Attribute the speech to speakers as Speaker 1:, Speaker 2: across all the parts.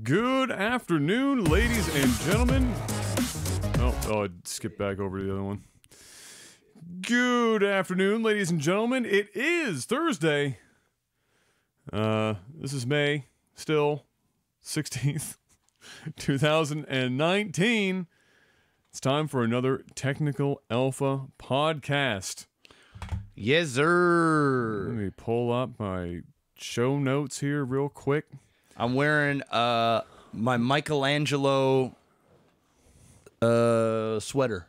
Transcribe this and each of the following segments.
Speaker 1: Good afternoon, ladies and gentlemen. Oh, I skipped back over to the other one. Good afternoon, ladies and gentlemen. It is Thursday. This is May, still, 16th, 2019. It's time for another Technical Alpha podcast.
Speaker 2: Yes, sir.
Speaker 1: Let me pull up my show notes here real quick.
Speaker 2: I'm wearing my Michelangelo sweater.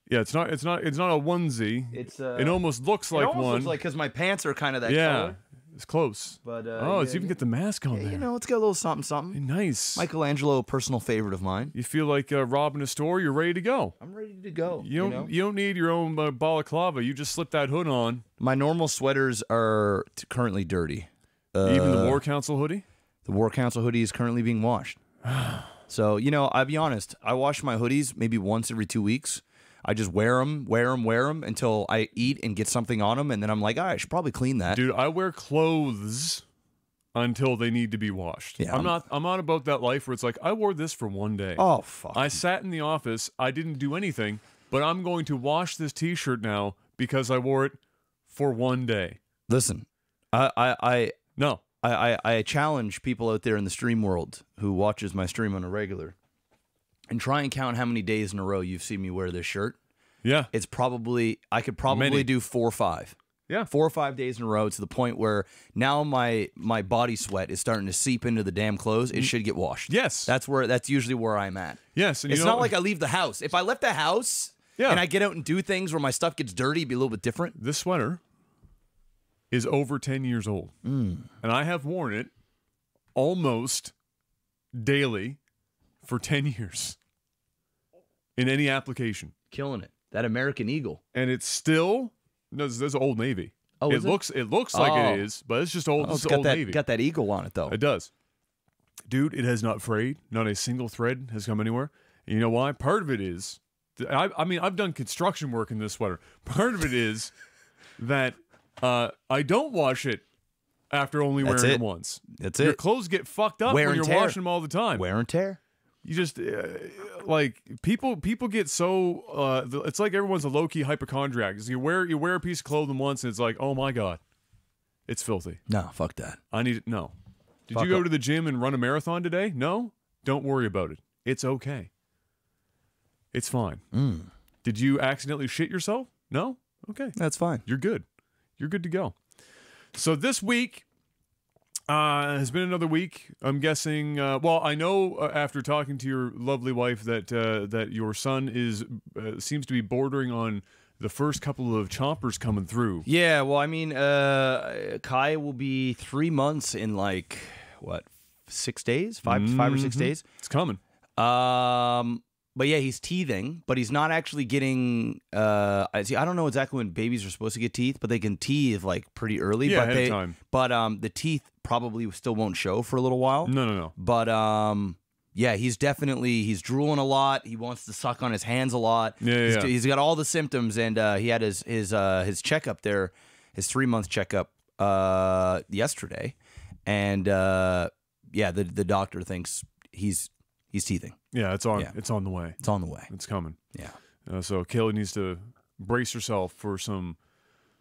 Speaker 1: Yeah, it's not a onesie. It almost looks like one.
Speaker 2: Looks like because my pants are kind of that
Speaker 1: yeah,
Speaker 2: color.
Speaker 1: It's close.
Speaker 2: But
Speaker 1: it's even get the mask on there.
Speaker 2: You know, it's got a little something, something.
Speaker 1: Nice.
Speaker 2: Michelangelo, a personal favorite of mine.
Speaker 1: You feel like robbing a store. You're ready to go.
Speaker 2: I'm ready to go.
Speaker 1: You don't need your own balaclava. You just slip that hood on.
Speaker 2: My normal sweaters are currently dirty.
Speaker 1: Even the War Council hoodie.
Speaker 2: The War Council hoodie is currently being washed. So, I'll be honest. I wash my hoodies maybe once every 2 weeks. I just wear them until I eat and get something on them, and then I'm like, I should probably clean that.
Speaker 1: Dude, I wear clothes until they need to be washed.
Speaker 2: Yeah,
Speaker 1: I'm not about that life where it's like, I wore this for one day.
Speaker 2: Oh, fuck.
Speaker 1: I sat in the office, I didn't do anything, but I'm going to wash this t-shirt now because I wore it for one day.
Speaker 2: Listen, I challenge people out there in the stream world who watches my stream on a regular and try and count how many days in a row you've seen me wear this shirt.
Speaker 1: Yeah.
Speaker 2: I could probably do 4 or 5.
Speaker 1: Yeah.
Speaker 2: 4 or 5 days in a row to the point where now my body sweat is starting to seep into the damn clothes. It should get washed.
Speaker 1: Yes.
Speaker 2: That's usually where I'm at.
Speaker 1: Yes. And
Speaker 2: it's not like I leave the house. If I left the house and I get out and do things where my stuff gets dirty, it'd be a little bit different.
Speaker 1: This sweater is over 10 years old. And I have worn it almost daily for 10 years in any application.
Speaker 2: Killing it. That American Eagle.
Speaker 1: And it's still, no, this is Old Navy.
Speaker 2: Oh,
Speaker 1: it looks like it is, but it's just old, Old Navy.
Speaker 2: Got that eagle on it, though.
Speaker 1: It does. Dude, it has not frayed. Not a single thread has come anywhere. And you know why? Part of it is, I've done construction work in this sweater. Part of it is that I don't wash it after only wearing it once.
Speaker 2: That's
Speaker 1: Your
Speaker 2: it.
Speaker 1: clothes get fucked up when you're washing them all the time.
Speaker 2: Wear and tear.
Speaker 1: You just like people get so it's like everyone's a low-key hypochondriac. You wear a piece of clothing once and it's like, oh my god, it's filthy.
Speaker 2: No, fuck that.
Speaker 1: I need it. No. Did you go to the gym and run a marathon today? No. Don't worry about it. It's okay. It's fine. Did you accidentally shit yourself? No. Okay,
Speaker 2: That's fine.
Speaker 1: you're good. You're good to go. So this week has been another week. I'm guessing. Well, I know after talking to your lovely wife that your son seems to be bordering on the first couple of chompers coming through.
Speaker 2: Yeah, well, I mean, Kai will be 3 months in 6 days, 5 or 6 days.
Speaker 1: It's coming.
Speaker 2: But yeah, he's teething, but he's not actually getting. I don't know exactly when babies are supposed to get teeth, but they can teeth pretty early.
Speaker 1: Yeah,
Speaker 2: but
Speaker 1: ahead of time.
Speaker 2: But the teeth probably still won't show for a little while.
Speaker 1: No.
Speaker 2: But yeah, he's drooling a lot. He wants to suck on his hands a lot.
Speaker 1: Yeah.
Speaker 2: He's got all the symptoms, and he had his checkup there, his 3-month checkup yesterday, and the doctor thinks he's teething.
Speaker 1: Yeah, it's on. Yeah. It's on the way.
Speaker 2: It's on the way.
Speaker 1: It's coming.
Speaker 2: Yeah.
Speaker 1: So Kayla needs to brace herself for some.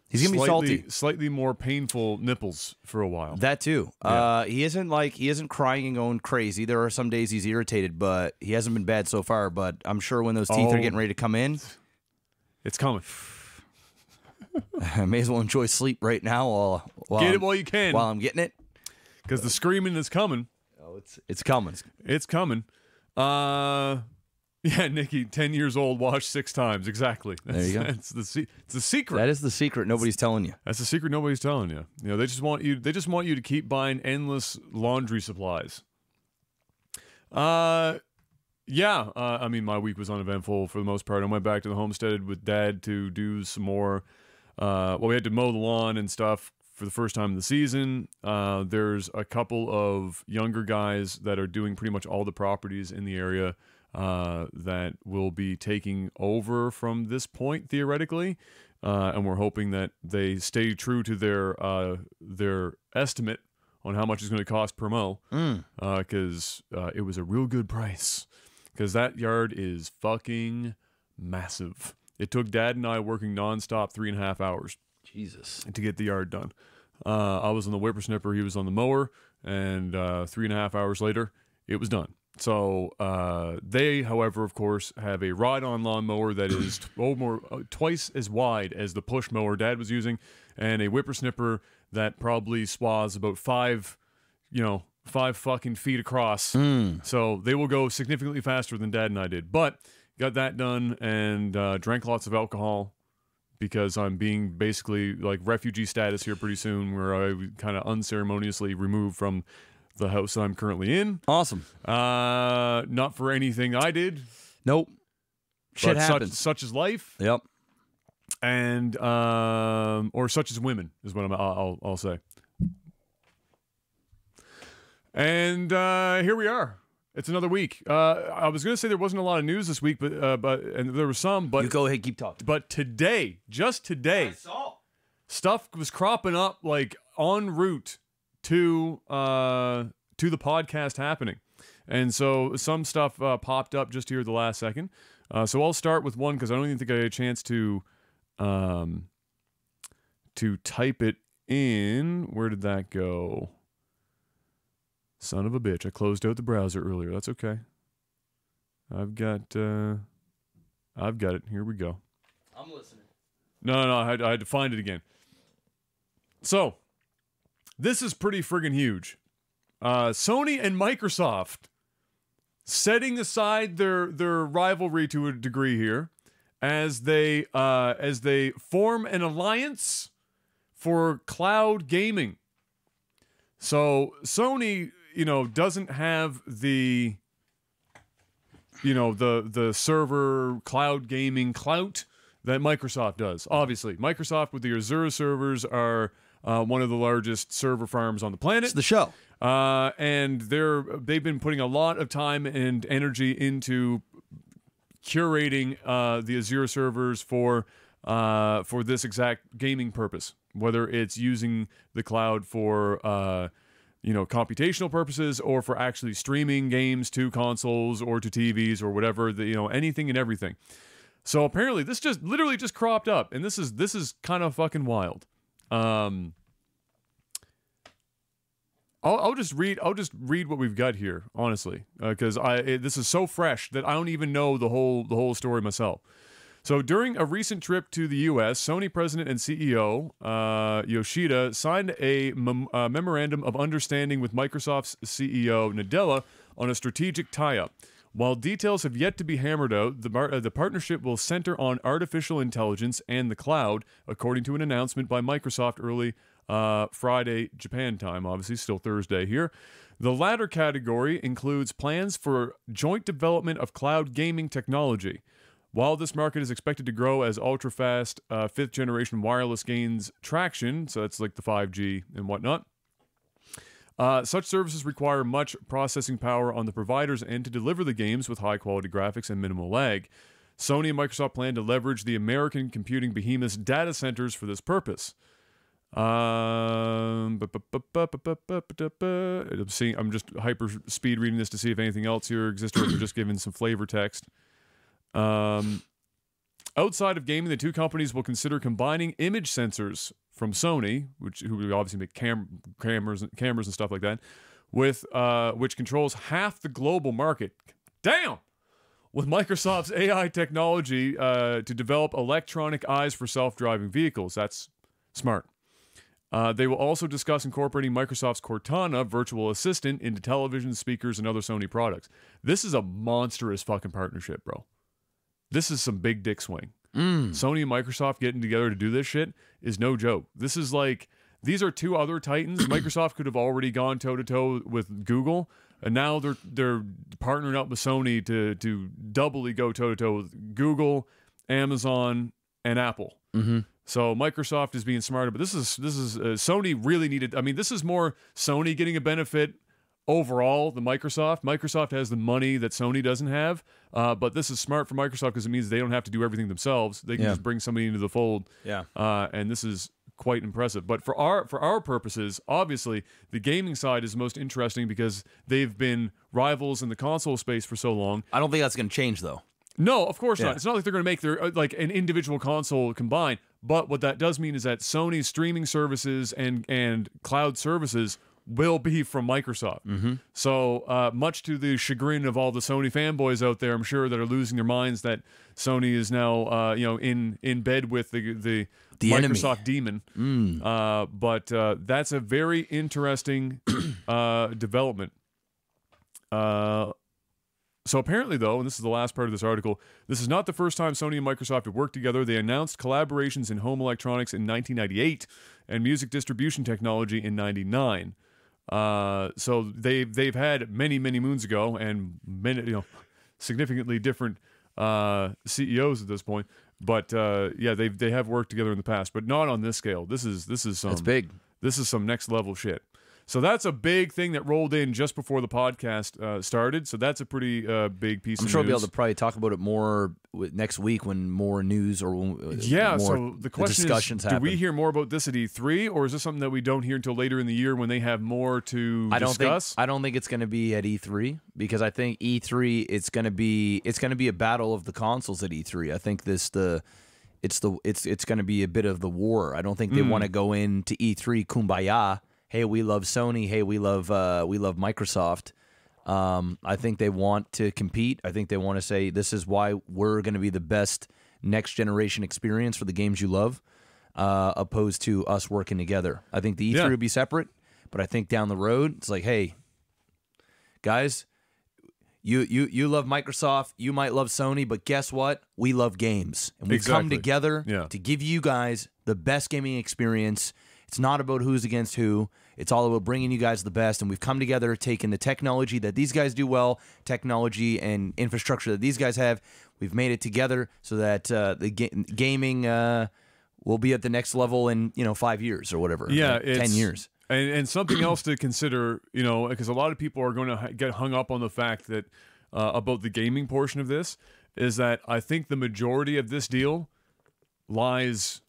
Speaker 2: He's gonna be salty.
Speaker 1: Slightly more painful nipples for a while.
Speaker 2: That too.
Speaker 1: Yeah.
Speaker 2: He isn't crying and going crazy. There are some days he's irritated, but he hasn't been bad so far. But I'm sure when those teeth are getting ready to come in,
Speaker 1: it's coming.
Speaker 2: I may as well enjoy sleep right now while
Speaker 1: get it while you can.
Speaker 2: While I'm getting it,
Speaker 1: because the screaming is coming.
Speaker 2: Oh, it's coming.
Speaker 1: It's coming. Yeah, Nikki, 10 years old, washed 6 times. Exactly.
Speaker 2: There you go.
Speaker 1: It's the secret.
Speaker 2: That is the secret nobody's telling you.
Speaker 1: That's the secret nobody's telling you. You know, they just want you to keep buying endless laundry supplies. I mean, my week was uneventful for the most part. I went back to the homestead with Dad to do some more. We had to mow the lawn and stuff for the first time in the season. There's a couple of younger guys that are doing pretty much all the properties in the area that will be taking over from this point, theoretically. And we're hoping that they stay true to their estimate on how much it's going to cost per mow, because it was a real good price. Because that yard is fucking massive. It took Dad and I working nonstop 3.5 hours.
Speaker 2: Jesus.
Speaker 1: To get the yard done. I was on the whippersnipper, he was on the mower, and 3.5 hours later, it was done. So they, however, of course, have a ride-on lawnmower that is twice as wide as the push mower Dad was using, and a whippersnipper that probably swaths about 5 fucking feet across. So they will go significantly faster than Dad and I did. But got that done and drank lots of alcohol because I'm being basically like refugee status here pretty soon, where I kind of unceremoniously removed from the house I'm currently in.
Speaker 2: Awesome.
Speaker 1: Not for anything I did.
Speaker 2: Nope. Shit happens.
Speaker 1: Such is life.
Speaker 2: Yep.
Speaker 1: And or such as women is what I'll say. And here we are. It's another week. I was going to say there wasn't a lot of news this week, but and there was some. But
Speaker 2: you go ahead, keep talking.
Speaker 1: But today, just today, stuff was cropping up like en route to the podcast happening, and so some stuff popped up just here at the last second. So I'll start with one because I don't even think I had a chance to type it in. Where did that go? Son of a bitch. I closed out the browser earlier. That's okay. I've got it. Here we go.
Speaker 2: I'm listening.
Speaker 1: No, I had to find it again. So, this is pretty friggin' huge. Sony and Microsoft setting aside their rivalry to a degree here as they form an alliance for cloud gaming. So, Sony, doesn't have the server cloud gaming clout that Microsoft does. Obviously, Microsoft with the Azure servers are one of the largest server farms on the planet.
Speaker 2: It's the show.
Speaker 1: And they've been putting a lot of time and energy into curating the Azure servers for this exact gaming purpose, whether it's using the cloud for computational purposes or for actually streaming games to consoles or to TVs or whatever, anything and everything. So apparently this literally just cropped up, and this is kind of fucking wild. I'll just read what we've got here, honestly, because this is so fresh that I don't even know the whole story myself. So during a recent trip to the U.S., Sony president and CEO Yoshida signed a memorandum of understanding with Microsoft's CEO Nadella on a strategic tie-up. While details have yet to be hammered out, the partnership will center on artificial intelligence and the cloud, according to an announcement by Microsoft early Friday, Japan time, obviously still Thursday here. The latter category includes plans for joint development of cloud gaming technology. While this market is expected to grow as ultra-fast 5th-generation wireless gains traction, so that's like the 5G and whatnot, such services require much processing power on the provider's end to deliver the games with high-quality graphics and minimal lag. Sony and Microsoft plan to leverage the American computing behemoth's data centers for this purpose. I'm just hyper speed reading this to see if anything else here exists, or if they're just giving some flavor text. Outside of gaming, the two companies will consider combining image sensors from Sony, who obviously make cameras and stuff like that, with which controls half the global market. Damn! With Microsoft's AI technology to develop electronic eyes for self-driving vehicles. That's smart. They will also discuss incorporating Microsoft's Cortana virtual assistant into television, speakers, and other Sony products. This is a monstrous fucking partnership, bro. This is some big dick swing. Sony and Microsoft getting together to do this shit is no joke. This is like, these are two other titans. Microsoft could have already gone toe-to-toe with Google, and now they're partnering up with Sony to doubly go toe-to-toe with Google, Amazon, and Apple. So Microsoft is being smarter, but this is Sony really needed. I mean, this is more Sony getting a benefit overall than Microsoft. Microsoft has the money that Sony doesn't have, but this is smart for Microsoft because it means they don't have to do everything themselves. They can just bring somebody into the fold. Yeah. And this is quite impressive. But for our purposes, obviously, the gaming side is most interesting because they've been rivals in the console space for so long.
Speaker 2: I don't think that's going to change, though.
Speaker 1: No, of course
Speaker 2: Yeah.
Speaker 1: not. It's not like they're going to make their like an individual console combined. But what that does mean is that Sony's streaming services and cloud services will be from Microsoft.
Speaker 2: Mm-hmm.
Speaker 1: So much to the chagrin of all the Sony fanboys out there, I'm sure, that are losing their minds that Sony is now in bed with the Microsoft demon. But that's a very interesting development. So apparently, though, and this is the last part of this article, this is not the first time Sony and Microsoft have worked together. They announced collaborations in home electronics in 1998 and music distribution technology in 99. So they've had many moons ago and many significantly different CEOs at this point. But they have worked together in the past, but not on this scale. This is some
Speaker 2: That's big.
Speaker 1: This is some next level shit. So that's a big thing that rolled in just before the podcast started. So that's a pretty big piece of news.
Speaker 2: I'm sure we'll be able to probably talk about it more next week when more news or more
Speaker 1: so the question
Speaker 2: discussions
Speaker 1: is,
Speaker 2: happen.
Speaker 1: do we hear more about this at E3, or is this something that we don't hear until later in the year when they have more to discuss?
Speaker 2: I don't think it's going to be at E3 because I think E3 it's going to be a battle of the consoles at E3. I think it's going to be a bit of the war. I don't think they want to go into E3 kumbaya. Hey, we love Sony. Hey, we love Microsoft. I think they want to compete. I think they want to say this is why we're going to be the best next generation experience for the games you love, opposed to us working together. I think the E3 would be separate, but I think down the road it's like, hey, guys, you love Microsoft, you might love Sony, but guess what? We love games, and we've come together to give you guys the best gaming experience. It's not about who's against who. It's all about bringing you guys the best. And we've come together, taken the technology that these guys do well, technology and infrastructure that these guys have. We've made it together so that the gaming will be at the next level in 5 years or whatever. 10 years.
Speaker 1: And something else to consider, because a lot of people are going to get hung up on the fact that about the gaming portion of this, is that I think the majority of this deal lies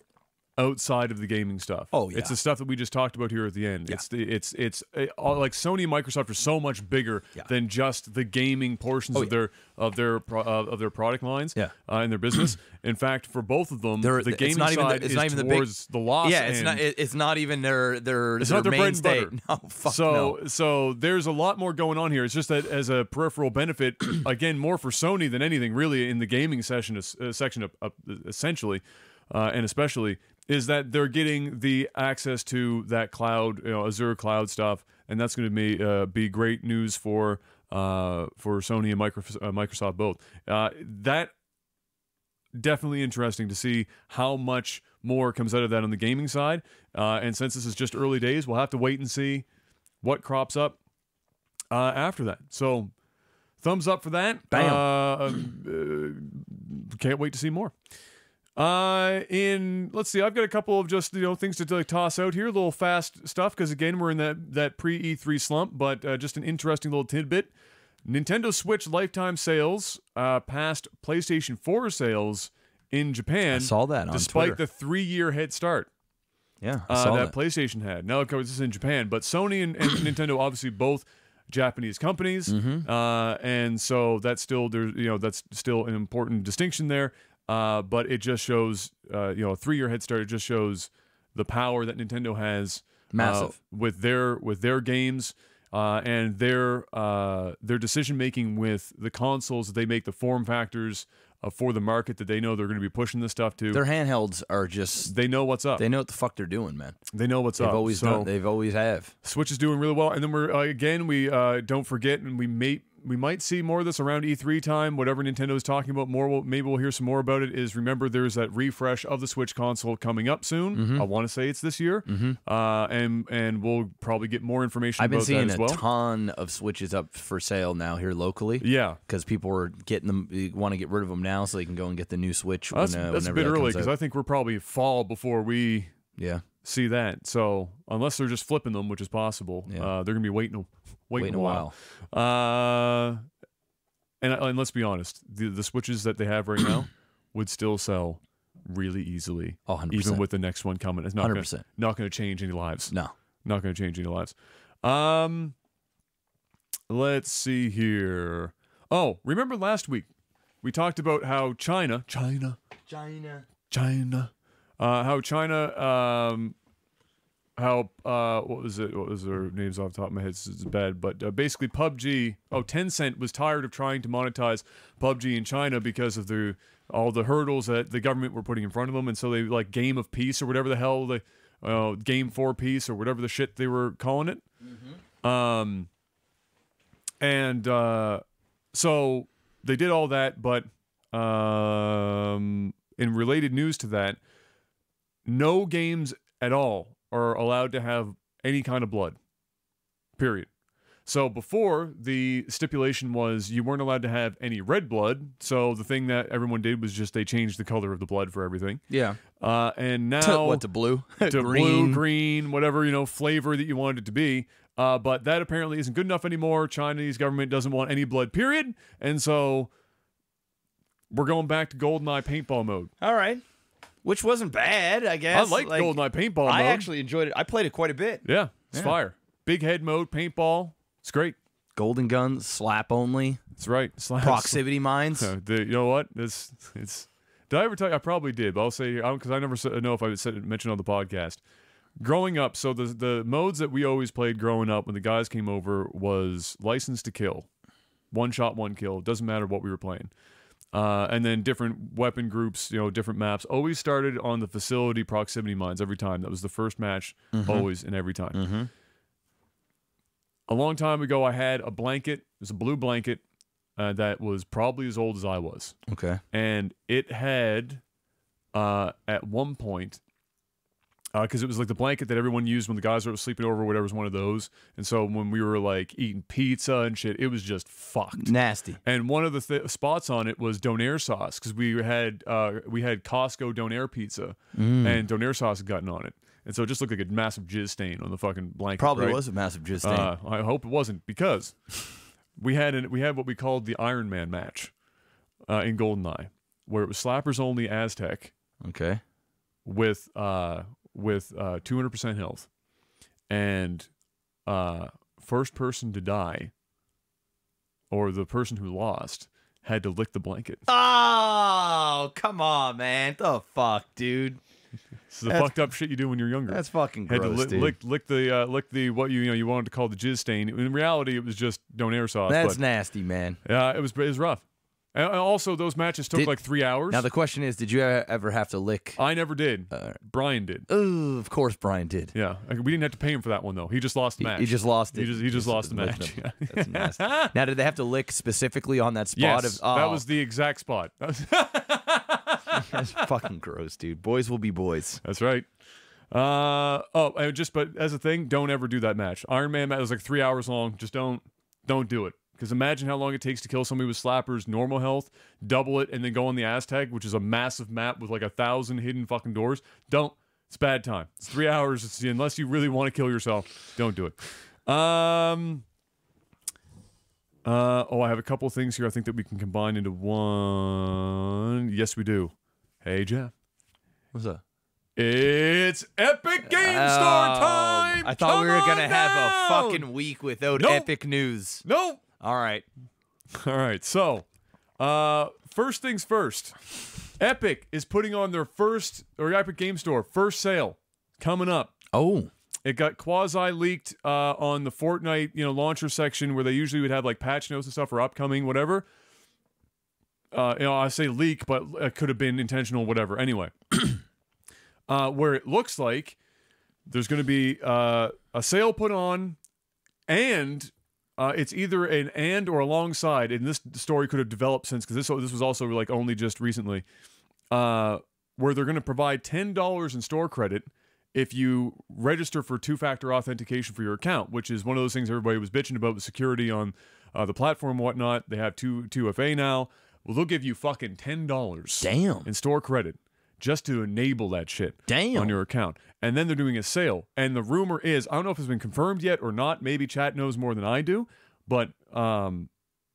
Speaker 1: outside of the gaming stuff.
Speaker 2: Oh yeah,
Speaker 1: it's the stuff that we just talked about here at the end. Yeah. It's like Sony and Microsoft are so much bigger than just the gaming portions of their product lines in their business. In fact, for both of them, the gaming side is towards the loss.
Speaker 2: Yeah, it's not even their mainstay. No, fuck no.
Speaker 1: So there's a lot more going on here. It's just that as a peripheral benefit, again, more for Sony than anything really in the gaming section essentially, and especially, is that they're getting the access to that cloud, Azure cloud stuff, and that's going to be great news for Sony and Microsoft both. That definitely interesting to see how much more comes out of that on the gaming side. And since this is just early days, we'll have to wait and see what crops up after that. So, thumbs up for that.
Speaker 2: Bam.
Speaker 1: Can't wait to see more. Let's see, I've got a couple of just things to toss out here, a little fast stuff, because again we're in that pre-E3 slump, but just an interesting little tidbit. Nintendo Switch lifetime sales passed PlayStation 4 sales in Japan.
Speaker 2: I saw that on
Speaker 1: despite
Speaker 2: Twitter.
Speaker 1: the 3-year head start.
Speaker 2: Yeah, I saw that
Speaker 1: PlayStation had. Now, of course, this is in Japan, but Sony and Nintendo obviously both Japanese companies, and so that's still that's still an important distinction there. But it just shows, a 3-year head start. It just shows the power that Nintendo has,
Speaker 2: massive
Speaker 1: with their games and their decision making with the consoles that they make, the form factors for the market that they know they're going to be pushing this stuff to.
Speaker 2: Their handhelds are just
Speaker 1: they know what's up.
Speaker 2: They know what the fuck they're doing, man.
Speaker 1: They know what's up.
Speaker 2: They've always have.
Speaker 1: Switch is doing really well, and then we don't forget, and we might see more of this around E3 time. Whatever Nintendo is talking about more, maybe we'll hear some more about it. Is remember there's that refresh of the Switch console coming up soon. I want to say it's this year, and we'll probably get more information.
Speaker 2: I've been
Speaker 1: about
Speaker 2: seeing
Speaker 1: that as well.
Speaker 2: a ton of Switches up for sale now here locally.
Speaker 1: Yeah,
Speaker 2: because people are getting them, want to get rid of them now so they can go and get the new Switch.
Speaker 1: That's a bit early because I think we're probably fall before we see that. So unless they're just flipping them, which is possible, they're gonna be waiting a while. And let's be honest, the Switches that they have right now would still sell really easily.
Speaker 2: 100%.
Speaker 1: Even with the next one coming. It's not
Speaker 2: 100%.
Speaker 1: Not going to change any lives.
Speaker 2: No.
Speaker 1: Not going to change any lives. Let's see here. Oh, remember last week we talked about how China, how China, what was it? What was their names off the top of my head? It's bad, but basically PUBG. Oh, Tencent was tired of trying to monetize PUBG in China because of all the hurdles that the government were putting in front of them, and so they like Game of Peace or whatever the hell Game for Peace or whatever the shit they were calling it. So they did all that, but in related news to that, no games at all are allowed to have any kind of blood. Period. So before, the stipulation was you weren't allowed to have any red blood. So the thing that everyone did was just they changed the color of the blood for everything.
Speaker 2: Yeah.
Speaker 1: And now
Speaker 2: to blue?
Speaker 1: to blue, green, whatever, flavor that you wanted it to be. But that apparently isn't good enough anymore. Chinese government doesn't want any blood, period. And so we're going back to GoldenEye paintball mode.
Speaker 2: All right. Which wasn't bad, I guess.
Speaker 1: I like GoldenEye paintball mode.
Speaker 2: I actually enjoyed it. I played it quite a bit.
Speaker 1: Yeah, it's fire. Big head mode, paintball. It's great.
Speaker 2: Golden guns, slap only.
Speaker 1: That's right. Slap.
Speaker 2: Proximity mines.
Speaker 1: You know what? It's. Did I ever tell you? I probably did, but I'll say because I never know if I mentioned on the podcast. Growing up, so the modes that we always played growing up when the guys came over was License to Kill, 1 shot, 1 kill. Doesn't matter what we were playing. And then different weapon groups, different maps. Always started on the facility proximity mines every time. That was the first match, always and every time. A long time ago, I had a blanket. It was a blue blanket that was probably as old as I was.
Speaker 2: Okay.
Speaker 1: And it had, at one point, because it was like the blanket that everyone used when the guys were sleeping over, or whatever was one of those. And so when we were like eating pizza and shit, it was just fucked.
Speaker 2: Nasty.
Speaker 1: And one of the spots on it was Donair sauce, because we had Costco Donair pizza, and Donair sauce had gotten on it. And so it just looked like a massive jizz stain on the fucking blanket.
Speaker 2: Probably
Speaker 1: right?
Speaker 2: was a massive jizz stain.
Speaker 1: I hope it wasn't, because we had what we called the Iron Man match in GoldenEye, where it was slappers only Aztec.
Speaker 2: Okay.
Speaker 1: With 200% health, and first person to die, or the person who lost, had to lick the blanket.
Speaker 2: Oh, come on, man! The fuck, dude.
Speaker 1: This is the fucked up shit you do when you're younger.
Speaker 2: That's fucking gross,
Speaker 1: had to
Speaker 2: dude.
Speaker 1: lick the what you wanted to call the jizz stain. In reality, it was just Donair sauce.
Speaker 2: That's nasty, man.
Speaker 1: Yeah, it was rough. And also, those matches took like 3 hours.
Speaker 2: Now the question is, did you ever have to lick?
Speaker 1: I never did. Brian did.
Speaker 2: Oh, of course Brian did.
Speaker 1: Yeah, we didn't have to pay him for that one though. He just lost the match.
Speaker 2: He just lost it.
Speaker 1: He just lost the match.
Speaker 2: That's nasty. Now, did they have to lick specifically on that spot?
Speaker 1: Yes, that was the exact spot.
Speaker 2: That's fucking gross, dude. Boys will be boys.
Speaker 1: That's right. But as a thing, don't ever do that match. Iron Man match was like 3 hours long. Just don't do it. Because imagine how long it takes to kill somebody with slappers, normal health, double it, and then go on the Aztec, which is a massive map with like 1,000 hidden fucking doors. Don't. It's bad time. It's 3 hours. Unless you really want to kill yourself, don't do it. I have a couple of things here I think that we can combine into one. Yes, we do. Hey, Jeff.
Speaker 2: What's up?
Speaker 1: It's Epic Game Store time!
Speaker 2: I thought we were going to have a fucking week without epic news.
Speaker 1: Nope.
Speaker 2: All right.
Speaker 1: So, first things first. Epic is putting on their Epic Game Store first sale coming up.
Speaker 2: Oh.
Speaker 1: It got quasi-leaked on the Fortnite, launcher section where they usually would have like patch notes and stuff or upcoming, whatever. I say leak, but it could have been intentional, whatever. Anyway. Where it looks like there's going to be a sale put on, and it's either an and or alongside, and this story could have developed since, because this was also like only just recently, where they're going to provide $10 in store credit if you register for two-factor authentication for your account, which is one of those things everybody was bitching about with security on the platform and whatnot. They have 2FA now. Well, they'll give you fucking $10 in store credit just to enable that shit on your account. And then they're doing a sale. And the rumor is, I don't know if it's been confirmed yet or not. Maybe chat knows more than I do. But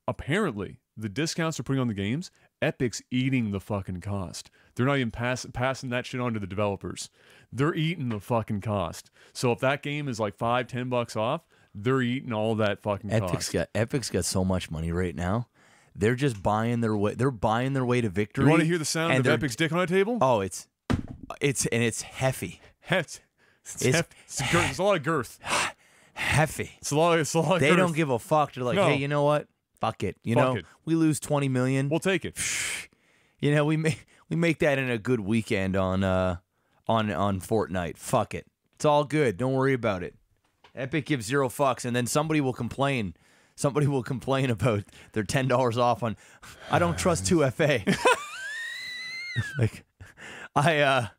Speaker 1: apparently, the discounts they're putting on the games, Epic's eating the fucking cost. They're not even passing that shit on to the developers. They're eating the fucking cost. So if that game is like $5-10 off, they're eating all that fucking cost.
Speaker 2: Epic's got so much money right now. They're just buying their way. They're buying their way to victory.
Speaker 1: You want to hear the sound of Epic's dick on a table?
Speaker 2: Oh, it's hefty.
Speaker 1: It's a lot of girth.
Speaker 2: Hefty.
Speaker 1: It's a lot of
Speaker 2: They
Speaker 1: girth.
Speaker 2: don't give a fuck. They're like, hey, you know what? Fuck it.
Speaker 1: Fuck it.
Speaker 2: We lose $20 million.
Speaker 1: We'll take it.
Speaker 2: We make that in a good weekend on Fortnite. Fuck it. It's all good. Don't worry about it. Epic gives zero fucks, and then somebody will complain. Somebody will complain about their $10 off on. I don't trust 2FA. Like, why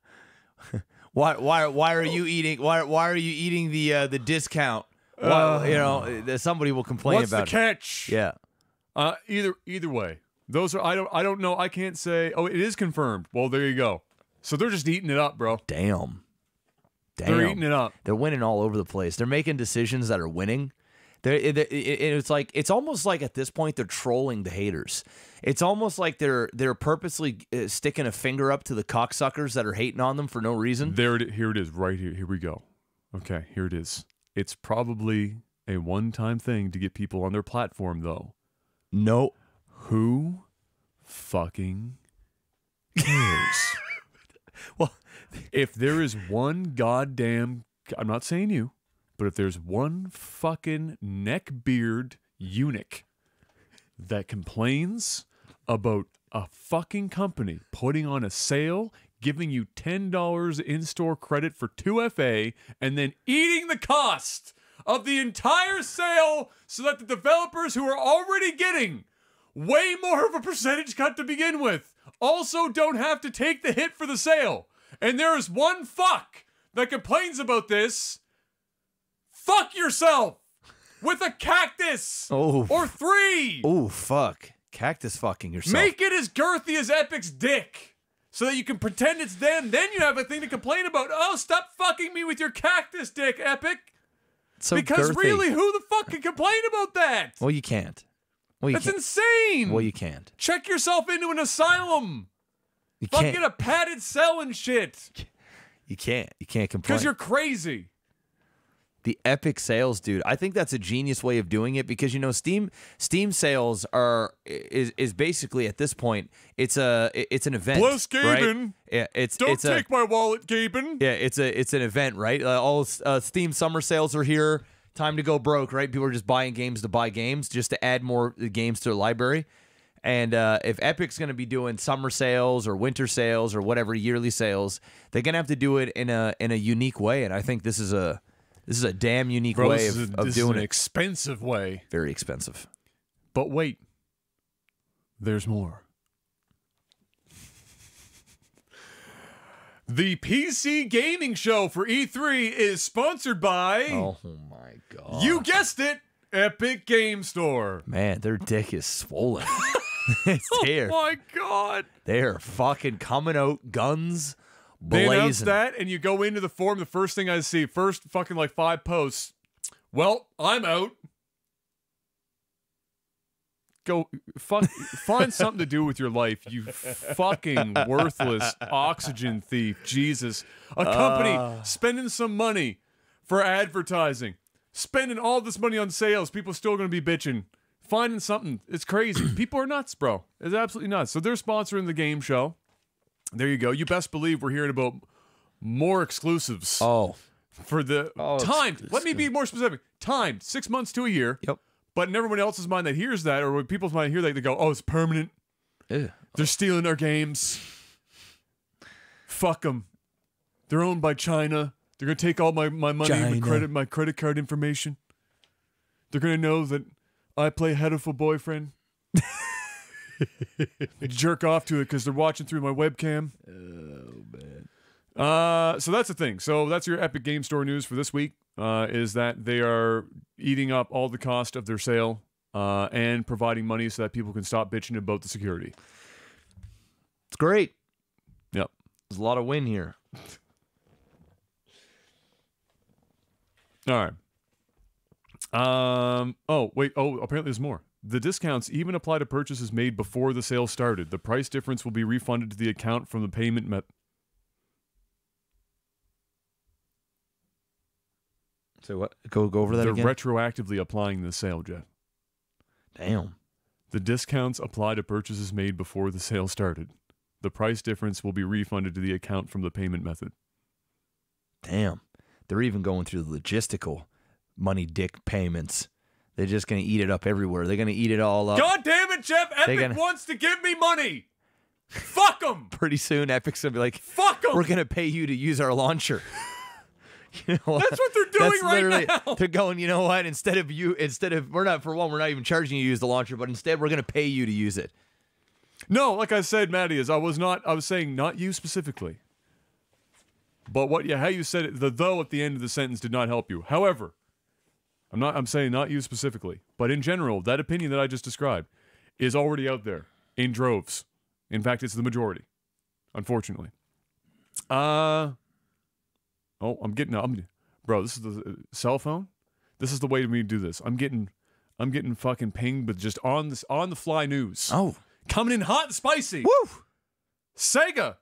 Speaker 2: are you eating? Why are you eating the discount? Somebody will complain
Speaker 1: What's
Speaker 2: about
Speaker 1: the catch?
Speaker 2: Yeah.
Speaker 1: Either way, those are I don't know. I can't say. Oh, it is confirmed. Well, there you go. So they're just eating it up, bro.
Speaker 2: Damn.
Speaker 1: They're eating it up.
Speaker 2: They're winning all over the place. They're making decisions that are winning. It's almost like at this point they're trolling the haters. It's almost like they're purposely sticking a finger up to the cocksuckers that are hating on them for no reason.
Speaker 1: Here it is, right here. Here we go. Okay, here it is. It's probably a one-time thing to get people on their platform, though.
Speaker 2: No.
Speaker 1: Who fucking cares?
Speaker 2: Well,
Speaker 1: if there is one goddamn, I'm not saying you, but if there's one fucking neckbeard eunuch that complains about a fucking company putting on a sale, giving you $10 in-store credit for 2FA, and then eating the cost of the entire sale so that the developers who are already getting way more of a percentage cut to begin with also don't have to take the hit for the sale. And there is one fuck that complains about this. Fuck yourself with a cactus or 3.
Speaker 2: Oh, fuck. Cactus fucking yourself.
Speaker 1: Make it as girthy as Epic's dick so that you can pretend it's them. Then you have a thing to complain about. Oh, stop fucking me with your cactus dick, Epic.
Speaker 2: So
Speaker 1: because
Speaker 2: girthy.
Speaker 1: Really, who the fuck can complain about that?
Speaker 2: Well, you can't.
Speaker 1: That's insane.
Speaker 2: Well, you can't.
Speaker 1: Check yourself into an asylum.
Speaker 2: You
Speaker 1: Fucking
Speaker 2: can't.
Speaker 1: a padded cell and shit.
Speaker 2: You can't. You can't complain.
Speaker 1: Because you're crazy.
Speaker 2: The Epic sales, dude. I think that's a genius way of doing it because Steam sales is basically at this point it's an event.
Speaker 1: Bless Gaben.
Speaker 2: Right? Yeah,
Speaker 1: Don't take my wallet, Gaben.
Speaker 2: Yeah, it's an event, right? All Steam summer sales are here. Time to go broke, right? People are just buying games to buy games, just to add more games to their library. And if Epic's going to be doing summer sales or winter sales or whatever yearly sales, they're going to have to do it in a unique way. And I think this is a damn unique way of doing it.
Speaker 1: This is an expensive way.
Speaker 2: Very expensive.
Speaker 1: But wait, there's more. The PC gaming show for E3 is sponsored by...
Speaker 2: Oh my god.
Speaker 1: You guessed it, Epic Game Store.
Speaker 2: Man, their dick is swollen. It's there.
Speaker 1: Oh my god.
Speaker 2: They're fucking coming out, guns
Speaker 1: blazing. They announced that, and you go into the forum, the first thing I see, first fucking like 5 posts. Well, I'm out. Go find something to do with your life, you fucking worthless oxygen thief. Jesus. A company spending some money for advertising, spending all this money on sales, people still going to be bitching. Finding something. It's crazy. People are nuts, bro. It's absolutely nuts. So they're sponsoring the game show. There you go. You best believe we're hearing about more exclusives. For the timed. Let me be more specific. Timed. 6 months to a year.
Speaker 2: Yep.
Speaker 1: But in everyone else's mind that hears that, or when people's mind hear that, they go, oh, it's permanent.
Speaker 2: Ew.
Speaker 1: They're stealing our games. Fuck them. They're owned by China. They're going to take all my money, my credit card information. They're going to know that I play Headful Boyfriend. Jerk off to it because they're watching through my webcam.
Speaker 2: Oh, man.
Speaker 1: So that's the thing. So that's your Epic Game Store news for this week, is that they are eating up all the cost of their sale and providing money so that people can stop bitching about the security.
Speaker 2: It's great.
Speaker 1: Yep.
Speaker 2: There's a lot of win here.
Speaker 1: All right. Oh, wait. Oh, apparently there's more. The discounts even apply to purchases made before the sale started. The price difference will be refunded to the account from the payment method.
Speaker 2: So what? Go over that
Speaker 1: They're
Speaker 2: again.
Speaker 1: retroactively applying the sale, Jeff.
Speaker 2: Damn.
Speaker 1: The discounts apply to purchases made before the sale started. The price difference will be refunded to the account from the payment method.
Speaker 2: Damn. They're even going through the logistical money dick payments. They're just going to eat it up everywhere. They're going to eat it all up.
Speaker 1: God damn it, Jeff! Epic wants to give me money! Fuck them!
Speaker 2: Pretty soon, Epic's going to be like,
Speaker 1: fuck them!
Speaker 2: We're going to pay you to use our launcher. You know what?
Speaker 1: That's what they're doing right now.
Speaker 2: They're going, you know what? We're not even charging you to use the launcher, but instead we're going to pay you to use it.
Speaker 1: No, like I said, Maddie, I was saying not you specifically. But how you said it, the though at the end of the sentence did not help you. However, I'm saying not you specifically, but in general, that opinion that I just described is already out there in droves. In fact, it's the majority, unfortunately. Bro, this is the cell phone. This is the way for me to do this. I'm getting fucking pinged with just on the fly news.
Speaker 2: Oh,
Speaker 1: coming in hot and spicy.
Speaker 2: Woo!
Speaker 1: Sega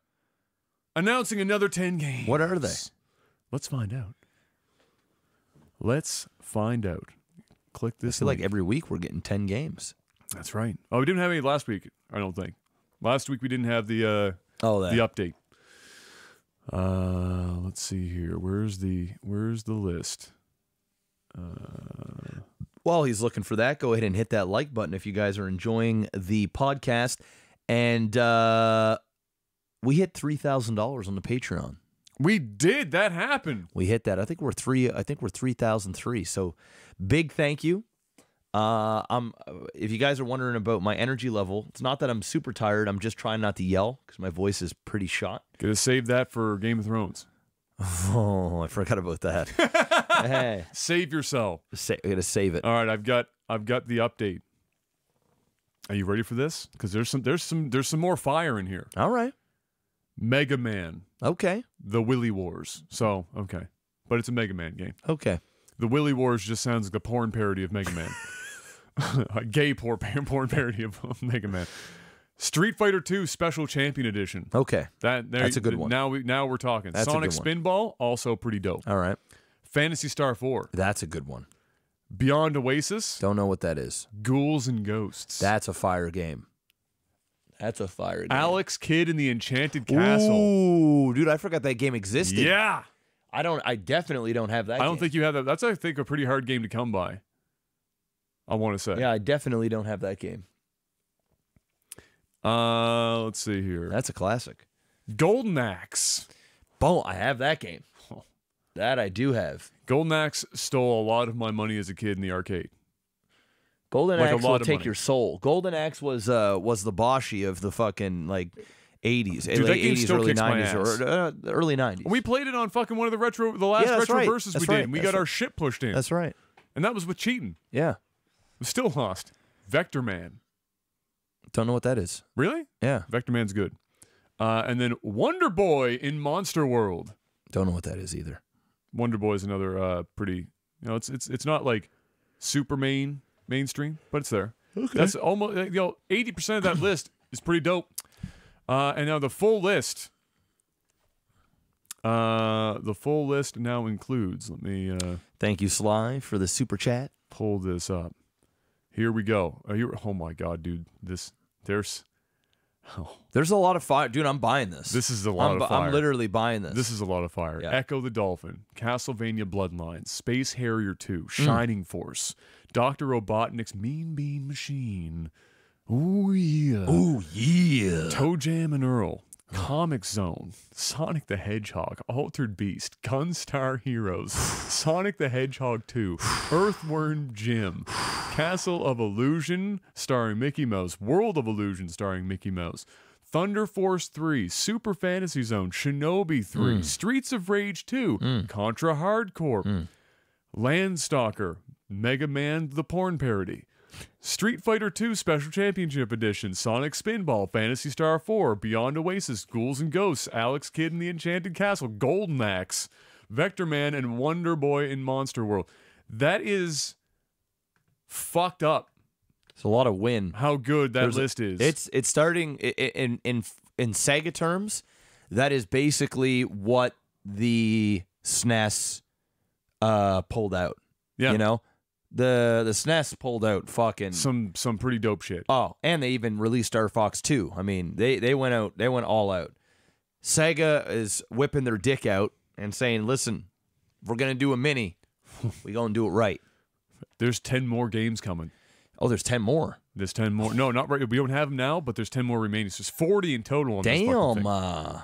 Speaker 1: announcing another 10 games.
Speaker 2: What are they?
Speaker 1: Let's find out. Click this.
Speaker 2: I feel like every week we're getting 10 games.
Speaker 1: That's right. Oh, we didn't have any last week, I don't think. Last week we didn't have the update. Let's see here. Where's the list?
Speaker 2: While he's looking for that, go ahead and hit that like button if you guys are enjoying the podcast. And we hit $3,000 on the Patreon.
Speaker 1: We did. That happened.
Speaker 2: We hit that. I think we're 3,003. So big thank you. If you guys are wondering about my energy level, it's not that I'm super tired. I'm just trying not to yell because my voice is pretty shot.
Speaker 1: Gotta save that for Game of Thrones.
Speaker 2: Oh, I forgot about that. Hey.
Speaker 1: Save yourself.
Speaker 2: I gotta save it.
Speaker 1: All right, I've got the update. Are you ready for this? Because there's some more fire in here.
Speaker 2: All right.
Speaker 1: Mega Man.
Speaker 2: Okay.
Speaker 1: The Willy Wars. So, okay. But it's a Mega Man game.
Speaker 2: Okay.
Speaker 1: The Willy Wars just sounds like a porn parody of Mega Man. A gay porn parody of Mega Man. Street Fighter 2 Special Champion Edition.
Speaker 2: Okay.
Speaker 1: That's
Speaker 2: a good one.
Speaker 1: Now we're talking.
Speaker 2: That's
Speaker 1: Sonic
Speaker 2: a good
Speaker 1: Spinball, also pretty dope.
Speaker 2: All right.
Speaker 1: Phantasy Star 4.
Speaker 2: That's a good one.
Speaker 1: Beyond Oasis.
Speaker 2: Don't know what that is.
Speaker 1: Ghouls and Ghosts.
Speaker 2: That's a fire game.
Speaker 1: Alex Kidd in the Enchanted Castle.
Speaker 2: Ooh, dude, I forgot that game existed.
Speaker 1: Yeah.
Speaker 2: I definitely don't have that
Speaker 1: I don't think you have that. That's, I think, a pretty hard game to come by. I want to say.
Speaker 2: Yeah, I definitely don't have that game.
Speaker 1: Let's see here.
Speaker 2: That's a classic.
Speaker 1: Golden Axe.
Speaker 2: Boom, I have that game. That I do have.
Speaker 1: Golden Axe stole a lot of my money as a kid in the arcade.
Speaker 2: Golden
Speaker 1: Like
Speaker 2: Axe
Speaker 1: a lot
Speaker 2: will
Speaker 1: of
Speaker 2: take
Speaker 1: money.
Speaker 2: your soul. Golden Axe was the Boshi of the fucking like 80s,
Speaker 1: Dude, that
Speaker 2: late
Speaker 1: game
Speaker 2: 80s,
Speaker 1: still
Speaker 2: early
Speaker 1: kicks my
Speaker 2: 90s,
Speaker 1: ass.
Speaker 2: or early 90s.
Speaker 1: We played it on fucking one of the last
Speaker 2: Yeah, that's
Speaker 1: retro
Speaker 2: right.
Speaker 1: verses
Speaker 2: That's
Speaker 1: we did.
Speaker 2: right.
Speaker 1: And we
Speaker 2: That's
Speaker 1: got our
Speaker 2: right.
Speaker 1: shit pushed in.
Speaker 2: That's right.
Speaker 1: And that was with cheating.
Speaker 2: Yeah.
Speaker 1: We still lost. Vector Man.
Speaker 2: Don't know what that is.
Speaker 1: Really?
Speaker 2: Yeah.
Speaker 1: Vector Man's good. And then Wonder Boy in Monster World.
Speaker 2: Don't know what that is either.
Speaker 1: Wonder Boy is another pretty, it's not like super mainstream, but it's there.
Speaker 2: Okay.
Speaker 1: That's almost 80% of that list is pretty dope. And now the full list. The full list now includes. Let me.
Speaker 2: Thank you, Sly, for the super chat.
Speaker 1: Pull this up. Here we go. Oh my god, dude! There's
Speaker 2: a lot of fire, dude. I'm buying this.
Speaker 1: This is a lot of fire.
Speaker 2: I'm literally buying this.
Speaker 1: This is a lot of fire.
Speaker 2: Yeah.
Speaker 1: Echo the Dolphin, Castlevania Bloodlines, Space Harrier 2, Shining Force, Dr. Robotnik's Mean Bean Machine. Ooh yeah.
Speaker 2: Ooh yeah.
Speaker 1: Toe Jam and Earl, Comic Zone, Sonic the Hedgehog, Altered Beast, Gunstar Heroes, Sonic the Hedgehog 2, Earthworm Jim, Castle of Illusion starring Mickey Mouse, World of Illusion starring Mickey Mouse, Thunder Force 3, Super Fantasy Zone, Shinobi 3, Streets of Rage 2, Contra Hardcore, Landstalker, Mega Man the Porn Parody, Street Fighter 2 Special Championship Edition, Sonic Spinball, Phantasy Star 4, Beyond Oasis, Ghouls and Ghosts, Alex Kidd in the Enchanted Castle, Golden Axe, Vector Man, and Wonder Boy in Monster World. That is fucked up
Speaker 2: It's a lot of win.
Speaker 1: how good that list is.
Speaker 2: It's starting in Sega terms. That is basically what the SNES pulled out.
Speaker 1: Yeah.
Speaker 2: You know, the SNES pulled out fucking
Speaker 1: some pretty dope shit.
Speaker 2: Oh, and they even released Star Fox 2. I mean, they went all out. Sega is whipping their dick out and saying, "Listen, if we're gonna do a mini, we gonna do it right."
Speaker 1: There's 10 more games coming.
Speaker 2: Oh, there's 10 more.
Speaker 1: There's 10 more. No, not right. We don't have them now, but there's 10 more remaining. So there's 40 in total on this fucking thing.
Speaker 2: Damn.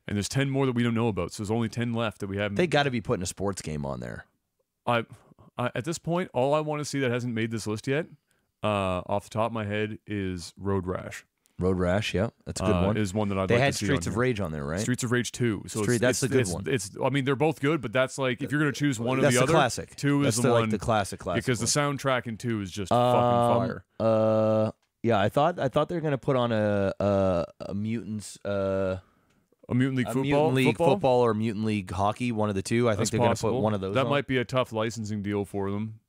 Speaker 1: And there's 10 more that we don't know about. So there's only 10 left that we haven't.
Speaker 2: They got to be putting a sports game on there.
Speaker 1: I at this point, all I want to see that hasn't made this list yet, off the top of my head, is Road Rash.
Speaker 2: Road Rash, yeah, that's a good one.
Speaker 1: Is one that I'd
Speaker 2: they
Speaker 1: like
Speaker 2: had
Speaker 1: to see
Speaker 2: Streets
Speaker 1: on
Speaker 2: of
Speaker 1: here.
Speaker 2: Rage on there, right?
Speaker 1: Streets of Rage 2. So
Speaker 2: that's a good one.
Speaker 1: I mean, they're both good, but that's like if you're gonna choose one or
Speaker 2: That's
Speaker 1: the
Speaker 2: the
Speaker 1: other.
Speaker 2: classic.
Speaker 1: 2 is
Speaker 2: That's
Speaker 1: the one
Speaker 2: like the classic
Speaker 1: because
Speaker 2: one.
Speaker 1: the soundtrack in 2 is just fucking fire.
Speaker 2: Yeah, I thought they were gonna put on a mutants
Speaker 1: A Mutant League football,
Speaker 2: Mutant League football or Mutant League hockey, one of the two. I think
Speaker 1: That's
Speaker 2: they're
Speaker 1: possible.
Speaker 2: gonna put one of those.
Speaker 1: That
Speaker 2: on.
Speaker 1: might be a tough licensing deal for them.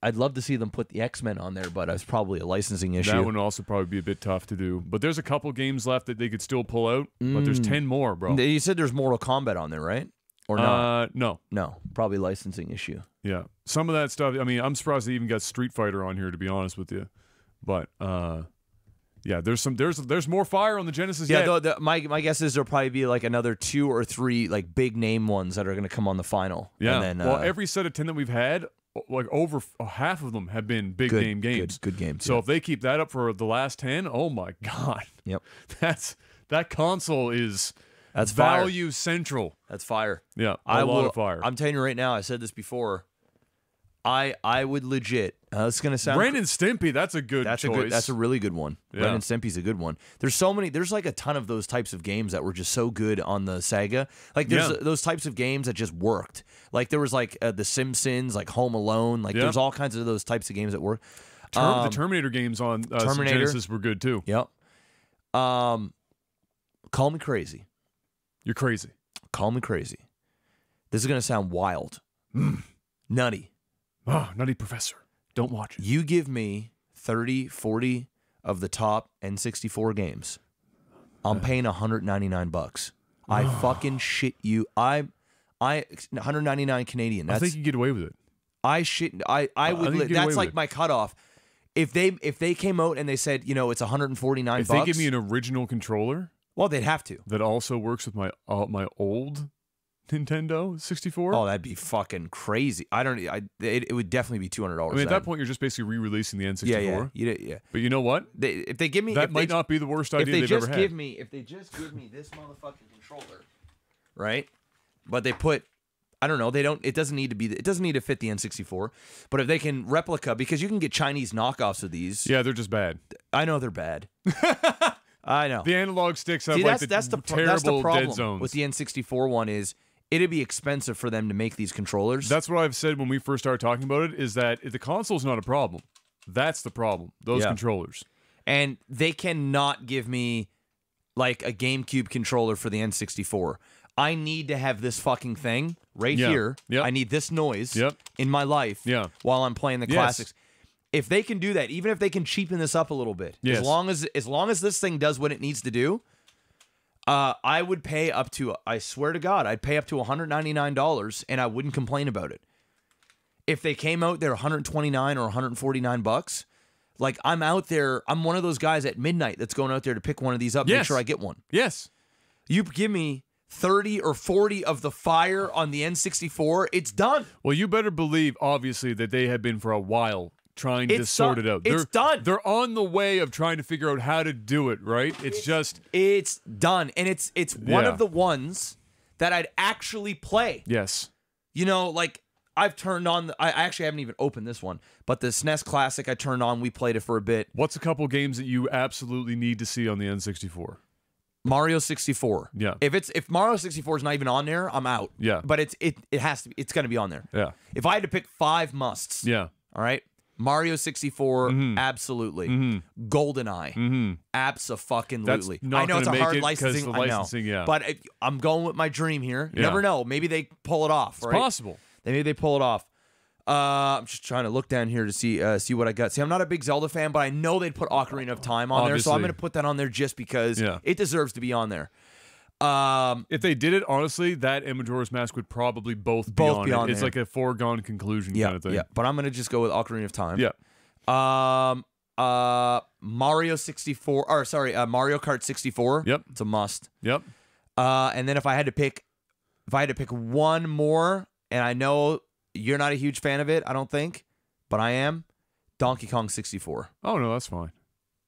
Speaker 2: I'd love to see them put the X-Men on there, but it's probably a licensing issue.
Speaker 1: That would also probably be a bit tough to do. But there's a couple games left that they could still pull out. But there's 10 more, bro.
Speaker 2: You said there's Mortal Kombat on there, right? Or not?
Speaker 1: No.
Speaker 2: No, probably licensing issue.
Speaker 1: Yeah. Some of that stuff, I mean, I'm surprised they even got Street Fighter on here, to be honest with you. But, yeah, there's more fire on the Genesis yet.
Speaker 2: Yeah, my guess is there'll probably be like another 2 or 3 like big name ones that are going to come on the final.
Speaker 1: Yeah.
Speaker 2: And then,
Speaker 1: well, every set of 10 that we've had, like over half of them have been big name games.
Speaker 2: Good games.
Speaker 1: So
Speaker 2: yeah.
Speaker 1: if they keep that up for the last 10, oh my God.
Speaker 2: Yep.
Speaker 1: That console is
Speaker 2: That's
Speaker 1: value central.
Speaker 2: That's fire.
Speaker 1: Yeah, a lot of fire.
Speaker 2: I'm telling you right now, I said this before. I would legit. It's gonna sound.
Speaker 1: Ren and Stimpy, that's a good choice.
Speaker 2: That's a really good one.
Speaker 1: Yeah.
Speaker 2: Ren and Stimpy's a good one. There's so many. There's like a ton of those types of games that were just so good on the Sega. Like there's those types of games that just worked. Like there was like The Simpsons, like Home Alone. Like there's all kinds of those types of games that work.
Speaker 1: The Terminator games on Genesis were good too.
Speaker 2: Yep. Call me crazy.
Speaker 1: You're crazy.
Speaker 2: Call me crazy. This is gonna sound wild. Nutty.
Speaker 1: Oh, Nutty Professor. Don't watch it.
Speaker 2: You give me 30, 40 of the top N64 games. I'm paying $199. I fucking shit you. I 199 Canadian.
Speaker 1: I think you get away with it.
Speaker 2: I would. That's like
Speaker 1: it.
Speaker 2: my cutoff. If they came out and they said, it's 149
Speaker 1: If
Speaker 2: bucks.
Speaker 1: they give me an original controller,
Speaker 2: well, they'd have to.
Speaker 1: that also works with my old Nintendo 64.
Speaker 2: Oh, that'd be fucking crazy. It would definitely be $200.
Speaker 1: I mean, at that point, you're just basically re-releasing the N64.
Speaker 2: Yeah.
Speaker 1: But you know what?
Speaker 2: If they give me
Speaker 1: That might not be the worst idea they've ever had.
Speaker 2: If they just give me this motherfucking controller, right? But they put, I don't know. They don't. It doesn't need to be. It doesn't need to fit the N64. But if they can replica, because you can get Chinese knockoffs of these.
Speaker 1: Yeah, they're just bad.
Speaker 2: I know they're bad. I know.
Speaker 1: The analog sticks have
Speaker 2: See,
Speaker 1: like
Speaker 2: that's the
Speaker 1: terrible
Speaker 2: problem
Speaker 1: dead zones.
Speaker 2: with the N64 one is it'd be expensive for them to make these controllers.
Speaker 1: That's what I've said when we first started talking about it, is that the console's not a problem. That's the problem. Those controllers.
Speaker 2: And they cannot give me like a GameCube controller for the N64. I need to have this fucking thing right here.
Speaker 1: Yep.
Speaker 2: I need this noise in my life while I'm playing the classics. If they can do that, even if they can cheapen this up a little bit, as long as this thing does what it needs to do, I would pay up to, I swear to God, I'd pay up to $199 and I wouldn't complain about it. If they came out there $129 or $149, like I'm out there, I'm one of those guys at midnight that's going out there to pick one of these up, make sure I get one.
Speaker 1: Yes.
Speaker 2: You give me 30 or 40 of the fire on the N64, it's done.
Speaker 1: Well, you better believe, obviously, that they have been for a while trying to sort it out.
Speaker 2: It's done.
Speaker 1: They're on the way of trying to figure out how to do it, right?
Speaker 2: It's done. And it's one of the ones that I'd actually play.
Speaker 1: Yes.
Speaker 2: Like I've turned on, I actually haven't even opened this one, but the SNES Classic I turned on, we played it for a bit.
Speaker 1: What's a couple games that you absolutely need to see on the N64?
Speaker 2: Mario 64.
Speaker 1: Yeah.
Speaker 2: If Mario 64 is not even on there, I'm out.
Speaker 1: Yeah.
Speaker 2: But it has to be, it's going to be on there.
Speaker 1: Yeah.
Speaker 2: If I had to pick 5 musts.
Speaker 1: Yeah.
Speaker 2: All right. Mario 64, absolutely. GoldenEye, abso-fucking-lutely.
Speaker 1: I
Speaker 2: know it's a hard
Speaker 1: licensing.
Speaker 2: I know. But I'm going with my dream here. You never know. Maybe they pull it off.
Speaker 1: It's possible.
Speaker 2: Maybe they pull it off. I'm just trying to look down here to see what I got. See, I'm not a big Zelda fan, but I know they'd put Ocarina of Time on there, so I'm going to put that on there just because it deserves to be on there.
Speaker 1: If they did it, honestly, that and Majora's Mask would probably both be on it. It's like a foregone conclusion kind of thing.
Speaker 2: Yeah, but I'm going to just go with Ocarina of Time.
Speaker 1: Yeah.
Speaker 2: Mario 64, or sorry, Mario Kart 64.
Speaker 1: Yep.
Speaker 2: It's a must.
Speaker 1: Yep.
Speaker 2: And then if I had to pick one more, and I know you're not a huge fan of it, I don't think, but I am, Donkey Kong 64.
Speaker 1: Oh, no, that's fine.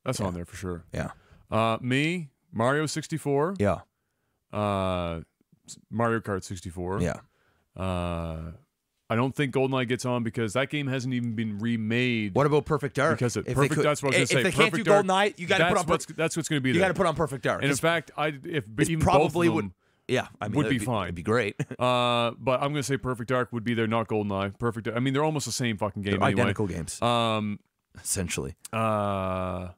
Speaker 1: That's on there for sure.
Speaker 2: Yeah.
Speaker 1: Me, Mario 64.
Speaker 2: Yeah.
Speaker 1: Mario Kart 64.
Speaker 2: Yeah.
Speaker 1: I don't think GoldenEye gets on because that game hasn't even been remade.
Speaker 2: What about Perfect Dark?
Speaker 1: Because that's what I was going to say.
Speaker 2: If they can't do
Speaker 1: Dark,
Speaker 2: GoldenEye, you got to put on.
Speaker 1: That's what's going to be there.
Speaker 2: You got to put on Perfect Dark.
Speaker 1: And in fact, if even
Speaker 2: probably
Speaker 1: both of them
Speaker 2: would
Speaker 1: be fine.
Speaker 2: It'd be great.
Speaker 1: But I'm going to say Perfect Dark would be there, not GoldenEye. Perfect. I mean, they're almost the same fucking game.
Speaker 2: They're identical games. Essentially.
Speaker 1: What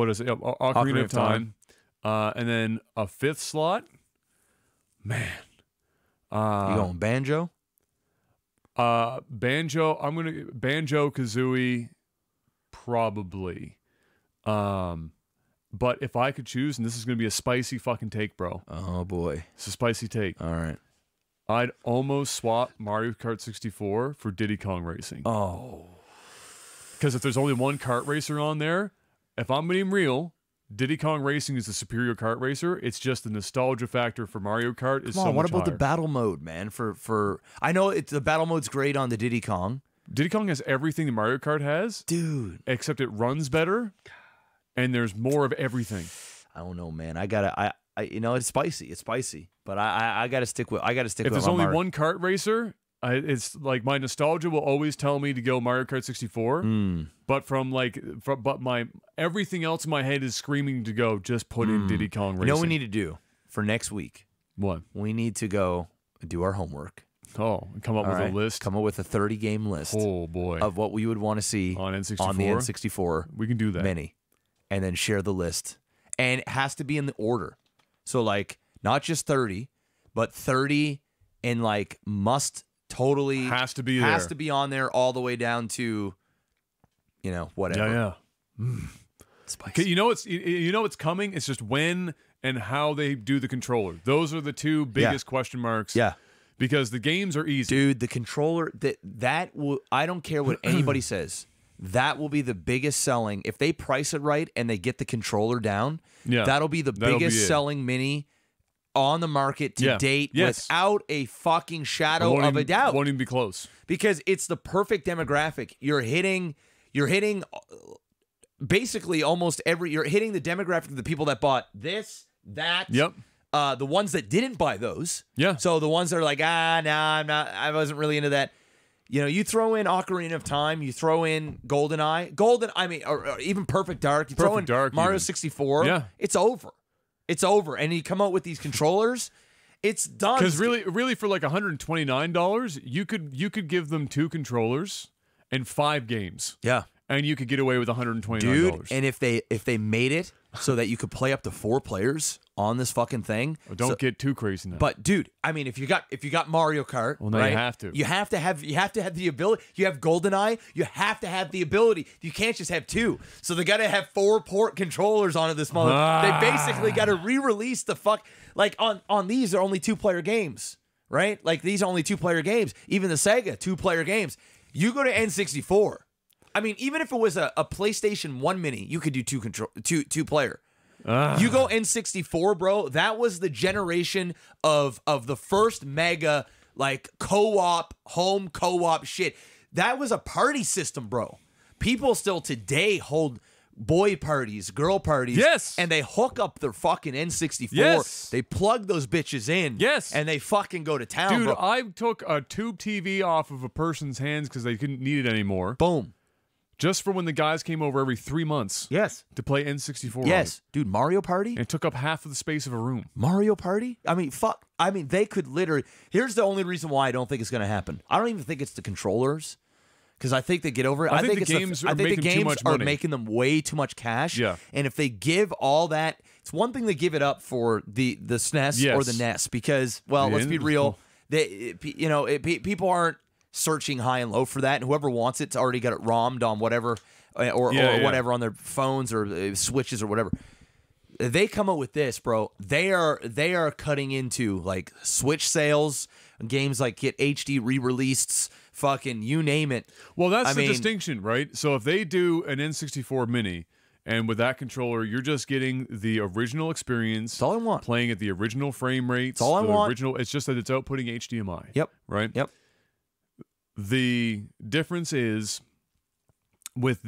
Speaker 1: is it? Ocarina of Time. And then a fifth slot. Man.
Speaker 2: You going Banjo?
Speaker 1: Banjo. I'm gonna Banjo Kazooie, probably. But if I could choose, and this is gonna be a spicy fucking take, bro.
Speaker 2: Oh boy,
Speaker 1: it's a spicy take.
Speaker 2: All right.
Speaker 1: I'd almost swap Mario Kart 64 for Diddy Kong Racing.
Speaker 2: Oh.
Speaker 1: Because if there's only one kart racer on there, if I'm being real, Diddy Kong Racing is the superior kart racer. It's just the nostalgia factor for Mario Kart is so much
Speaker 2: what about
Speaker 1: higher.
Speaker 2: the battle mode, man? For I know the battle mode's great on the Diddy Kong.
Speaker 1: Diddy Kong has everything the Mario Kart has,
Speaker 2: dude.
Speaker 1: Except it runs better, and there's more of everything.
Speaker 2: I don't know, man. I you know, it's spicy. It's spicy, but I gotta stick with. If
Speaker 1: there's only one kart racer, it's like my nostalgia will always tell me to go Mario Kart 64. But but my everything else in my head is screaming to go. Just put in Diddy Kong Racing.
Speaker 2: You know what we need to do for next week?
Speaker 1: What?
Speaker 2: We need to go do our homework.
Speaker 1: Oh, come up with a list.
Speaker 2: Come up with a 30-game list.
Speaker 1: Oh boy,
Speaker 2: of what we would want to see
Speaker 1: on N64.
Speaker 2: On the N64,
Speaker 1: we can do that.
Speaker 2: Mini, and then share the list. And it has to be in the order. So like not just 30, but 30 and like must totally
Speaker 1: has to be
Speaker 2: on there all the way down to, you know, whatever.
Speaker 1: Yeah. Spicy. You know it's coming. It's just when and how they do the controller. Those are the two biggest question marks.
Speaker 2: Yeah.
Speaker 1: Because the games are easy.
Speaker 2: Dude, the controller that will, I don't care what anybody says. That will be the biggest selling. If they price it right and they get the controller down, that'll be the biggest selling mini on the market to date without a fucking shadow of a doubt.
Speaker 1: Won't even be close.
Speaker 2: Because it's the perfect demographic. You're hitting basically almost you're hitting the demographic of the people that bought this, that.
Speaker 1: Yep.
Speaker 2: The ones that didn't buy those.
Speaker 1: Yeah.
Speaker 2: So the ones that are like, I wasn't really into that. You know, you throw in Ocarina of Time, you throw in GoldenEye, or even Perfect Dark, you throw in Mario 64, it's over. It's over. And you come out with these controllers, it's done.
Speaker 1: Because really for like $129, you could give them 2 controllers and 5 games.
Speaker 2: Yeah.
Speaker 1: And you could get away with $129.
Speaker 2: Dude, and if they made it so that you could play up to 4 players on this fucking thing.
Speaker 1: Oh, don't get too crazy now.
Speaker 2: But dude, I mean, if you got Mario Kart,
Speaker 1: well, now
Speaker 2: right,
Speaker 1: you have to
Speaker 2: have the ability. You have GoldenEye, you have to have the ability. You can't just have 2. So they got to have 4 port controllers onto this mother. They basically got to re-release the like on these are only 2-player games, right? Like these are only 2-player games. Even the Sega 2-player games. You go to N64. I mean, even if it was a PlayStation 1 mini, you could do 2-player. You go N64, bro. That was the generation of the first mega like co-op, home co-op shit. That was a party system, bro. People still today hold boy parties, girl parties.
Speaker 1: Yes.
Speaker 2: And they hook up their fucking N64.
Speaker 1: Yes.
Speaker 2: They plug those bitches in.
Speaker 1: Yes.
Speaker 2: And they fucking go to town,
Speaker 1: dude,
Speaker 2: bro.
Speaker 1: I took a tube TV off of a person's hands because they couldn't need it anymore.
Speaker 2: Boom.
Speaker 1: Just for when the guys came over every 3 months.
Speaker 2: Yes.
Speaker 1: To play N64.
Speaker 2: Yes. Dude, Mario Party?
Speaker 1: And it took up half of the space of a room.
Speaker 2: Mario Party? I mean, fuck. I mean, they could literally... Here's the only reason why I don't think it's going to happen. I don't even think it's the controllers. Because I think they get over it.
Speaker 1: I think the games are
Speaker 2: making them way too much cash.
Speaker 1: Yeah.
Speaker 2: And if they give all that... It's one thing to give it up for the SNES or the NES. Because, well, let's be real. People aren't searching high and low for that, and whoever wants it's already got it ROMmed on whatever or whatever on their phones or switches or whatever. They come up with this, bro. They are cutting into like Switch sales, games like get HD re-released, fucking you name it.
Speaker 1: Well, that's the distinction, right? So if they do an N64 Mini, and with that controller, you're just getting the original experience.
Speaker 2: That's all I want.
Speaker 1: Playing at the original frame rates.
Speaker 2: That's all I want.
Speaker 1: It's just that it's outputting HDMI.
Speaker 2: Yep.
Speaker 1: Right?
Speaker 2: Yep.
Speaker 1: The difference is with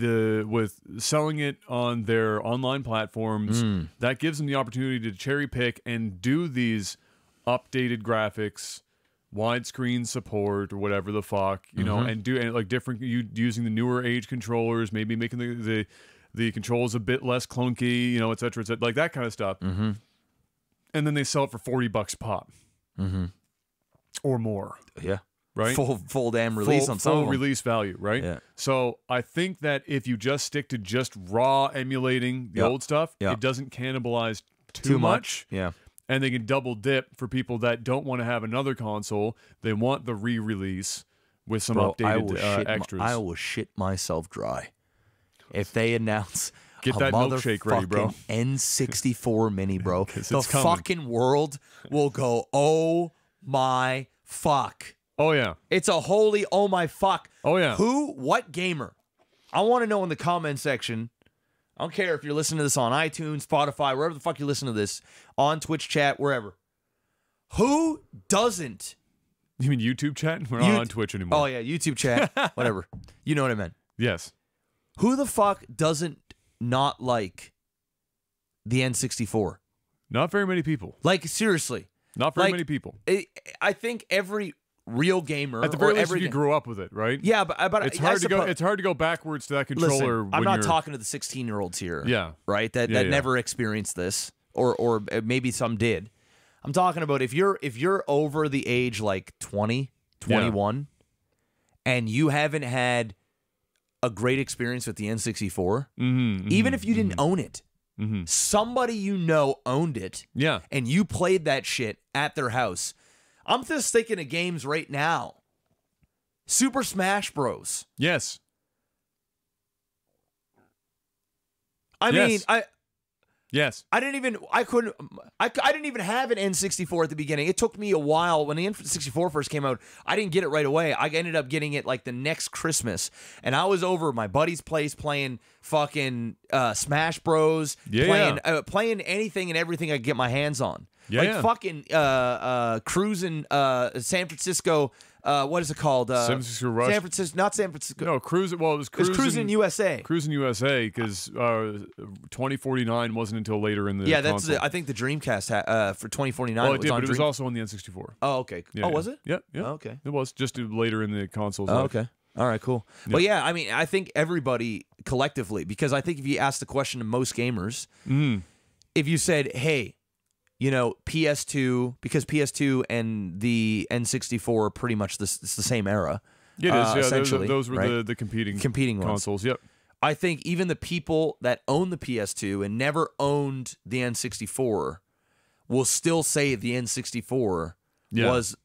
Speaker 1: selling it on their online platforms, that gives them the opportunity to cherry pick and do these updated graphics, widescreen support or whatever the fuck, you know, and like different using the newer age controllers, maybe making the controls a bit less clunky, you know, et cetera, like that kind of stuff. And then they sell it for $40 pop, or more.
Speaker 2: Yeah.
Speaker 1: Right,
Speaker 2: full damn release on some of them.
Speaker 1: Release value, right?
Speaker 2: Yeah.
Speaker 1: So I think that if you just stick to just raw emulating the old stuff, it doesn't cannibalize too much.
Speaker 2: Yeah.
Speaker 1: And they can double dip for people that don't want to have another console. They want the re-release with some updated extras.
Speaker 2: I will shit myself dry if they announce
Speaker 1: get that milkshake ready, bro.
Speaker 2: N64 Mini, bro. The
Speaker 1: coming.
Speaker 2: fucking world will go, oh my fuck.
Speaker 1: Oh, yeah.
Speaker 2: It's a holy oh my fuck.
Speaker 1: Oh, yeah.
Speaker 2: What gamer? I want to know in the comment section. I don't care if you're listening to this on iTunes, Spotify, wherever the fuck you listen to this, on Twitch chat, wherever. Who doesn't?
Speaker 1: You mean YouTube chat? We're not on Twitch anymore.
Speaker 2: Oh, yeah, YouTube chat, whatever. You know what I meant.
Speaker 1: Yes.
Speaker 2: Who the fuck doesn't not like the N64?
Speaker 1: Not very many people.
Speaker 2: Like, seriously.
Speaker 1: Not very many people.
Speaker 2: I think every real gamer,
Speaker 1: at the very least, if you grew up with it, right?
Speaker 2: Yeah, but
Speaker 1: it's hard to go. It's hard to go backwards to that controller.
Speaker 2: Listen, I'm not talking to the 16-year-olds here.
Speaker 1: Yeah,
Speaker 2: right. That never experienced this, or maybe some did. I'm talking about if you're over the age like 20, 21, and you haven't had a great experience with the N64, even if you didn't own it, somebody you know owned it, and you played that shit at their house. I'm just thinking of games right now. Super Smash Bros.
Speaker 1: Yes.
Speaker 2: I mean,
Speaker 1: Yes.
Speaker 2: I didn't even have an N64 at the beginning. It took me a while. When the N64 first came out, I didn't get it right away. I ended up getting it like the next Christmas. And I was over at my buddy's place playing fucking Smash Bros. Playing anything and everything I could get my hands on. Fucking cruising San Francisco. What is it called?
Speaker 1: San Francisco Rush.
Speaker 2: San Francisco, not San Francisco.
Speaker 1: No, Cruising. Well, it was Cruising
Speaker 2: USA.
Speaker 1: Cruising USA, because 2049 wasn't until later in the console.
Speaker 2: I think the Dreamcast for 2049.
Speaker 1: Well, it did, but it was also on the N64.
Speaker 2: Oh, okay. Was it?
Speaker 1: Yeah.
Speaker 2: Oh, okay.
Speaker 1: It was just later in the consoles.
Speaker 2: Oh, okay. All right, cool. Yep. But yeah, I mean, I think everybody collectively, because I think if you ask the question to most gamers, if you said, hey, you know, PS2, because PS2 and the N64 are pretty much it's the same era.
Speaker 1: It is, yeah.
Speaker 2: Essentially,
Speaker 1: those were
Speaker 2: right?
Speaker 1: the competing
Speaker 2: consoles.
Speaker 1: Yep.
Speaker 2: I think even the people that own the PS2 and never owned the N64 will still say the N64 was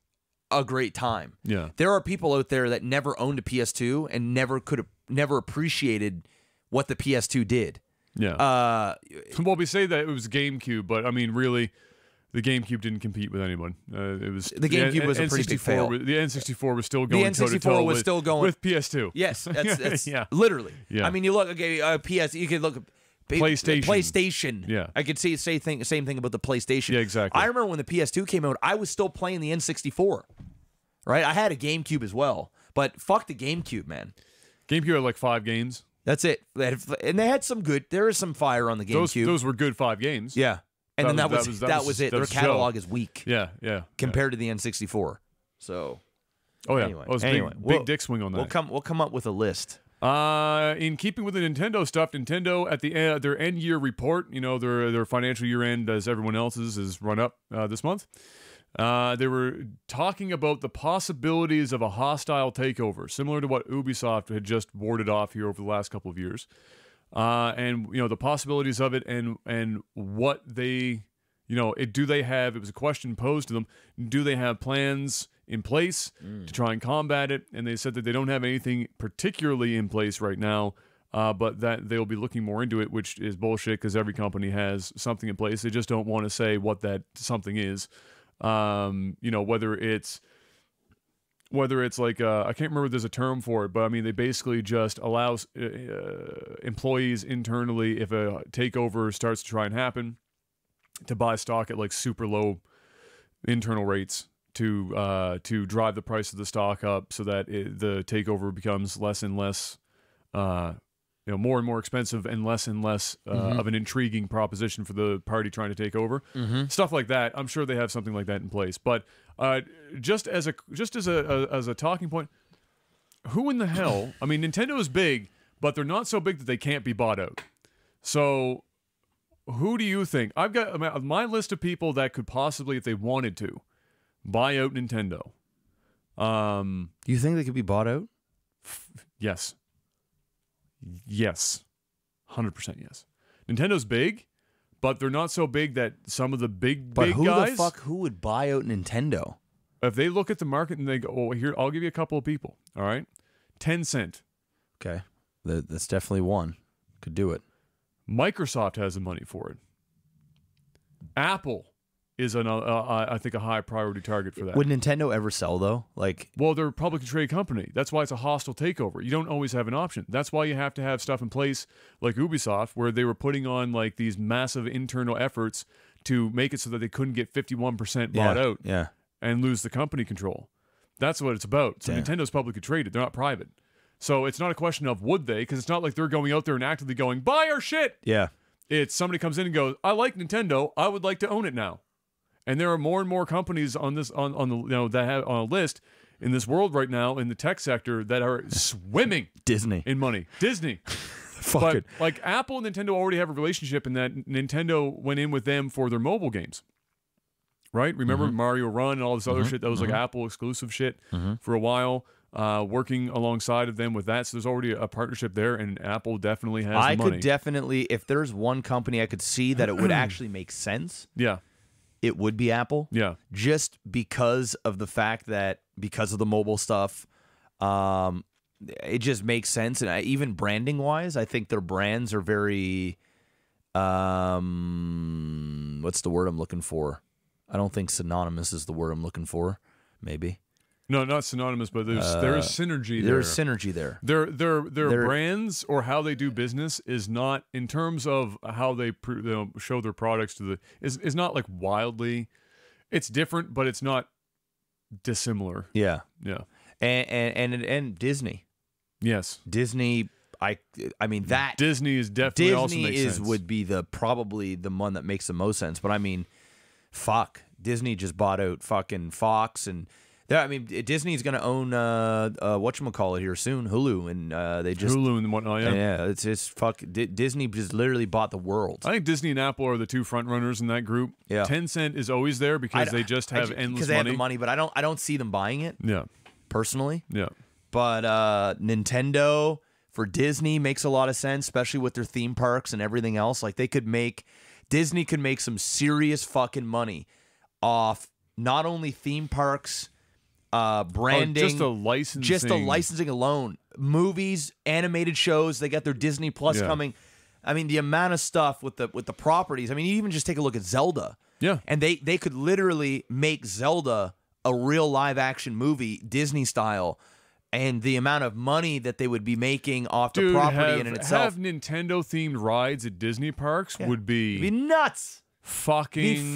Speaker 2: a great time.
Speaker 1: Yeah.
Speaker 2: There are people out there that never owned a PS2 and never appreciated what the PS2 did.
Speaker 1: Yeah. Well, we say that it was GameCube, but I mean, really, the GameCube didn't compete with anyone. It was
Speaker 2: the GameCube was a pretty big fail.
Speaker 1: The N64 was still going.
Speaker 2: The N64 was still going
Speaker 1: with PS2.
Speaker 2: Yes, that's literally.
Speaker 1: Yeah.
Speaker 2: I mean, you look PS. You could look at PlayStation.
Speaker 1: Yeah.
Speaker 2: I could see the same thing about the PlayStation.
Speaker 1: Yeah, exactly.
Speaker 2: I remember when the PS2 came out, I was still playing the N64. Right, I had a GameCube as well, but fuck the GameCube, man.
Speaker 1: GameCube had like 5 games.
Speaker 2: That's it. And they had some good. There is some fire on the GameCube.
Speaker 1: Those were good 5 games.
Speaker 2: Yeah. And then that was it. Their catalog is weak.
Speaker 1: Yeah.
Speaker 2: Compared to the N64. So.
Speaker 1: Oh yeah.
Speaker 2: Anyway,
Speaker 1: big dick swing on that.
Speaker 2: We'll come up with a list.
Speaker 1: In keeping with the Nintendo stuff, Nintendo at the their end year report, you know, their financial year end, as everyone else's, is run up this month. They were talking about the possibilities of a hostile takeover, similar to what Ubisoft had just warded off here over the last couple of years. And, you know, the possibilities of it and what they, you know, do they have, it was a question posed to them, do they have plans in place to try and combat it. And they said that they don't have anything particularly in place right now, but that they'll be looking more into it, which is bullshit because every company has something in place. They just don't want to say what that something is. Whether it's like I can't remember if there's a term for it, but I mean they basically just allow employees internally, if a takeover starts to try and happen, to buy stock at like super low internal rates to drive the price of the stock up, so that the takeover becomes less and less, more and more expensive and less of an intriguing proposition for the party trying to take over. Stuff like that. I'm sure they have something like that in place. But just as a talking point, who in the hell? I mean, Nintendo is big, but they're not so big that they can't be bought out. So, who do you think? I've got my list of people that could possibly, if they wanted to, buy out Nintendo.
Speaker 2: You think they could be bought out?
Speaker 1: Yes. Yes. 100% yes. Nintendo's big, but they're not so big that some of the big
Speaker 2: But who
Speaker 1: guys...
Speaker 2: the fuck, who would buy out Nintendo?
Speaker 1: If they look at the market and they go, oh, here, I'll give you a couple of people, all right? Tencent.
Speaker 2: Okay. That's definitely one. Could do it.
Speaker 1: Microsoft has the money for it. Apple is, I think, a high priority target for that.
Speaker 2: Would Nintendo ever sell, though?
Speaker 1: Well, they're a publicly traded company. That's why it's a hostile takeover. You don't always have an option. That's why you have to have stuff in place like Ubisoft, where they were putting on like these massive internal efforts to make it so that they couldn't get 51% bought out and lose the company control. That's what it's about. So Nintendo's publicly traded. They're not private. So it's not a question of would they, because it's not like they're going out there and actively going, buy our shit.
Speaker 2: Yeah.
Speaker 1: It's somebody comes in and goes, I like Nintendo. I would like to own it now. And there are more and more companies on this on the that have on a list in this world right now in the tech sector that are swimming in money. Disney. But like Apple and Nintendo already have a relationship in that Nintendo went in with them for their mobile games. Right? Remember Mario Run and all this other shit that was like Apple exclusive shit for a while. Working alongside of them with that. So there's already a partnership there, and Apple definitely has the money. I
Speaker 2: could definitely, if there's one company I could see that it would actually make sense.
Speaker 1: Yeah.
Speaker 2: It would be Apple.
Speaker 1: Yeah.
Speaker 2: Just because of the fact that, because of the mobile stuff, it just makes sense. And even branding-wise, I think their brands are very, what's the word I'm looking for? I don't think synonymous is the word I'm looking for. Maybe.
Speaker 1: No, not synonymous, but there is synergy there.
Speaker 2: There's synergy there.
Speaker 1: Their brands or how they do business is not, in terms of how they show their products to the, is not like wildly, it's different, but it's not dissimilar.
Speaker 2: Yeah.
Speaker 1: Yeah.
Speaker 2: And Disney.
Speaker 1: Yes.
Speaker 2: Disney, I mean that
Speaker 1: Disney is definitely also makes sense.
Speaker 2: Would be probably the one that makes the most sense. But I mean, fuck. Disney just bought out fucking Fox, and I mean, Disney's going to own whatchamacallit here soon, Hulu, and they just
Speaker 1: Hulu and whatnot.
Speaker 2: Yeah, it's just Disney just literally bought the world.
Speaker 1: I think Disney and Apple are the two front runners in that group.
Speaker 2: Yeah,
Speaker 1: Tencent is always there because they just have endless money.
Speaker 2: Because they have the money, but I don't see them buying it.
Speaker 1: Yeah,
Speaker 2: personally.
Speaker 1: Yeah,
Speaker 2: but Nintendo for Disney makes a lot of sense, especially with their theme parks and everything else. Like Disney could make some serious fucking money off not only theme parks. Branding,
Speaker 1: just the licensing
Speaker 2: alone. Movies, animated shows. They got their Disney Plus coming. I mean, the amount of stuff with the properties. I mean, you even just take a look at Zelda.
Speaker 1: Yeah,
Speaker 2: and they could literally make Zelda a real live action movie, Disney style, and the amount of money that they would be making off the property in itself.
Speaker 1: Have Nintendo themed rides at Disney parks would be
Speaker 2: it'd be nuts.
Speaker 1: Fucking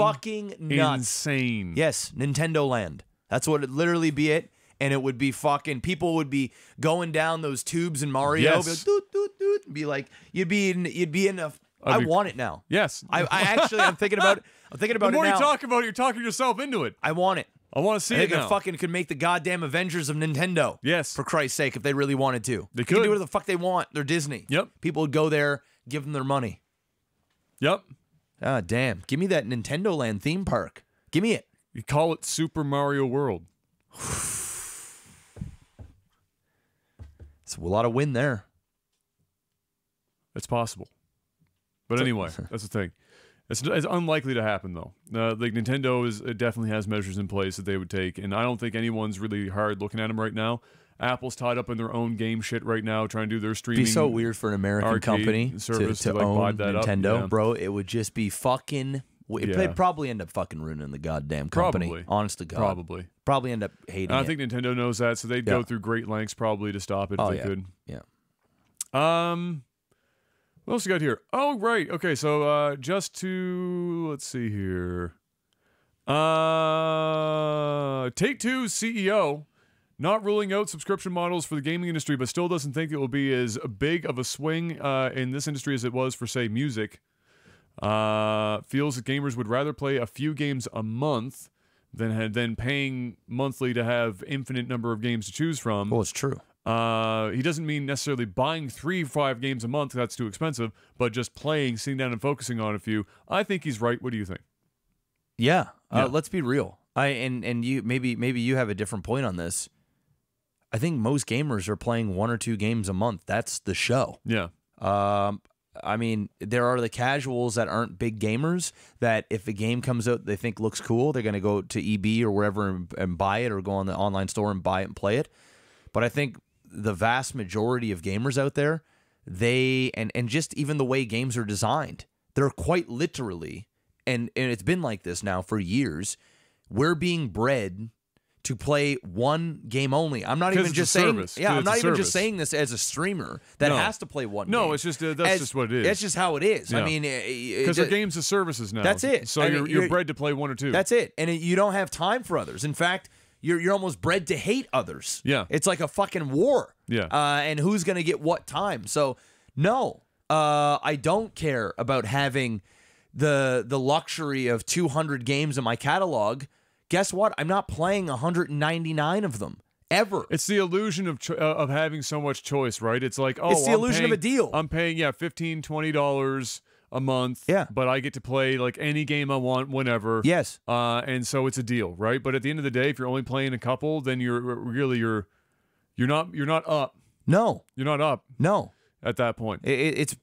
Speaker 2: nuts.
Speaker 1: Insane.
Speaker 2: Yes, Nintendo Land. That's what it'd literally be it. And it would be fucking, people would be going down those tubes in Mario.
Speaker 1: Yes.
Speaker 2: Be like, doot, doot, doot, be like, you'd be in a, I want it now.
Speaker 1: Yes.
Speaker 2: I actually, I'm thinking about it now.
Speaker 1: The more you talk about it, you're talking yourself into it.
Speaker 2: I want it.
Speaker 1: I want to see it now.
Speaker 2: They fucking could make the goddamn Avengers of Nintendo.
Speaker 1: Yes.
Speaker 2: For Christ's sake, if they really wanted to.
Speaker 1: They
Speaker 2: could do whatever the fuck they want. They're Disney.
Speaker 1: Yep.
Speaker 2: People would go there, give them their money.
Speaker 1: Yep.
Speaker 2: Ah, damn. Give me that Nintendo Land theme park. Give me it.
Speaker 1: You call it Super Mario World.
Speaker 2: It's a lot of win there.
Speaker 1: It's possible. But anyway, that's the thing. It's unlikely to happen though. Like Nintendo definitely has measures in place that they would take, and I don't think anyone's really hard looking at them right now. Apple's tied up in their own game shit right now, trying to do their streaming.
Speaker 2: It'd be so weirard for an American company
Speaker 1: service
Speaker 2: to
Speaker 1: like
Speaker 2: own
Speaker 1: buy that
Speaker 2: Nintendo,
Speaker 1: up.
Speaker 2: bro. It would just be fucking. It'd probably end up fucking ruining the goddamn company.
Speaker 1: Probably.
Speaker 2: Honest to God. Probably end up hating
Speaker 1: I
Speaker 2: it.
Speaker 1: think Nintendo knows that, so they'd go through great lengths probably to stop it if they could.
Speaker 2: Yeah.
Speaker 1: What else you got here? Oh, right. Okay, so just to let's see here. Take-Two's CEO not ruling out subscription models for the gaming industry, but still doesn't think it will be as big of a swing in this industry as it was for, say, music. Feels that gamers would rather play a few games a month than paying monthly to have infinite number of games to choose from.
Speaker 2: Well, it's true.
Speaker 1: He doesn't mean necessarily buying 3-5 games a month, that's too expensive, but just playing, sitting down and focusing on a few. I think he's right. What do you think?
Speaker 2: Yeah. Let's be real. And you maybe you have a different point on this. I think most gamers are playing 1 or 2 games a month. That's the show.
Speaker 1: Yeah.
Speaker 2: I mean, there are the casuals that aren't big gamers that if a game comes out they think looks cool, they're going to go to EB or wherever and buy it, or go on the online store and buy it and play it. But I think the vast majority of gamers out there, and just even the way games are designed, they're quite literally, and it's been like this now for years, we're being bred to play one game only. I'm not even just saying, I'm not even just saying this as a streamer that has to play one game.
Speaker 1: No, it's just that's just what it is.
Speaker 2: That's just how it is.
Speaker 1: Yeah.
Speaker 2: I mean,
Speaker 1: because they're games as services now.
Speaker 2: That's it.
Speaker 1: So you're bred to play 1 or 2.
Speaker 2: That's it, and you don't have time for others. In fact, you're almost bred to hate others.
Speaker 1: Yeah,
Speaker 2: it's like a fucking war.
Speaker 1: Yeah,
Speaker 2: and who's gonna get what time? So no, I don't care about having the luxury of 200 games in my catalog. Guess what? I'm not playing 199 of them ever.
Speaker 1: It's the illusion of having so much choice, right? It's like, oh,
Speaker 2: it's the illusion of a deal.
Speaker 1: I'm paying $15, $20 a month.
Speaker 2: Yeah,
Speaker 1: but I get to play like any game I want whenever.
Speaker 2: Yes,
Speaker 1: and so it's a deal, right? But at the end of the day, if you're only playing a couple, then you're not up.
Speaker 2: No,
Speaker 1: you're not up.
Speaker 2: No.
Speaker 1: At that point,
Speaker 2: it's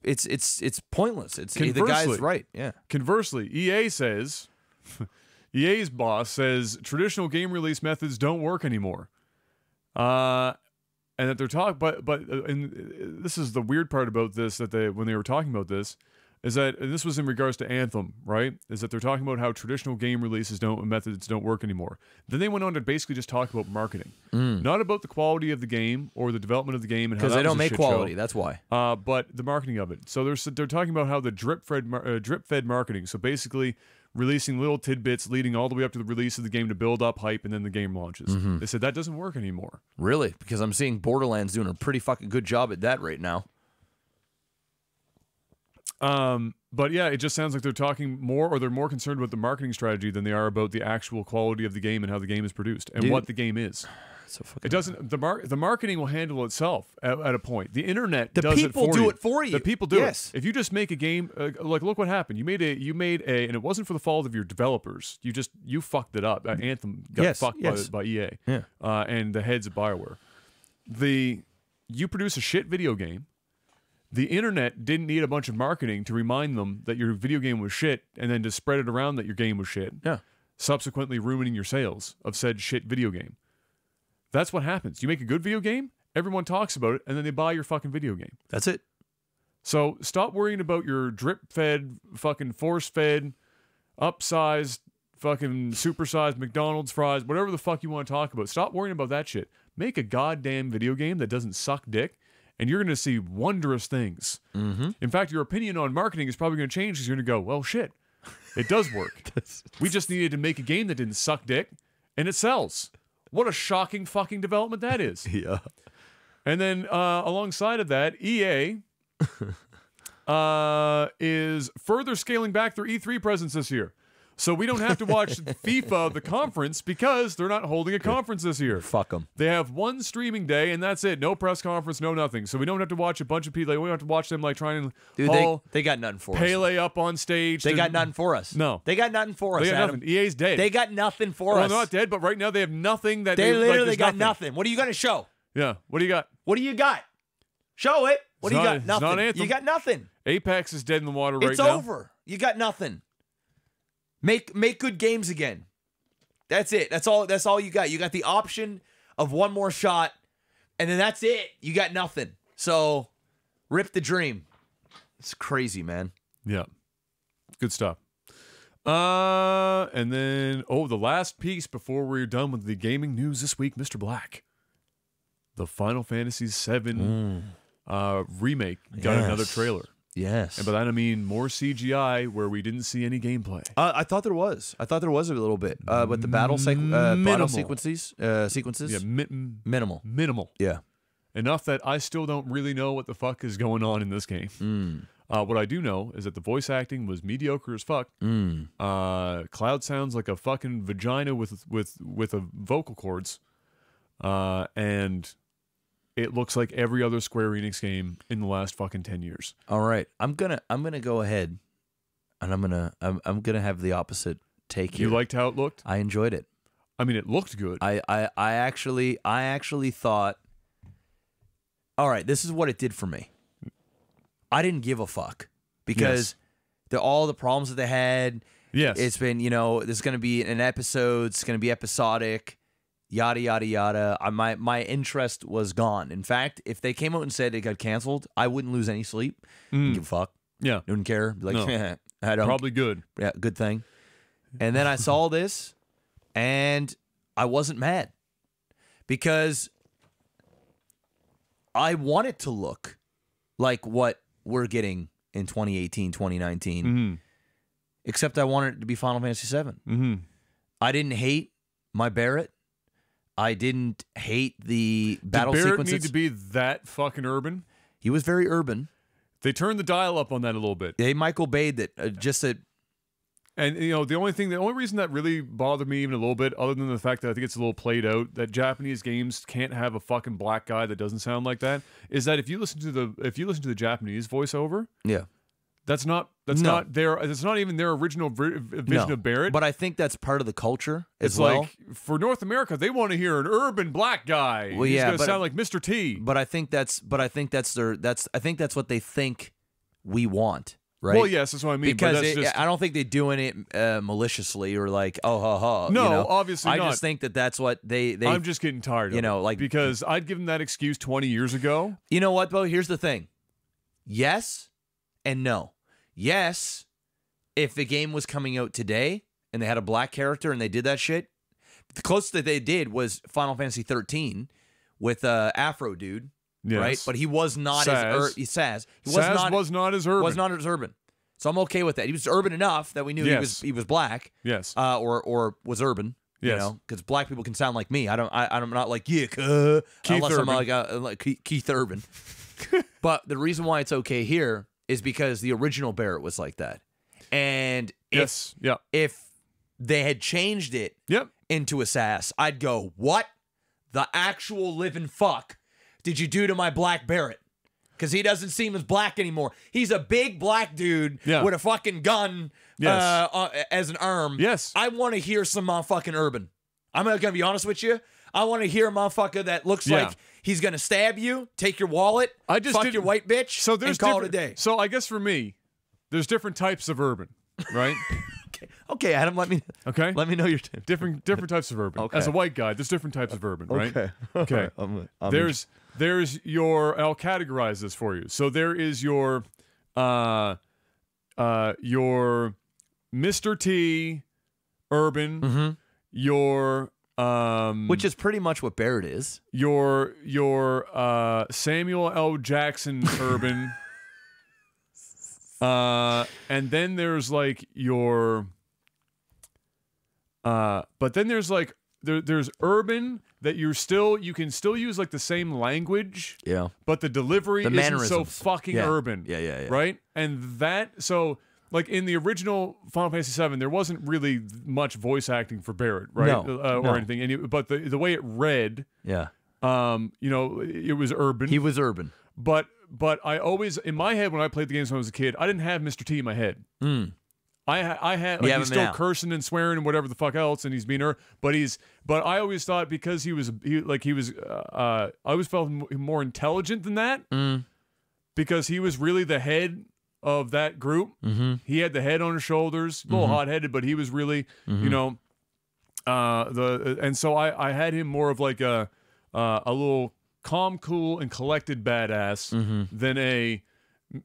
Speaker 2: pointless. It's the guy's right. Yeah.
Speaker 1: Conversely, EA says. EA's boss says traditional game release methods don't work anymore, and that they're talking. But and this is the weird part about this, that when they were talking about this, is that, and this was in regards to Anthem, right? Is that they're talking about how traditional game releases methods don't work anymore. Then they went on to basically just talk about marketing, not about the quality of the game or the development of the game, and how
Speaker 2: because they don't make quality.
Speaker 1: Show,
Speaker 2: that's why.
Speaker 1: But the marketing of it. So they're talking about how the drip fed marketing. So basically, releasing little tidbits leading all the way up to the release of the game to build up hype, and then the game launches. They said that doesn't work anymore.
Speaker 2: Really? Because I'm seeing Borderlands doing a pretty fucking good job at that right now.
Speaker 1: But yeah, it just sounds like they're talking more, or they're more concerned with the marketing strategy than they are about the actual quality of the game and how the game is produced and what the game is.
Speaker 2: So
Speaker 1: it doesn't. The marketing will handle itself at a point. The internet
Speaker 2: does it for you. The people do it for you.
Speaker 1: The people do it. If you just make a game, like look what happened. You made a, and it wasn't for the fault of your developers. You fucked it up. Anthem got fucked by EA.
Speaker 2: Yeah.
Speaker 1: And the heads of BioWare. You produce a shit video game. The internet didn't need a bunch of marketing to remind them that your video game was shit, and then to spread it around that your game was shit.
Speaker 2: Yeah.
Speaker 1: Subsequently ruining your sales of said shit video game. That's what happens. You make a good video game, everyone talks about it, and then they buy your fucking video game.
Speaker 2: That's it.
Speaker 1: So stop worrying about your drip-fed, fucking force-fed, upsized, fucking supersized McDonald's fries, whatever the fuck you want to talk about. Stop worrying about that shit. Make a goddamn video game that doesn't suck dick, and you're going to see wondrous things. In fact, your opinion on marketing is probably going to change because you're going to go, well, shit, it does work. We just needed to make a game that didn't suck dick, and it sells. What a shocking fucking development that is.
Speaker 2: Yeah.
Speaker 1: And then alongside of that, EA is further scaling back their E3 presence this year. So we don't have to watch FIFA, the conference, because they're not holding a conference this year.
Speaker 2: Fuck them.
Speaker 1: They have one streaming day, and that's it. No press conference, no nothing. So we don't have to watch a bunch of people. We don't have to watch them like trying to haul
Speaker 2: they got nothing for us.
Speaker 1: Pele up on stage.
Speaker 2: They got nothing for us.
Speaker 1: No.
Speaker 2: They got nothing for us,
Speaker 1: They got
Speaker 2: Adam.
Speaker 1: nothing. EA's dead.
Speaker 2: They got nothing for
Speaker 1: well,
Speaker 2: us.
Speaker 1: They're not dead, but right now they have nothing that
Speaker 2: they literally
Speaker 1: like,
Speaker 2: got nothing. What are you going to show?
Speaker 1: Yeah. What do you got?
Speaker 2: What do you got? Show it. What do you got? Nothing.
Speaker 1: Not Anthem.
Speaker 2: You got nothing.
Speaker 1: Apex is dead in the water right now.
Speaker 2: It's over. You got nothing. Make good games again. That's it. That's all you got. You got the option of one more shot, and then that's it. You got nothing. So, rip the dream. It's crazy, man.
Speaker 1: Yeah. Good stuff. And then, the last piece before we're done with the gaming news this week, Mr. Black. The Final Fantasy VII remake got another trailer.
Speaker 2: Yes.
Speaker 1: And by that I mean more CGI where we didn't see any gameplay.
Speaker 2: I thought there was. I thought there was a little bit. But the battle sequences.
Speaker 1: Yeah,
Speaker 2: minimal.
Speaker 1: Minimal.
Speaker 2: Yeah.
Speaker 1: Enough that I still don't really know what the fuck is going on in this game. What I do know is that the voice acting was mediocre as fuck. Cloud sounds like a fucking vagina with a vocal cords. And it looks like every other Square Enix game in the last fucking 10 years.
Speaker 2: All right. I'm gonna go ahead and I'm gonna have the opposite take here.
Speaker 1: You liked how it looked?
Speaker 2: I enjoyed it.
Speaker 1: I mean, it looked good.
Speaker 2: I actually thought, all right, this is what it did for me. I didn't give a fuck because all the problems that they had.
Speaker 1: Yes.
Speaker 2: It's been, there's going to be an episode. It's going to be episodic, yada, yada, yada. My interest was gone. In fact, if they came out and said it got canceled, I wouldn't lose any sleep. Didn't give a fuck.
Speaker 1: Yeah.
Speaker 2: Wouldn't care. Be like,
Speaker 1: No.
Speaker 2: I don't.
Speaker 1: Probably good.
Speaker 2: Yeah, good thing. And then I saw this, and I wasn't mad because I want it to look like what we're getting in 2018, 2019. Except I wanted it to be Final Fantasy VII. I didn't hate my Barrett. I didn't hate the battle
Speaker 1: Did Barrett
Speaker 2: sequences.
Speaker 1: need to be that fucking urban?
Speaker 2: He was very urban.
Speaker 1: They turned the dial up on that a little bit.
Speaker 2: They Michael Bay'd it.
Speaker 1: And, the only reason that really bothered me even a little bit, other than the fact that I think it's a little played out, that Japanese games can't have a fucking black guy that doesn't sound like that, is that if you listen to the Japanese voiceover, that's not even their original vision of Barrett.
Speaker 2: But I think that's part of the culture as
Speaker 1: it's
Speaker 2: well.
Speaker 1: like, for North America, they want to hear an urban black guy.
Speaker 2: Well,
Speaker 1: He's gonna sound like Mr. T.
Speaker 2: But I think that's what they think we want. Right?
Speaker 1: Well, yes, that's what I mean.
Speaker 2: Because
Speaker 1: but that's
Speaker 2: I don't think they're doing it maliciously or like, oh, ha, ha.
Speaker 1: No, obviously not.
Speaker 2: I just think that's what they
Speaker 1: I'm just getting tired of it. Because I'd given that excuse 20 years ago.
Speaker 2: You know what, Bo? Here's the thing. Yes and no. Yes, if the game was coming out today and they had a black character and they did that shit, the closest that they did was Final Fantasy 13 with Afro dude.
Speaker 1: Yes.
Speaker 2: Right, but he was not
Speaker 1: Saz.
Speaker 2: Saz. He
Speaker 1: was not as urban.
Speaker 2: Was not as urban. So I'm okay with that. He was urban enough that we knew he was black.
Speaker 1: Yes.
Speaker 2: Or was urban.
Speaker 1: Yes.
Speaker 2: You know, because black people can sound like me. I'm not like Keith
Speaker 1: Urban.
Speaker 2: I'm like Keith Urban. But the reason why it's okay here is because the original Barrett was like that. And if they had changed it into a Sass, I'd go, what the actual living fuck did you do to my black Barrett? Because he doesn't seem as black anymore. He's a big black dude with a fucking gun as an arm.
Speaker 1: Yes.
Speaker 2: I want to hear some motherfucking urban. I'm going to be honest with you. I want to hear a motherfucker that looks like he's going to stab you, take your wallet, fuck your white bitch, and call it a day.
Speaker 1: So I guess for me, there's different types of urban, right?
Speaker 2: Okay, Adam, let me know your
Speaker 1: different types of urban.
Speaker 2: Okay.
Speaker 1: As a white guy, there's different types of urban, right?
Speaker 2: Okay.
Speaker 1: There's your, I'll categorize this for you. So there is your Mr. T urban, your
Speaker 2: which is pretty much what Barrett is.
Speaker 1: Your Samuel L. Jackson urban. And then there's like your but then there's like there's urban that you can still use like the same language, but the delivery isn't so fucking urban, right? And that, so like in the original Final Fantasy VII, there wasn't really much voice acting for Barrett, right? Or anything, but the way it read, it was urban.
Speaker 2: He was urban,
Speaker 1: but I always, in my head when I played the games when I was a kid, I didn't have Mr. T in my head. I had like, he's still cursing and swearing and whatever the fuck else, and he's being but I always thought because I always felt him more intelligent than that, because he was really the head of that group. He had the head on his shoulders, a little hot-headed, but he was really, you know, and so I had him more of like a little calm, cool, and collected badass than a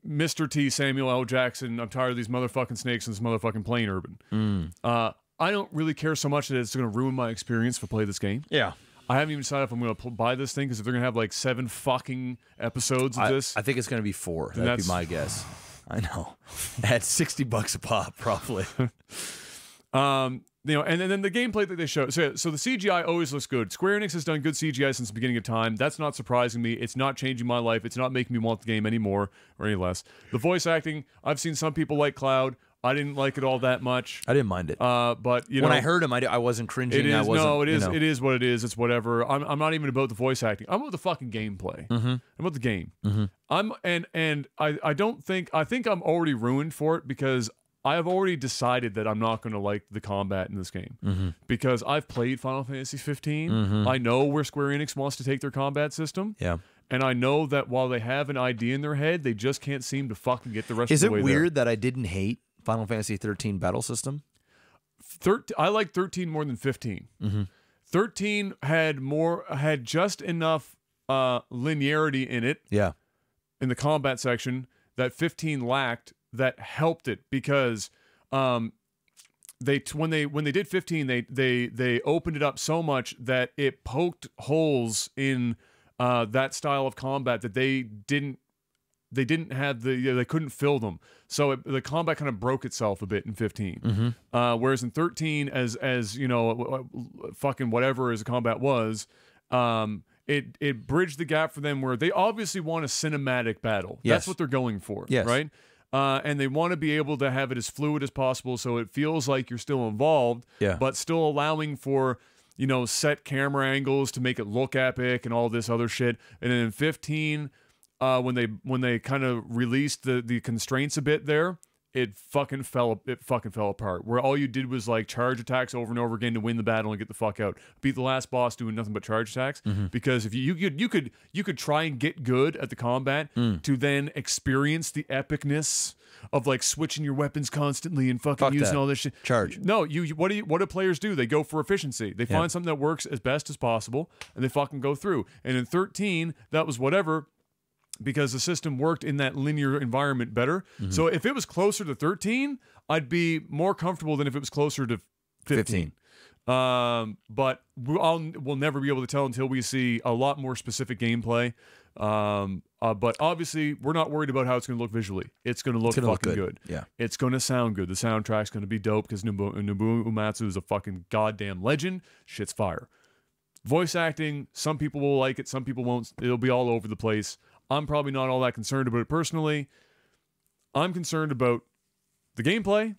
Speaker 1: Mr. T, Samuel L. Jackson, I'm tired of these motherfucking snakes and this motherfucking plain urban. I don't really care so much that it's going to ruin my experience if I play this game.
Speaker 2: Yeah.
Speaker 1: I haven't even decided if I'm going to buy this thing, because if they're going to have like 7 fucking episodes of this.
Speaker 2: I think it's going to be 4. That'd be my guess. I know. At $60 a pop, probably.
Speaker 1: You know, and then the gameplay that they show. So the CGI always looks good. Square Enix has done good CGI since the beginning of time. That's not surprising me. It's not changing my life. It's not making me want the game anymore or any less. The voice acting, I've seen some people like Cloud. I didn't like it all that much.
Speaker 2: I didn't mind it.
Speaker 1: But you know,
Speaker 2: when I heard him, I wasn't cringing.
Speaker 1: It is,
Speaker 2: I wasn't,
Speaker 1: no, it is.
Speaker 2: You know.
Speaker 1: It is what it is. It's whatever. I'm not even about the voice acting. I'm about the fucking gameplay. I'm about the game. I don't think. I think I'm already ruined for it, because I have already decided that I'm not going to like the combat in this game, because I've played Final Fantasy 15. I know where Square Enix wants to take their combat system.
Speaker 2: Yeah.
Speaker 1: And I know that while they have an idea in their head, they just can't seem to fucking get the rest of the way there.
Speaker 2: Is it weird that I didn't hate Final Fantasy 13 battle system?
Speaker 1: I like 13 more than 15. 13 had just enough linearity in it.
Speaker 2: Yeah.
Speaker 1: In the combat section that 15 lacked, that helped it, because when they did 15, they opened it up so much that it poked holes in that style of combat that they didn't have they couldn't fill them. So the combat kind of broke itself a bit in 15. Whereas in 13, as you know, fucking whatever as a combat was, it bridged the gap for them, where they obviously want a cinematic battle.
Speaker 2: Yes.
Speaker 1: That's what they're going for,
Speaker 2: yes.
Speaker 1: right? And they want to be able to have it as fluid as possible, so it feels like you're still involved, but still allowing for, you know, set camera angles to make it look epic and all this other shit. And then in 15, when they kind of released the constraints a bit there, it fucking fell apart. Where all you did was like charge attacks over and over again to win the battle and get the fuck out. Beat the last boss doing nothing but charge attacks. Because if you could try and get good at the combat to then experience the epicness of like switching your weapons constantly and fucking using all this shit.
Speaker 2: Charge.
Speaker 1: No, what do players do? They go for efficiency. They find something that works as best as possible and they fucking go through. And in 13, that was whatever, because the system worked in that linear environment better. So if it was closer to 13, I'd be more comfortable than if it was closer to 15. But we'll never be able to tell until we see a lot more specific gameplay. But obviously, we're not worried about how it's going to look visually. It's going to look fucking good. Yeah. It's going to sound good. The soundtrack's going to be dope, because Nobuo Uematsu is a fucking goddamn legend. Shit's fire. Voice acting, some people will like it, some people won't. It'll be all over the place. I'm probably not all that concerned about it personally. I'm concerned about the gameplay.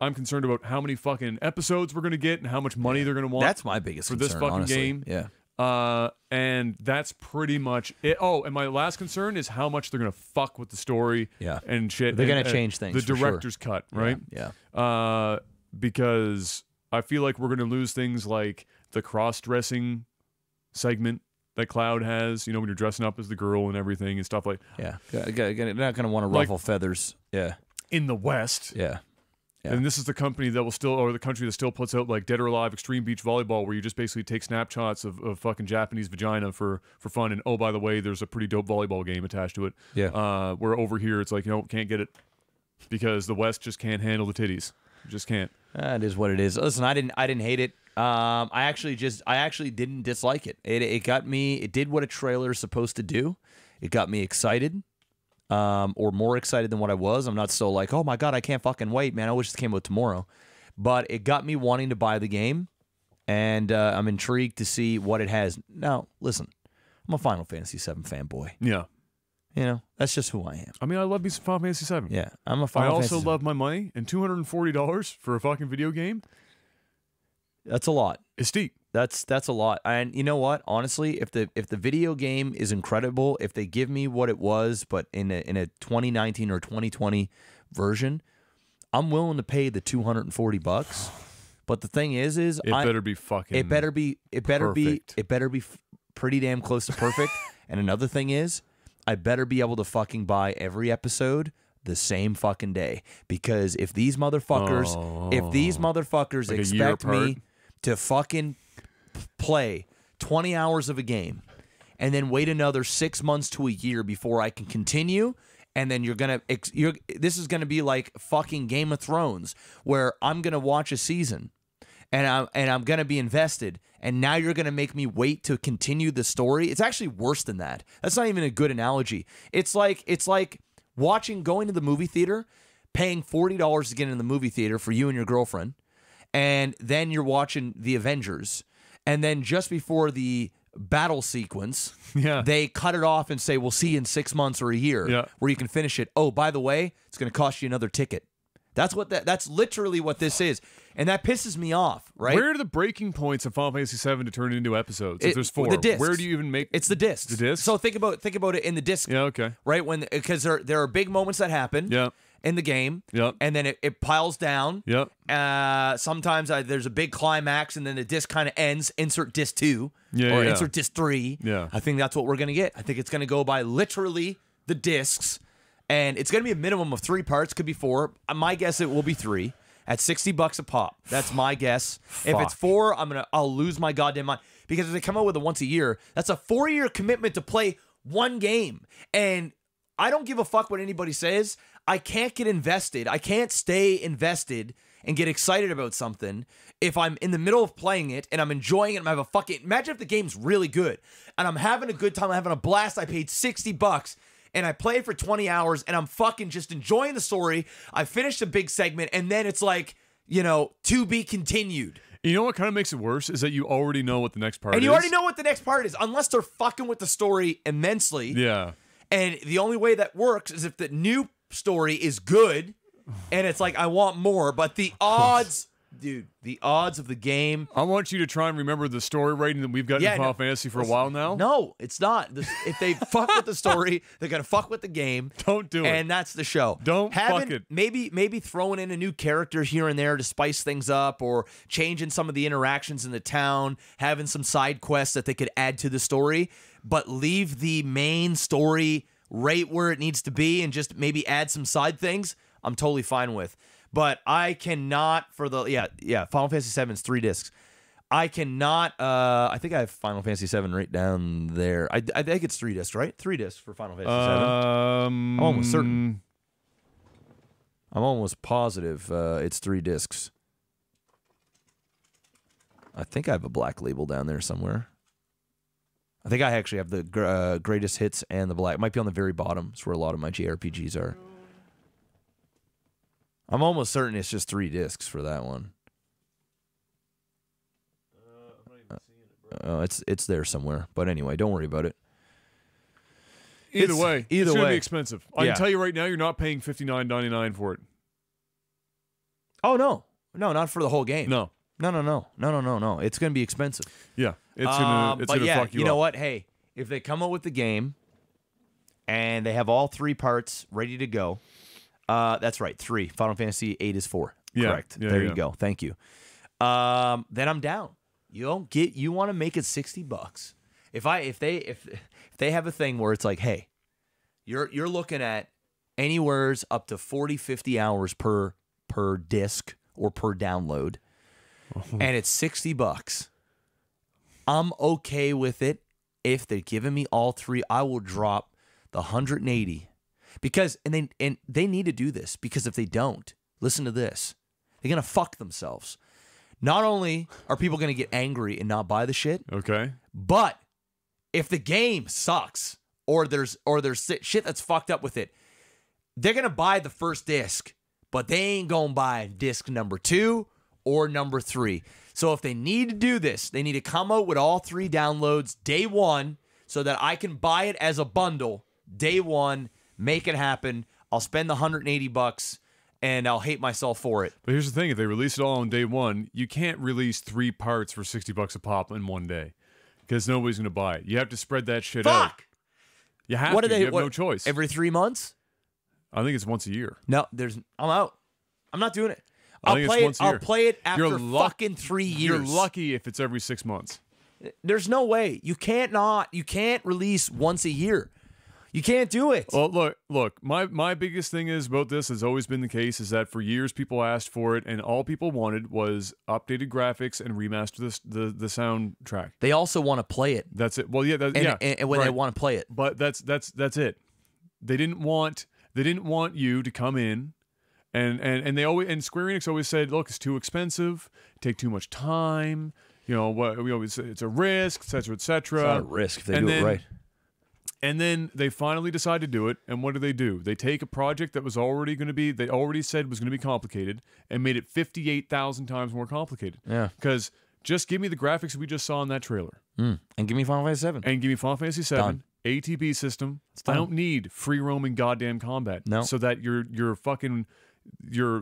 Speaker 1: I'm concerned about how many fucking episodes we're going to get and how much money they're going to want.
Speaker 2: That's my biggest
Speaker 1: for
Speaker 2: concern,
Speaker 1: this fucking
Speaker 2: honestly.
Speaker 1: game.
Speaker 2: Yeah.
Speaker 1: And that's pretty much it. Oh, and my last concern is how much they're going to fuck with the story and shit.
Speaker 2: They're going to change things.
Speaker 1: The director's cut, right?
Speaker 2: Yeah.
Speaker 1: Because I feel like we're going to lose things like the cross-dressing segment that Cloud has, you know, when you're dressing up as the girl and everything and stuff like.
Speaker 2: Yeah. They're not going to want to ruffle feathers. Yeah.
Speaker 1: In the West.
Speaker 2: Yeah.
Speaker 1: And this is the company that will still, or the country that still puts out like Dead or Alive Extreme Beach Volleyball, where you just basically take snapshots of fucking Japanese vagina for fun. And oh, by the way, there's a pretty dope volleyball game attached to it.
Speaker 2: Yeah.
Speaker 1: Where over here it's like, you know, can't get it because the West just can't handle the titties. Just can't.
Speaker 2: It is what it is. Listen, I didn't hate it. I actually didn't dislike it. It got me. It did what a trailer is supposed to do. It got me excited. Or more excited than what I was. I'm not so like, oh my God, I can't fucking wait, man. I wish this came out tomorrow. But it got me wanting to buy the game, and I'm intrigued to see what it has. Now, listen, I'm a Final Fantasy VII fanboy.
Speaker 1: Yeah.
Speaker 2: You know, that's just who I am.
Speaker 1: I mean, I love me some Final Fantasy VII.
Speaker 2: Yeah, I'm a Final Fantasy.
Speaker 1: I also love my money, and $240 for a fucking video game.
Speaker 2: That's a lot.
Speaker 1: It's steep.
Speaker 2: That's a lot. And you know what? Honestly, if the video game is incredible, if they give me what it was, but in a 2019 or 2020 version, I'm willing to pay the $240. But the thing is it
Speaker 1: better be fucking.
Speaker 2: It better be pretty damn close to perfect. And another thing is, I better be able to fucking buy every episode the same fucking day. Because if these motherfuckers,
Speaker 1: Like a year
Speaker 2: expect me
Speaker 1: apart?
Speaker 2: to fucking play 20 hours of a game and then wait another 6 months to a year before I can continue, and then this is gonna be like fucking Game of Thrones, where I'm gonna watch a season and I'm gonna be invested, and now you're gonna make me wait to continue the story. It's actually worse than that. That's not even a good analogy. It's like going to the movie theater, paying $40 to get in the movie theater for you and your girlfriend, and then you're watching The Avengers, and then just before the battle sequence, they cut it off and say, we'll see you in 6 months or a year, where you can finish it. Oh, by the way, it's going to cost you another ticket. That's literally what this is. And that pisses me off, right?
Speaker 1: Where are the breaking points of Final Fantasy VII to turn it into episodes? If there's 4,
Speaker 2: the discs.
Speaker 1: where do you even make
Speaker 2: It's the discs.
Speaker 1: The discs?
Speaker 2: So think about it in the disc.
Speaker 1: Yeah, okay.
Speaker 2: Right? Because there are big moments that happen in the game.
Speaker 1: Yep.
Speaker 2: And then it piles down.
Speaker 1: Yep.
Speaker 2: Sometimes there's a big climax, and then the disc kind of ends. Insert disc 2. Or insert disc 3.
Speaker 1: Yeah.
Speaker 2: I think that's what we're going to get. I think it's going to go by literally the discs. And it's going to be a minimum of 3 parts. Could be 4. My guess it will be 3 at $60 a pop. That's my guess. If it's 4, I'll lose my goddamn mind, because if they come out with it once a year, that's a 4-year commitment to play one game. And I don't give a fuck what anybody says. I can't get invested. I can't stay invested and get excited about something if I'm in the middle of playing it and I'm enjoying it and I have a fucking... Imagine if the game's really good and I'm having a good time, I'm having a blast. I paid $60 and I play it for 20 hours and I'm fucking just enjoying the story. I finished a big segment and then it's like, to be continued.
Speaker 1: You know what kind of makes it worse is that you already know what the next part is.
Speaker 2: And you already know what the next part is, unless they're fucking with the story immensely.
Speaker 1: Yeah.
Speaker 2: And the only way that works is if the new story is good and it's like, I want more. But the odds... Dude, the odds of the game...
Speaker 1: I want you to try and remember the story rating that we've got in Final Fantasy for a while now.
Speaker 2: No, it's not. If they fuck with the story, they're going to fuck with the game.
Speaker 1: Don't do it.
Speaker 2: And that's the show.
Speaker 1: Fuck it.
Speaker 2: Maybe throwing in a new character here and there to spice things up, or changing some of the interactions in the town, having some side quests that they could add to the story, but leave the main story right where it needs to be and just maybe add some side things, I'm totally fine with. But I cannot, for the Final Fantasy VII is 3 discs. I cannot. I think I have Final Fantasy VII right down there. I think it's 3 discs, right? 3 discs for Final Fantasy VII. I'm almost certain. I'm almost positive it's 3 discs. I think I have a black label down there somewhere. I think I actually have the greatest hits and the black. It might be on the very bottom. It's where a lot of my JRPGs are. I'm almost certain it's just 3 discs for that one. I'm not even seeing it, bro. It's there somewhere. But anyway, don't worry about it.
Speaker 1: Either way, it's going to be expensive. I
Speaker 2: can
Speaker 1: tell you right now, you're not paying $59.99 for it.
Speaker 2: Oh, no. No, not for the whole game.
Speaker 1: No.
Speaker 2: No. It's going to be expensive.
Speaker 1: Yeah. It's going to fuck you up.
Speaker 2: You know what? Hey, if they come out with the game and they have all 3 parts ready to go... that's right, 3. Final Fantasy VIII is 4.
Speaker 1: Yeah,
Speaker 2: correct. There you go. Thank you. Then I'm down. You want to make it $60. If they have a thing where it's like, hey, you're looking at anywhere's up to 40, 50 hours per disc or per download, and it's $60. I'm okay with it. If they're giving me all 3, I will drop the 180. Because they need to do this, because if they don't, listen to this, they're gonna fuck themselves. Not only are people gonna get angry and not buy the shit,
Speaker 1: okay,
Speaker 2: but if the game sucks or there's shit that's fucked up with it, they're gonna buy the first disc, but they ain't gonna buy disc number 2 or number 3. So if they need to do this, they need to come out with all 3 downloads day 1 so that I can buy it as a bundle day 1. Make it happen. I'll spend the $180 and I'll hate myself for it.
Speaker 1: But here's the thing: if they release it all on day 1, you can't release 3 parts for $60 a pop in one day, because nobody's going to buy it. You have to spread that shit out.
Speaker 2: Fuck!
Speaker 1: You have to. You have no choice.
Speaker 2: Every 3 months?
Speaker 1: I think it's once a year.
Speaker 2: No, I'm out. I'm not doing it.
Speaker 1: I'll
Speaker 2: play it after fucking 3 years.
Speaker 1: You're lucky if it's every 6 months.
Speaker 2: There's no way. You can't release once a year. You can't do it.
Speaker 1: Well, look. My biggest thing is about this has always been the case is that for years people asked for it, and all people wanted was updated graphics and remaster the soundtrack.
Speaker 2: They also want to play it.
Speaker 1: That's it. Well, yeah,
Speaker 2: And when
Speaker 1: right.
Speaker 2: they want to play it,
Speaker 1: But that's it. They didn't want you to come in, and they always, and Square Enix always said, look, it's too expensive, take too much time. You know what we always say, it's a risk, etc., etc.
Speaker 2: it's not a risk if they do it right.
Speaker 1: And then they finally decide to do it, and what do? They take a project that was already going to be, they already said was going to be complicated, and made it 58,000 times more complicated.
Speaker 2: Yeah.
Speaker 1: Because just give me the graphics we just saw in that trailer.
Speaker 2: And give me Final Fantasy VII.
Speaker 1: And give me Final Fantasy VII,
Speaker 2: Done.
Speaker 1: ATB system. I
Speaker 2: done.
Speaker 1: don't need free roaming goddamn combat.
Speaker 2: No.
Speaker 1: So that your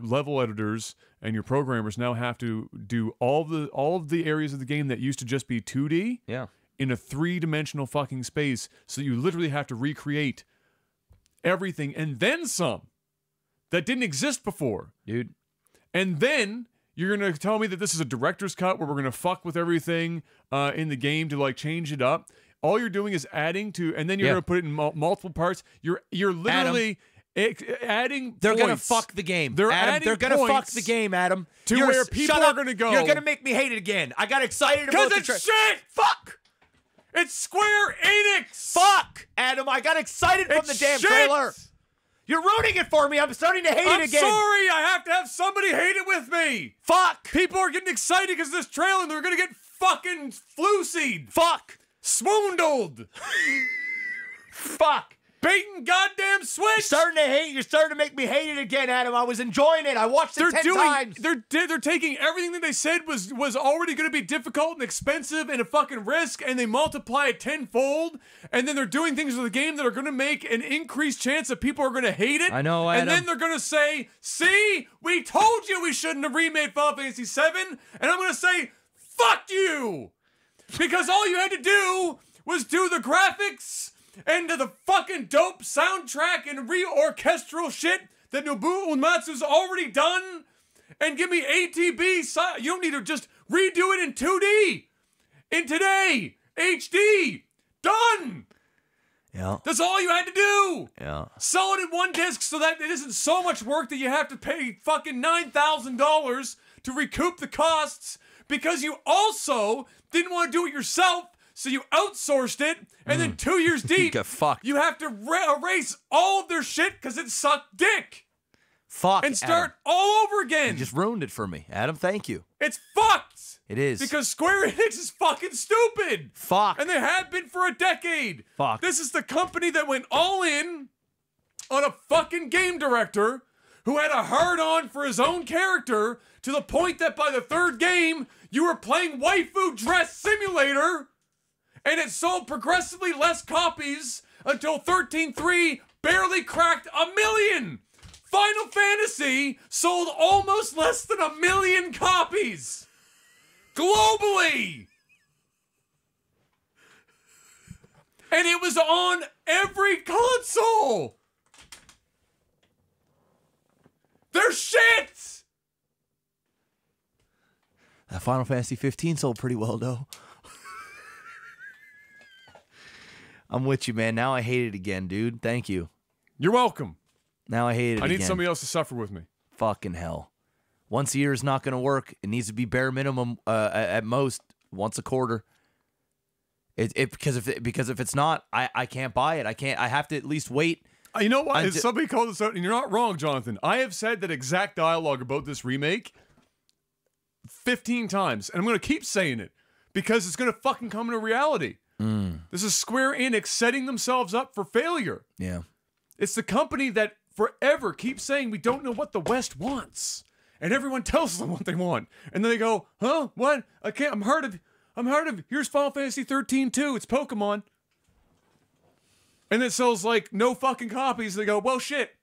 Speaker 1: level editors and your programmers now have to do all of the areas of the game that used to just be 2D.
Speaker 2: Yeah.
Speaker 1: In a 3-dimensional fucking space, so you literally have to recreate everything and then some that didn't exist before.
Speaker 2: Dude.
Speaker 1: And then you're going to tell me that this is a director's cut where we're going to fuck with everything in the game to like change it up. All you're doing is adding to, and then you're going to put it in multiple parts. You're literally adding.
Speaker 2: They're
Speaker 1: points.
Speaker 2: gonna fuck the game.
Speaker 1: They're
Speaker 2: Adam,
Speaker 1: adding
Speaker 2: they're gonna
Speaker 1: points
Speaker 2: fuck the game, Adam.
Speaker 1: to where people
Speaker 2: shut
Speaker 1: are
Speaker 2: up.
Speaker 1: gonna go.
Speaker 2: You're gonna make me hate it again. I got excited about
Speaker 1: Because
Speaker 2: the
Speaker 1: it's shit.
Speaker 2: Fuck.
Speaker 1: It's Square Enix.
Speaker 2: Fuck, Adam. I got excited from the damn
Speaker 1: shit.
Speaker 2: trailer. You're ruining it for me. I'm starting to hate it again.
Speaker 1: I'm sorry. I have to have somebody hate it with me.
Speaker 2: Fuck.
Speaker 1: People are getting excited because of this trailer and they're gonna get fucking flu seed.
Speaker 2: Fuck.
Speaker 1: Swoondled.
Speaker 2: Fuck.
Speaker 1: Baiting goddamn Switch.
Speaker 2: You're starting to hate. You're starting to make me hate it again, Adam. I was enjoying it. I watched it 10 times.
Speaker 1: They're taking everything that they said was already going to be difficult and expensive and a fucking risk, and they multiply it tenfold. And then they're doing things with the game that are going to make an increased chance that people are going to hate it.
Speaker 2: I know, Adam.
Speaker 1: And then they're going to say, "See, we told you we shouldn't have remade Final Fantasy VII." And I'm going to say, "Fuck you," because all you had to do was do the graphics and the fucking dope soundtrack and re-orchestral shit that Nobuo Uematsu's already done, and give me ATB. You don't need to just redo it in 2D. In today, HD. Done.
Speaker 2: Yeah.
Speaker 1: That's all you had to do.
Speaker 2: Yeah.
Speaker 1: Sell it in one disc so that it isn't so much work that you have to pay fucking $9,000 to recoup the costs, because you also didn't want to do it yourself. So you outsourced it, and then 2 years deep,
Speaker 2: Get fucked.
Speaker 1: you have to erase all of their shit because it sucked dick.
Speaker 2: Fuck.
Speaker 1: And start
Speaker 2: Adam.
Speaker 1: all over again.
Speaker 2: You just ruined it for me, Adam. Thank you.
Speaker 1: It's fucked.
Speaker 2: It is.
Speaker 1: Because Square Enix is fucking stupid.
Speaker 2: Fuck.
Speaker 1: And they have been for a decade.
Speaker 2: Fuck.
Speaker 1: This is the company that went all in on a fucking game director who had a hard-on for his own character to the point that by the third game, you were playing Waifu Dress Simulator, and it sold progressively less copies until 13.3 barely cracked 1 million. Final Fantasy sold almost less than 1 million copies globally. And it was on every console. They're shit.
Speaker 2: That Final Fantasy 15 sold pretty well, though. I'm with you, man. Now I hate it again, dude. Thank you.
Speaker 1: You're welcome.
Speaker 2: Now I hate it
Speaker 1: I need
Speaker 2: again.
Speaker 1: somebody else to suffer with me.
Speaker 2: Fucking hell. Once a year is not going to work. It needs to be bare minimum, at most once a quarter. Because if it's not, I can't buy it. I have to at least wait.
Speaker 1: You know what? Somebody called this out, and you're not wrong, Jonathan. I have said that exact dialogue about this remake 15 times, and I'm going to keep saying it because it's going to fucking come into reality. This is Square Enix setting themselves up for failure.
Speaker 2: Yeah.
Speaker 1: It's the company that forever keeps saying we don't know what the West wants, and everyone tells them what they want, and then they go, "Huh? What? I can't. I'm hard of. Here's Final Fantasy 13 2. It's Pokemon." And it sells like no fucking copies. They go, "Well, shit.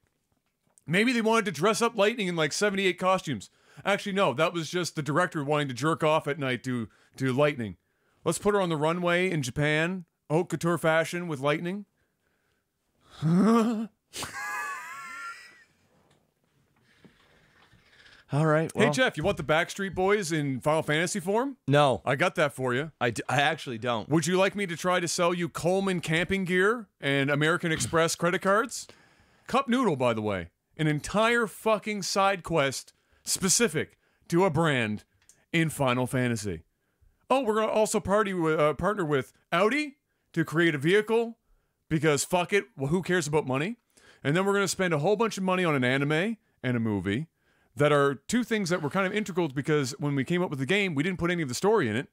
Speaker 1: Maybe they wanted to dress up Lightning in like 78 costumes." Actually, no. That was just the director wanting to jerk off at night to Lightning. Let's put her on the runway in Japan, haute couture fashion with Lightning.
Speaker 2: All right. Well,
Speaker 1: Hey, Jeff, you want the Backstreet Boys in Final Fantasy form?
Speaker 2: no,
Speaker 1: I got that for you.
Speaker 2: I actually don't.
Speaker 1: Would you like me to try to sell you Coleman camping gear and American Express credit cards? Cup Noodle, by the way. An entire fucking side quest specific to a brand in Final Fantasy. Oh, we're going to also partner with Audi to create a vehicle because fuck it, well, who cares about money? And then we're going to spend a whole bunch of money on an anime and a movie that are two things that were kind of integral because when we came up with the game, we didn't put any of the story in it.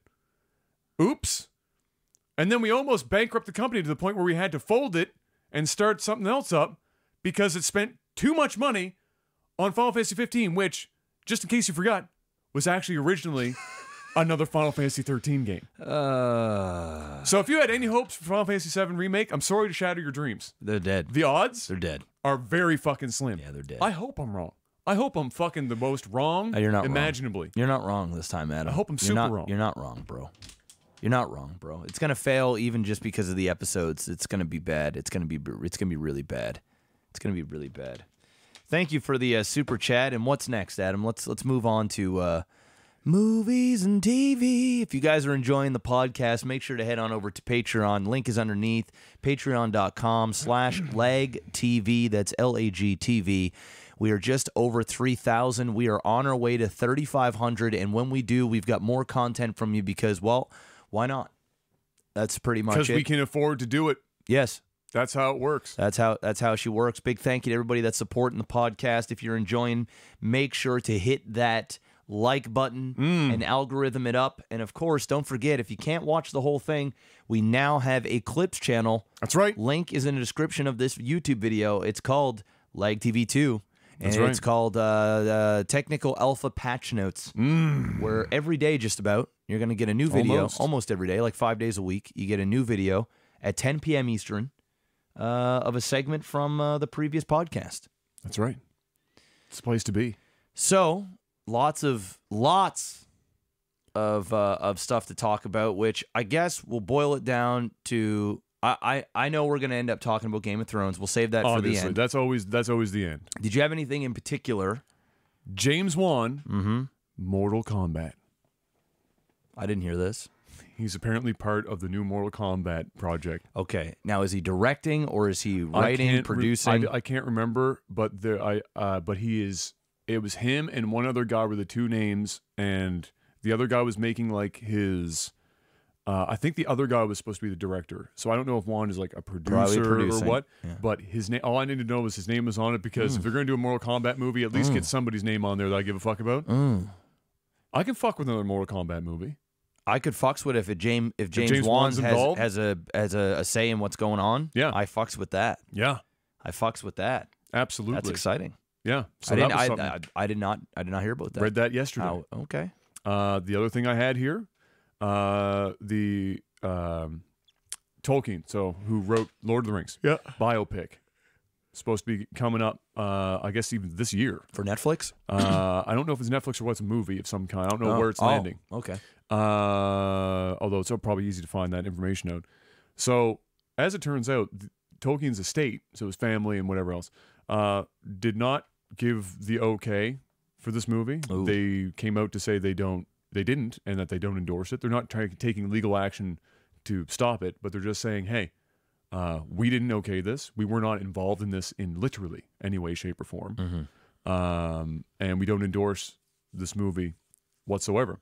Speaker 1: Oops. And then we almost bankrupt the company to the point where we had to fold it and start something else up because it spent too much money on Final Fantasy 15, which, just in case you forgot, was actually originally another Final Fantasy 13 game. So if you had any hopes for Final Fantasy 7 Remake, I'm sorry to shatter your dreams.
Speaker 2: They're dead.
Speaker 1: The odds
Speaker 2: They're dead.
Speaker 1: are very fucking slim.
Speaker 2: Yeah, they're dead.
Speaker 1: I hope I'm wrong. I hope I'm fucking the most wrong
Speaker 2: You're not
Speaker 1: imaginably.
Speaker 2: Wrong. You're not wrong this time, Adam.
Speaker 1: I hope I'm super wrong.
Speaker 2: You're not wrong, bro. You're not wrong, bro. It's gonna fail even just because of the episodes. It's gonna be bad. It's gonna be really bad. It's gonna be really bad. Thank you for the super chat. And what's next, Adam? Let's move on to movies and TV. If you guys are enjoying the podcast, make sure to head on over to Patreon. Link is underneath. Patreon.com/LAGTV. That's LAGTV. We are just over 3,000. We are on our way to 3,500. And when we do, we've got more content from you because, well, why not? That's pretty much it.
Speaker 1: Because we can afford to do it.
Speaker 2: Yes.
Speaker 1: That's how it works.
Speaker 2: That's how she works. Big thank you to everybody that's supporting the podcast. If you're enjoying, make sure to hit that like button and algorithm it up. And of course, don't forget, if you can't watch the whole thing, we now have a clips channel.
Speaker 1: That's right.
Speaker 2: Link is in the description of this YouTube video. It's called Lag TV 2. And
Speaker 1: That's right.
Speaker 2: it's called Technical Alpha Patch Notes, where every day just about, you're going to get a new video, almost every day, like 5 days a week. You get a new video at 10 p.m. Eastern of a segment from the previous podcast.
Speaker 1: That's right. It's a place to be.
Speaker 2: So, lots of stuff to talk about, which I guess we'll boil it down to... I know we're going to end up talking about Game of Thrones. We'll save that for the end.
Speaker 1: That's always the end.
Speaker 2: Did you have anything in particular?
Speaker 1: James Wan, Mortal Kombat.
Speaker 2: I didn't hear this.
Speaker 1: He's apparently part of the new Mortal Kombat project.
Speaker 2: Okay. Now, is he directing or is he writing, producing?
Speaker 1: I can't remember, but he is. It was him and one other guy were the two names, and the other guy was making like his. I think the other guy was supposed to be the director, so I don't know if Juan is like a producer or what. Yeah. But his name, all I needed to know was his name was on it because if they're going to do a Mortal Kombat movie, at least get somebody's name on there that I give a fuck about. I can fuck with another Mortal Kombat movie.
Speaker 2: I could fucks with if James Wan has a say in what's going on.
Speaker 1: Yeah,
Speaker 2: I fucks with that.
Speaker 1: Yeah,
Speaker 2: I fucks with that.
Speaker 1: Absolutely,
Speaker 2: that's exciting.
Speaker 1: Yeah, so
Speaker 2: I did not hear about that.
Speaker 1: Read that yesterday.
Speaker 2: Oh, okay.
Speaker 1: The other thing I had here. The Tolkien, so who wrote Lord of the Rings, biopic, supposed to be coming up. I guess even this year
Speaker 2: for Netflix.
Speaker 1: I don't know if it's Netflix or what's a movie of some kind. I don't know where it's landing.
Speaker 2: Okay.
Speaker 1: Although it's probably easy to find that information out. So as it turns out, Tolkien's estate, so his family and whatever else, did not give the okay for this movie.
Speaker 2: Ooh.
Speaker 1: They came out to say they didn't, and that they don't endorse it. They're not taking legal action to stop it, but they're just saying, hey, we didn't okay this. We were not involved in this in literally any way, shape, or form. And we don't endorse this movie whatsoever.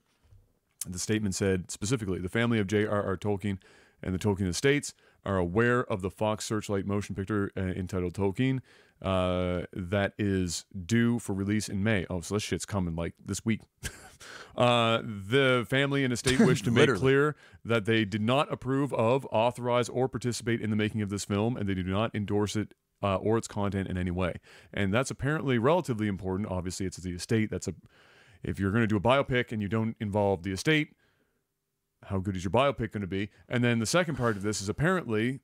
Speaker 1: The statement said specifically, the family of J.R.R. Tolkien and the Tolkien estates are aware of the Fox Searchlight motion picture entitled Tolkien that is due for release in May. Oh, so this shit's coming like this week. The family and estate wish to make clear that they did not approve of, authorize, or participate in the making of this film, and they do not endorse it or its content in any way. And that's apparently relatively important. Obviously, it's the estate. If you're going to do a biopic and you don't involve the estate, how good is your biopic going to be? And then the second part of this is apparently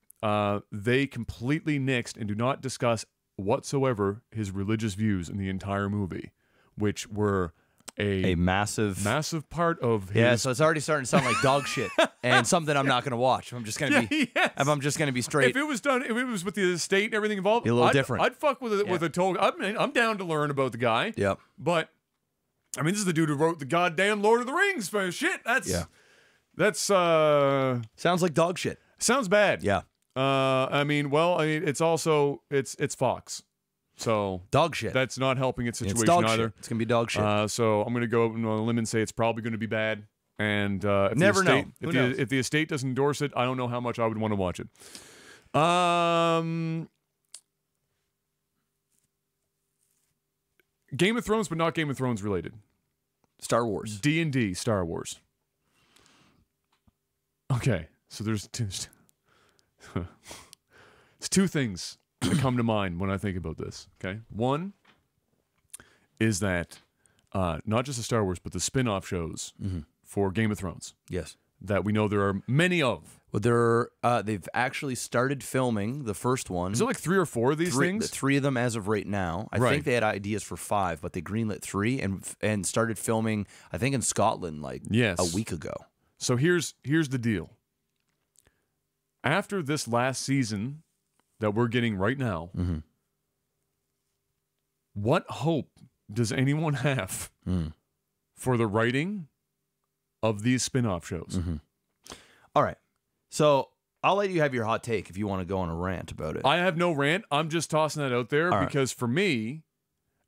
Speaker 1: they completely nixed and do not discuss whatsoever his religious views in the entire movie, which were a massive part of his...
Speaker 2: Yeah, so it's already starting to sound like dog shit and something I'm not going to watch. I'm just going to be if I'm just going to be straight.
Speaker 1: If it was with the estate and everything involved,
Speaker 2: be a little different.
Speaker 1: I'd fuck with a Tolkien. I'm down to learn about the guy.
Speaker 2: Yep.
Speaker 1: But I mean, this is the dude who wrote the goddamn Lord of the Rings shit. That's
Speaker 2: sounds like dog shit.
Speaker 1: Sounds bad.
Speaker 2: Yeah.
Speaker 1: I mean, it's also it's Fox, so
Speaker 2: dog shit.
Speaker 1: That's not helping its situation
Speaker 2: it's dog
Speaker 1: either.
Speaker 2: Shit. It's gonna be dog shit.
Speaker 1: So I'm gonna go out on a limb and say it's probably going to be bad. And if
Speaker 2: never
Speaker 1: the estate,
Speaker 2: know. Who knows?
Speaker 1: If the estate doesn't endorse it, I don't know how much I would want to watch it. Game of Thrones, but not Game of Thrones related.
Speaker 2: Star Wars.
Speaker 1: D&D, Star Wars. Okay, so there's two things that come to mind when I think about this. Okay, one is that not just the Star Wars, but the spin-off shows for Game of Thrones.
Speaker 2: Yes,
Speaker 1: that we know there are many of.
Speaker 2: Well, they've actually started filming the first one.
Speaker 1: Is there like 3 or 4 of these things?
Speaker 2: 3 of them as of right now. I think they had ideas for 5, but they greenlit 3 and started filming, I think, in Scotland like a week ago.
Speaker 1: So here's the deal. After this last season that we're getting right now, what hope does anyone have for the writing of these spin-off shows?
Speaker 2: All right. So I'll let you have your hot take if you want to go on a rant about it.
Speaker 1: I have no rant. I'm just tossing that out there because for me,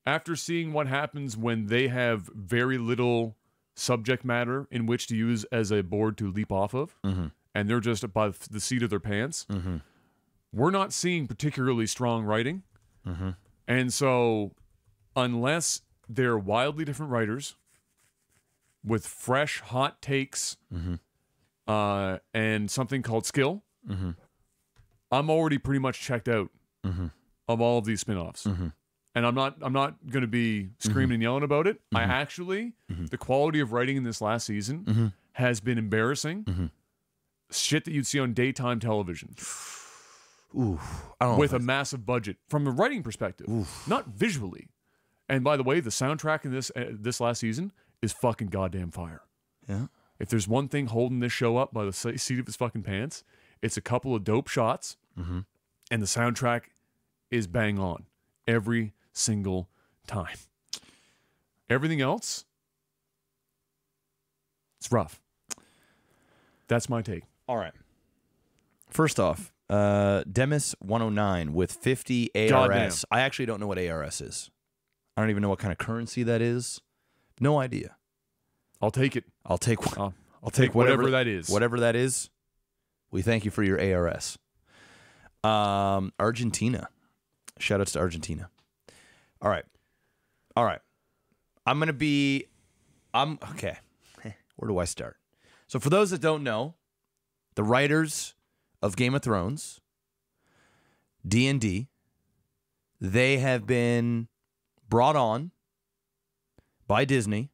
Speaker 1: after seeing what happens when they have very little subject matter in which to use as a board to leap off of, and they're just above the seat of their pants, we're not seeing particularly strong writing. And so unless they're wildly different writers with fresh, hot takes and something called skill, I'm already pretty much checked out of all of these spinoffs. And I'm not going to be screaming and yelling about it. I actually, the quality of writing in this last season has been embarrassing. Shit that you'd see on daytime television.
Speaker 2: Ooh, I don't know
Speaker 1: with a massive budget from a writing perspective, not visually. And by the way, the soundtrack in this last season is fucking goddamn fire.
Speaker 2: Yeah.
Speaker 1: If there's one thing holding this show up by the seat of its fucking pants, it's a couple of dope shots, and the soundtrack is bang on every single time. Everything else, it's rough. That's my take.
Speaker 2: All right. First off, Demis 109 with 50 ARS.
Speaker 1: Goddamn.
Speaker 2: I actually don't know what ARS is. I don't even know what kind of currency that is. No idea.
Speaker 1: I'll take it.
Speaker 2: I'll take
Speaker 1: whatever that is.
Speaker 2: Whatever that is. We thank you for your ARS. Argentina. Shout outs to Argentina. All right. I'm okay. Where do I start? So for those that don't know, the writers of Game of Thrones, D&D, they have been brought on by Disney,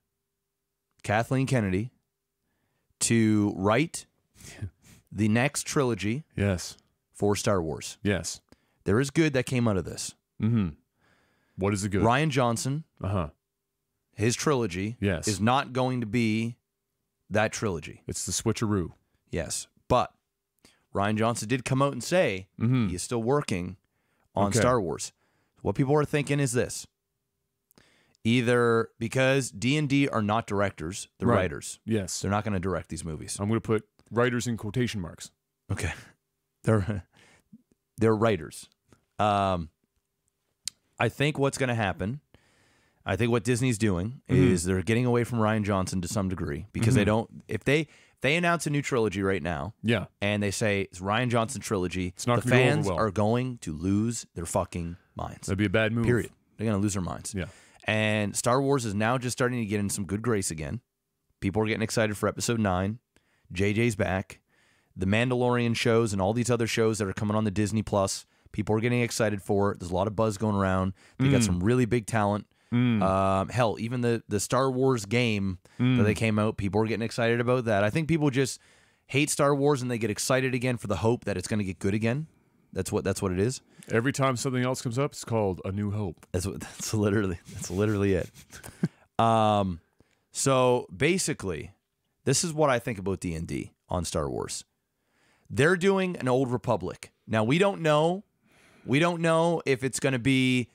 Speaker 2: Kathleen Kennedy, to write the next trilogy for Star Wars.
Speaker 1: Yes.
Speaker 2: There is good that came out of this.
Speaker 1: What is the good?
Speaker 2: Rian Johnson, his trilogy is not going to be that trilogy.
Speaker 1: It's the switcheroo.
Speaker 2: Yes. But Rian Johnson did come out and say he is still working on Star Wars. What people are thinking is this. Either because D&D are not directors, they're writers.
Speaker 1: Yes.
Speaker 2: They're not going to direct these movies.
Speaker 1: I'm going to put writers in quotation marks.
Speaker 2: Okay. They're writers. I think what's going to happen, I think what Disney's doing is they're getting away from Rian Johnson to some degree because they don't, if they announce a new trilogy right now and they say it's Rian Johnson trilogy, the fans are going to lose their fucking minds.
Speaker 1: That'd be a bad move.
Speaker 2: Period. They're going to lose their minds.
Speaker 1: Yeah.
Speaker 2: And Star Wars is now just starting to get in some good grace again. People are getting excited for episode 9. JJ's back. The Mandalorian shows and all these other shows that are coming on the Disney Plus, people are getting excited for it. There's a lot of buzz going around. They got some really big talent. Hell, even the Star Wars game that they came out, people are getting excited about that. I think people just hate Star Wars and they get excited again for the hope that it's going to get good again. That's what it is.
Speaker 1: Every time something else comes up, it's called A New Hope.
Speaker 2: That's literally it. So basically, this is what I think about D&D on Star Wars. They're doing an Old Republic. Now we don't know if it's going to be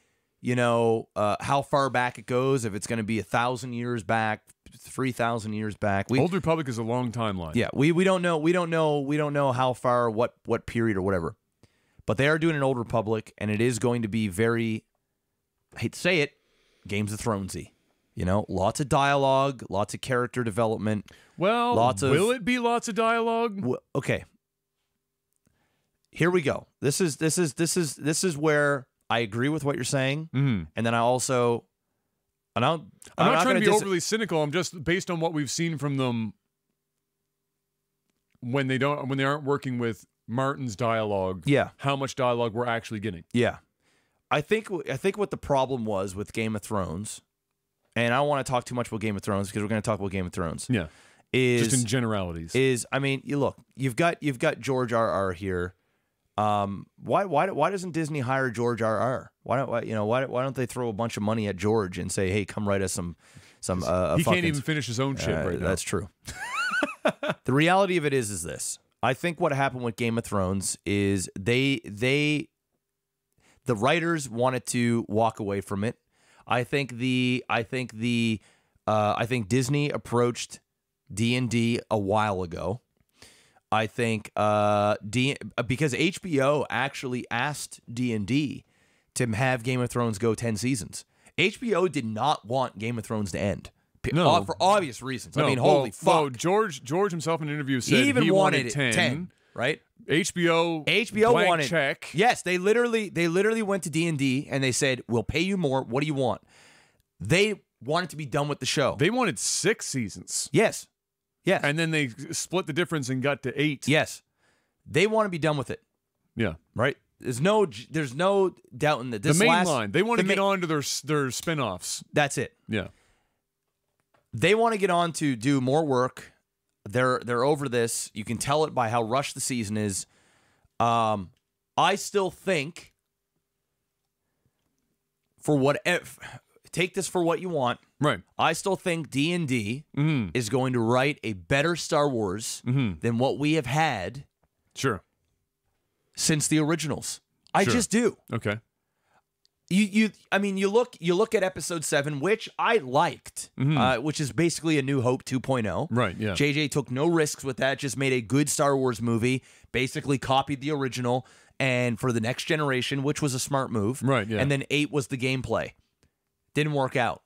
Speaker 2: you know, how far back it goes, if it's going to be 1,000 years back, 3,000 years back.
Speaker 1: Old Republic is a long timeline.
Speaker 2: Yeah, we don't know. We don't know how far, what period or whatever. But they are doing an Old Republic, and it is going to be very, I hate to say it, Games of Thronesy. You know, lots of dialogue, lots of character development.
Speaker 1: Well, will it be lots of dialogue?
Speaker 2: Okay. Here we go. This is where I agree with what you're saying, and then I also, and I'm
Speaker 1: not trying to be overly cynical. I'm just based on what we've seen from them when they aren't working with Martin's dialogue.
Speaker 2: Yeah,
Speaker 1: how much dialogue we're actually getting.
Speaker 2: Yeah, I think what the problem was with Game of Thrones, and I don't want to talk too much about Game of Thrones because we're going to talk about Game of Thrones.
Speaker 1: Yeah, just in generalities.
Speaker 2: I mean, you've got George R.R. here. Why doesn't Disney hire George R.R.? Why don't they throw a bunch of money at George and say, hey, come write us some
Speaker 1: he can't even finish his own shit right now.
Speaker 2: That's true. The reality of it is this. I think what happened with Game of Thrones is the writers wanted to walk away from it. I think Disney approached D&D a while ago. I think because HBO actually asked D&D to have Game of Thrones go 10 seasons. HBO did not want Game of Thrones to end.
Speaker 1: No.
Speaker 2: For obvious reasons. I mean, holy fuck.
Speaker 1: Well, George himself in an interview said
Speaker 2: he wanted
Speaker 1: 10,
Speaker 2: right?
Speaker 1: HBO
Speaker 2: wanted
Speaker 1: check.
Speaker 2: Yes, they literally went to D&D and they said, "We'll pay you more. What do you want?" They wanted to be done with the show.
Speaker 1: They wanted 6 seasons.
Speaker 2: Yes. Yes.
Speaker 1: And then they split the difference and got to 8.
Speaker 2: Yes. They want to be done with it.
Speaker 1: Yeah.
Speaker 2: Right? There's no doubt in that.
Speaker 1: The main line. They want to get on to their spin-offs.
Speaker 2: That's it.
Speaker 1: Yeah.
Speaker 2: They want to get on to do more work. They're over this. You can tell it by how rushed the season is. I still think take this for what you want.
Speaker 1: Right.
Speaker 2: I still think D&D is going to write a better Star Wars than what we have had.
Speaker 1: Sure.
Speaker 2: Since the originals. I just do.
Speaker 1: Okay.
Speaker 2: You look at episode 7, which I liked, which is basically a New Hope 2.0.
Speaker 1: Right, yeah.
Speaker 2: JJ took no risks with that, just made a good Star Wars movie, basically copied the original, and for the next generation, which was a smart move.
Speaker 1: Right, yeah.
Speaker 2: And then 8 was the gameplay. Didn't work out.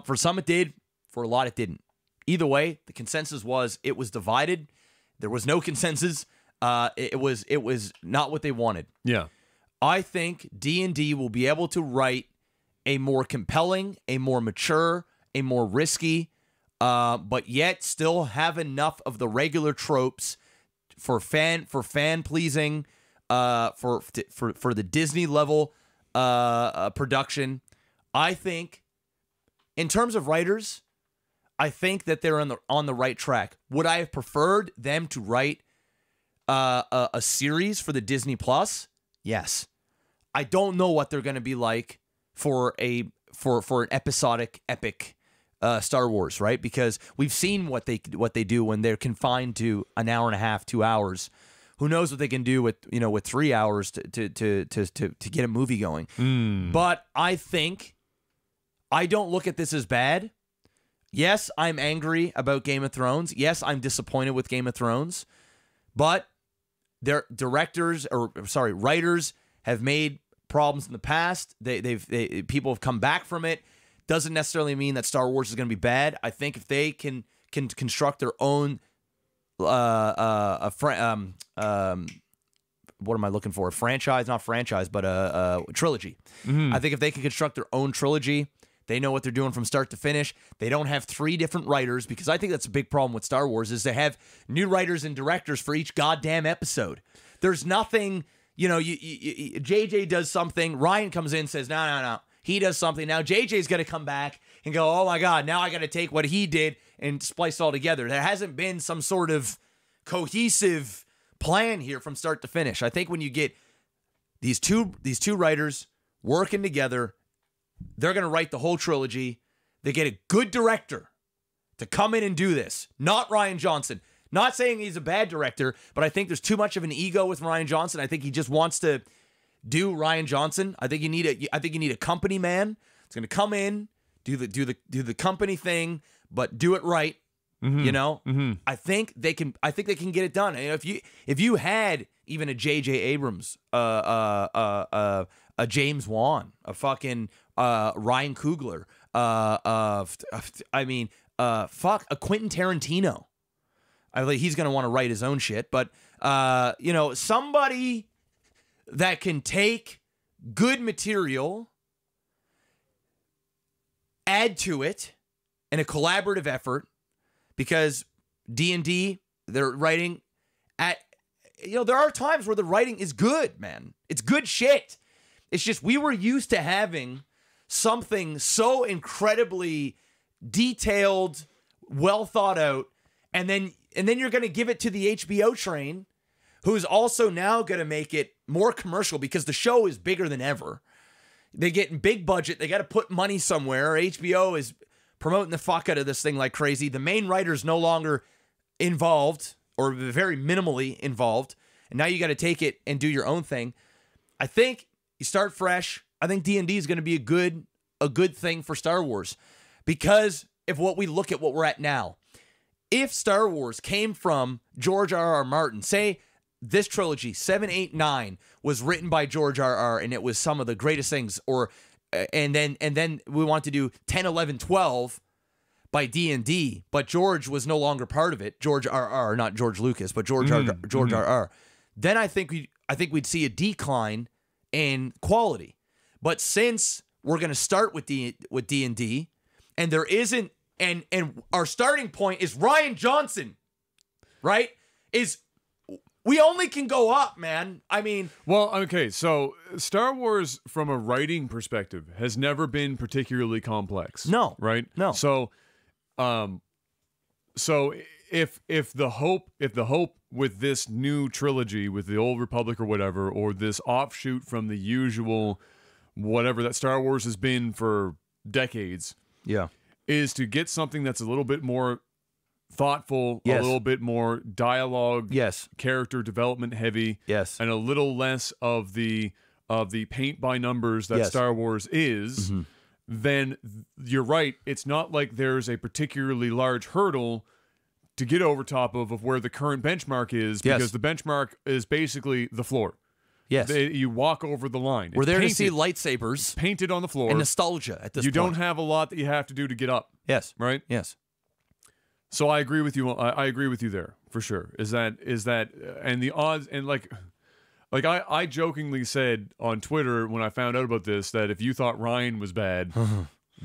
Speaker 2: For some it did, for a lot it didn't. Either way, the consensus was it was divided. There was no consensus. It was not what they wanted.
Speaker 1: Yeah.
Speaker 2: I think D&D will be able to write a more compelling, a more mature, a more risky, but yet still have enough of the regular tropes for fan pleasing, for the Disney level production. I think, in terms of writers, I think that they're on the right track. Would I have preferred them to write a series for the Disney Plus? Yes. I don't know what they're going to be like for an episodic epic Star Wars, right? Because we've seen what they do when they're confined to an hour and a half, 2 hours. Who knows what they can do with 3 hours to get a movie going? But I don't look at this as bad. Yes, I'm angry about Game of Thrones. Yes, I'm disappointed with Game of Thrones. But their writers have made problems in the past. People have come back from it. Doesn't necessarily mean that Star Wars is going to be bad. I think if they can construct their own what am I looking for? A franchise, not franchise, but a trilogy. I think if they can construct their own trilogy, they know what they're doing from start to finish. They don't have 3 different writers, because I think that's a big problem with Star Wars is they have new writers and directors for each goddamn episode. There's nothing, JJ does something, Ryan comes in and says, no. He does something. Now JJ's going to come back and go, oh my God, now I got to take what he did and splice it all together. There hasn't been some sort of cohesive plan here from start to finish. I think when you get these two writers working together, they're going to write the whole trilogy. They get a good director to come in and do this. Not Rian Johnson. Not saying he's a bad director, but I think there's too much of an ego with Rian Johnson. I think he just wants to do Ryan Johnson. I think you need a company man. It's going to come in, do the company thing, but do it right. You know, I think they can get it done. And if you had even a J.J. Abrams, a James Wan, a fucking Ryan Coogler, a Quentin Tarantino. I think he's gonna want to write his own shit, but somebody that can take good material, add to it in a collaborative effort. Because D&D, they're writing at, there are times where the writing is good, man. It's good shit. It's just we were used to having something so incredibly detailed, well thought out, and then you're going to give it to the HBO train, who's also now going to make it more commercial because the show is bigger than ever. They're getting big budget. They got to put money somewhere. HBO is promoting the fuck out of this thing like crazy. The main writer's no longer involved or very minimally involved. And now you got to take it and do your own thing. I think you start fresh. I think D&D is going to be a good thing for Star Wars because if what we look at what we're at now, if Star Wars came from George R.R. Martin, say this trilogy, 7, 8, 9, was written by George R.R. and it was some of the greatest things, or and then we want to do 10, 11, 12 by D&D, but George was no longer part of it. George R.R., not George Lucas, but George R.R. Then I think we'd see a decline in quality. But since we're going to start with D&D, and there isn't, and our starting point is Ryan Johnson, right? We only can go up, man. I mean...
Speaker 1: Well, okay, so Star Wars, from a writing perspective, has never been particularly complex.
Speaker 2: No.
Speaker 1: Right?
Speaker 2: No.
Speaker 1: So, if the hope with this new trilogy, with the Old Republic or whatever, or this offshoot from the usual whatever that Star Wars has been for decades...
Speaker 2: Yeah.
Speaker 1: Is to get something that's a little bit more thoughtful, a little bit more dialogue, character development heavy, and a little less of the paint by numbers that Star Wars is, then you're right. It's not like there's a particularly large hurdle to get over top of where the current benchmark is, because the benchmark is basically the floor.
Speaker 2: Yes.
Speaker 1: You walk over the line.
Speaker 2: We're there to see lightsabers.
Speaker 1: It's painted on the floor.
Speaker 2: And nostalgia at this point.
Speaker 1: You don't have a lot that you have to do to get up.
Speaker 2: Yes.
Speaker 1: Right?
Speaker 2: Yes.
Speaker 1: So I agree with you. I agree with you there for sure. Is that and the odds, and like I jokingly said on Twitter when I found out about this that if you thought Ryan was bad,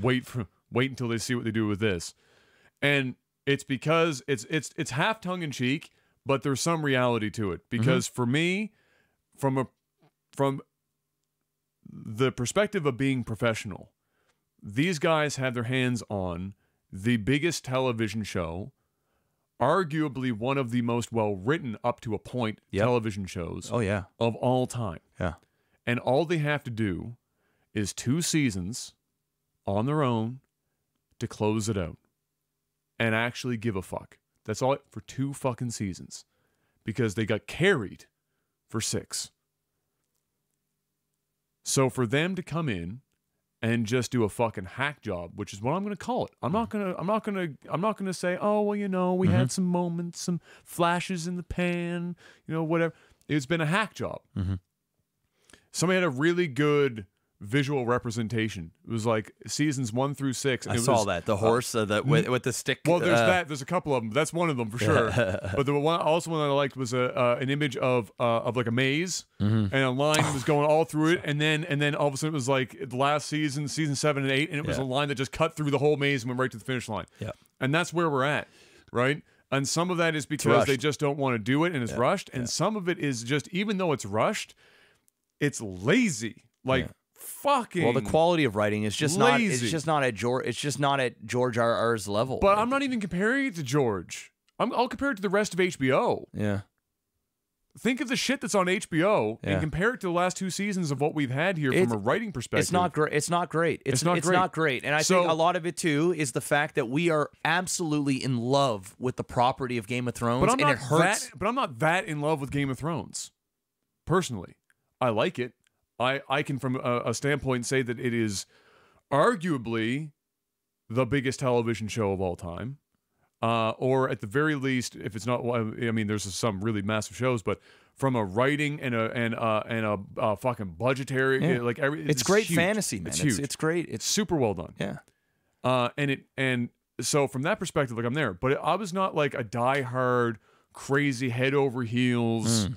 Speaker 1: wait until they see what they do with this. And it's because it's half tongue in cheek, but there's some reality to it. Because for me, from the perspective of being professional, these guys have their hands on the biggest television show, arguably one of the most well-written up to a point television shows of all time.
Speaker 2: Yeah.
Speaker 1: And all they have to do is 2 seasons on their own to close it out and actually give a fuck. That's all for 2 fucking seasons because they got carried for 6. So for them to come in and just do a fucking hack job, which is what I'm going to call it. I'm not going to say, "Oh, well, we had some moments, some flashes in the pan, whatever." It's been a hack job. Somebody had a really good visual representation. It was like seasons 1 through 6.
Speaker 2: I saw that, the horse with the stick.
Speaker 1: Well, there's there's a couple of them. That's one of them for sure. But the one I liked was an image of like a maze, and a line was going all through it, and then all of a sudden it was like the last season 7 and 8, and it was a line that just cut through the whole maze and went right to the finish line. Yeah, and that's where we're at, right? And some of that is because they just don't want to do it, and it's rushed, and some of it is just, even though it's rushed, it's lazy, like. Fucking
Speaker 2: well, the quality of writing is just
Speaker 1: lazy.
Speaker 2: It's just not at George R.R.'s level.
Speaker 1: But I'm not even comparing it to George. I'll compare it to the rest of HBO.
Speaker 2: Yeah.
Speaker 1: Think of the shit that's on HBO and compare it to the last 2 seasons of what we've had here from a writing perspective.
Speaker 2: It's not great. It's not great. It's not great. And I think a lot of it too is the fact that we are absolutely in love with the property of Game of Thrones, and it hurts.
Speaker 1: But I'm not that in love with Game of Thrones. Personally, I like it. I can from a standpoint say that it is arguably the biggest television show of all time. Or at the very least, if it's not, I mean, there's some really massive shows, but from a writing and a fucking budgetary, like
Speaker 2: it's great
Speaker 1: huge.
Speaker 2: fantasy, man.
Speaker 1: It's huge.
Speaker 2: It's great.
Speaker 1: It's super well done.
Speaker 2: Yeah.
Speaker 1: And so from that perspective, like I'm there, but I was not like a diehard, crazy head over heels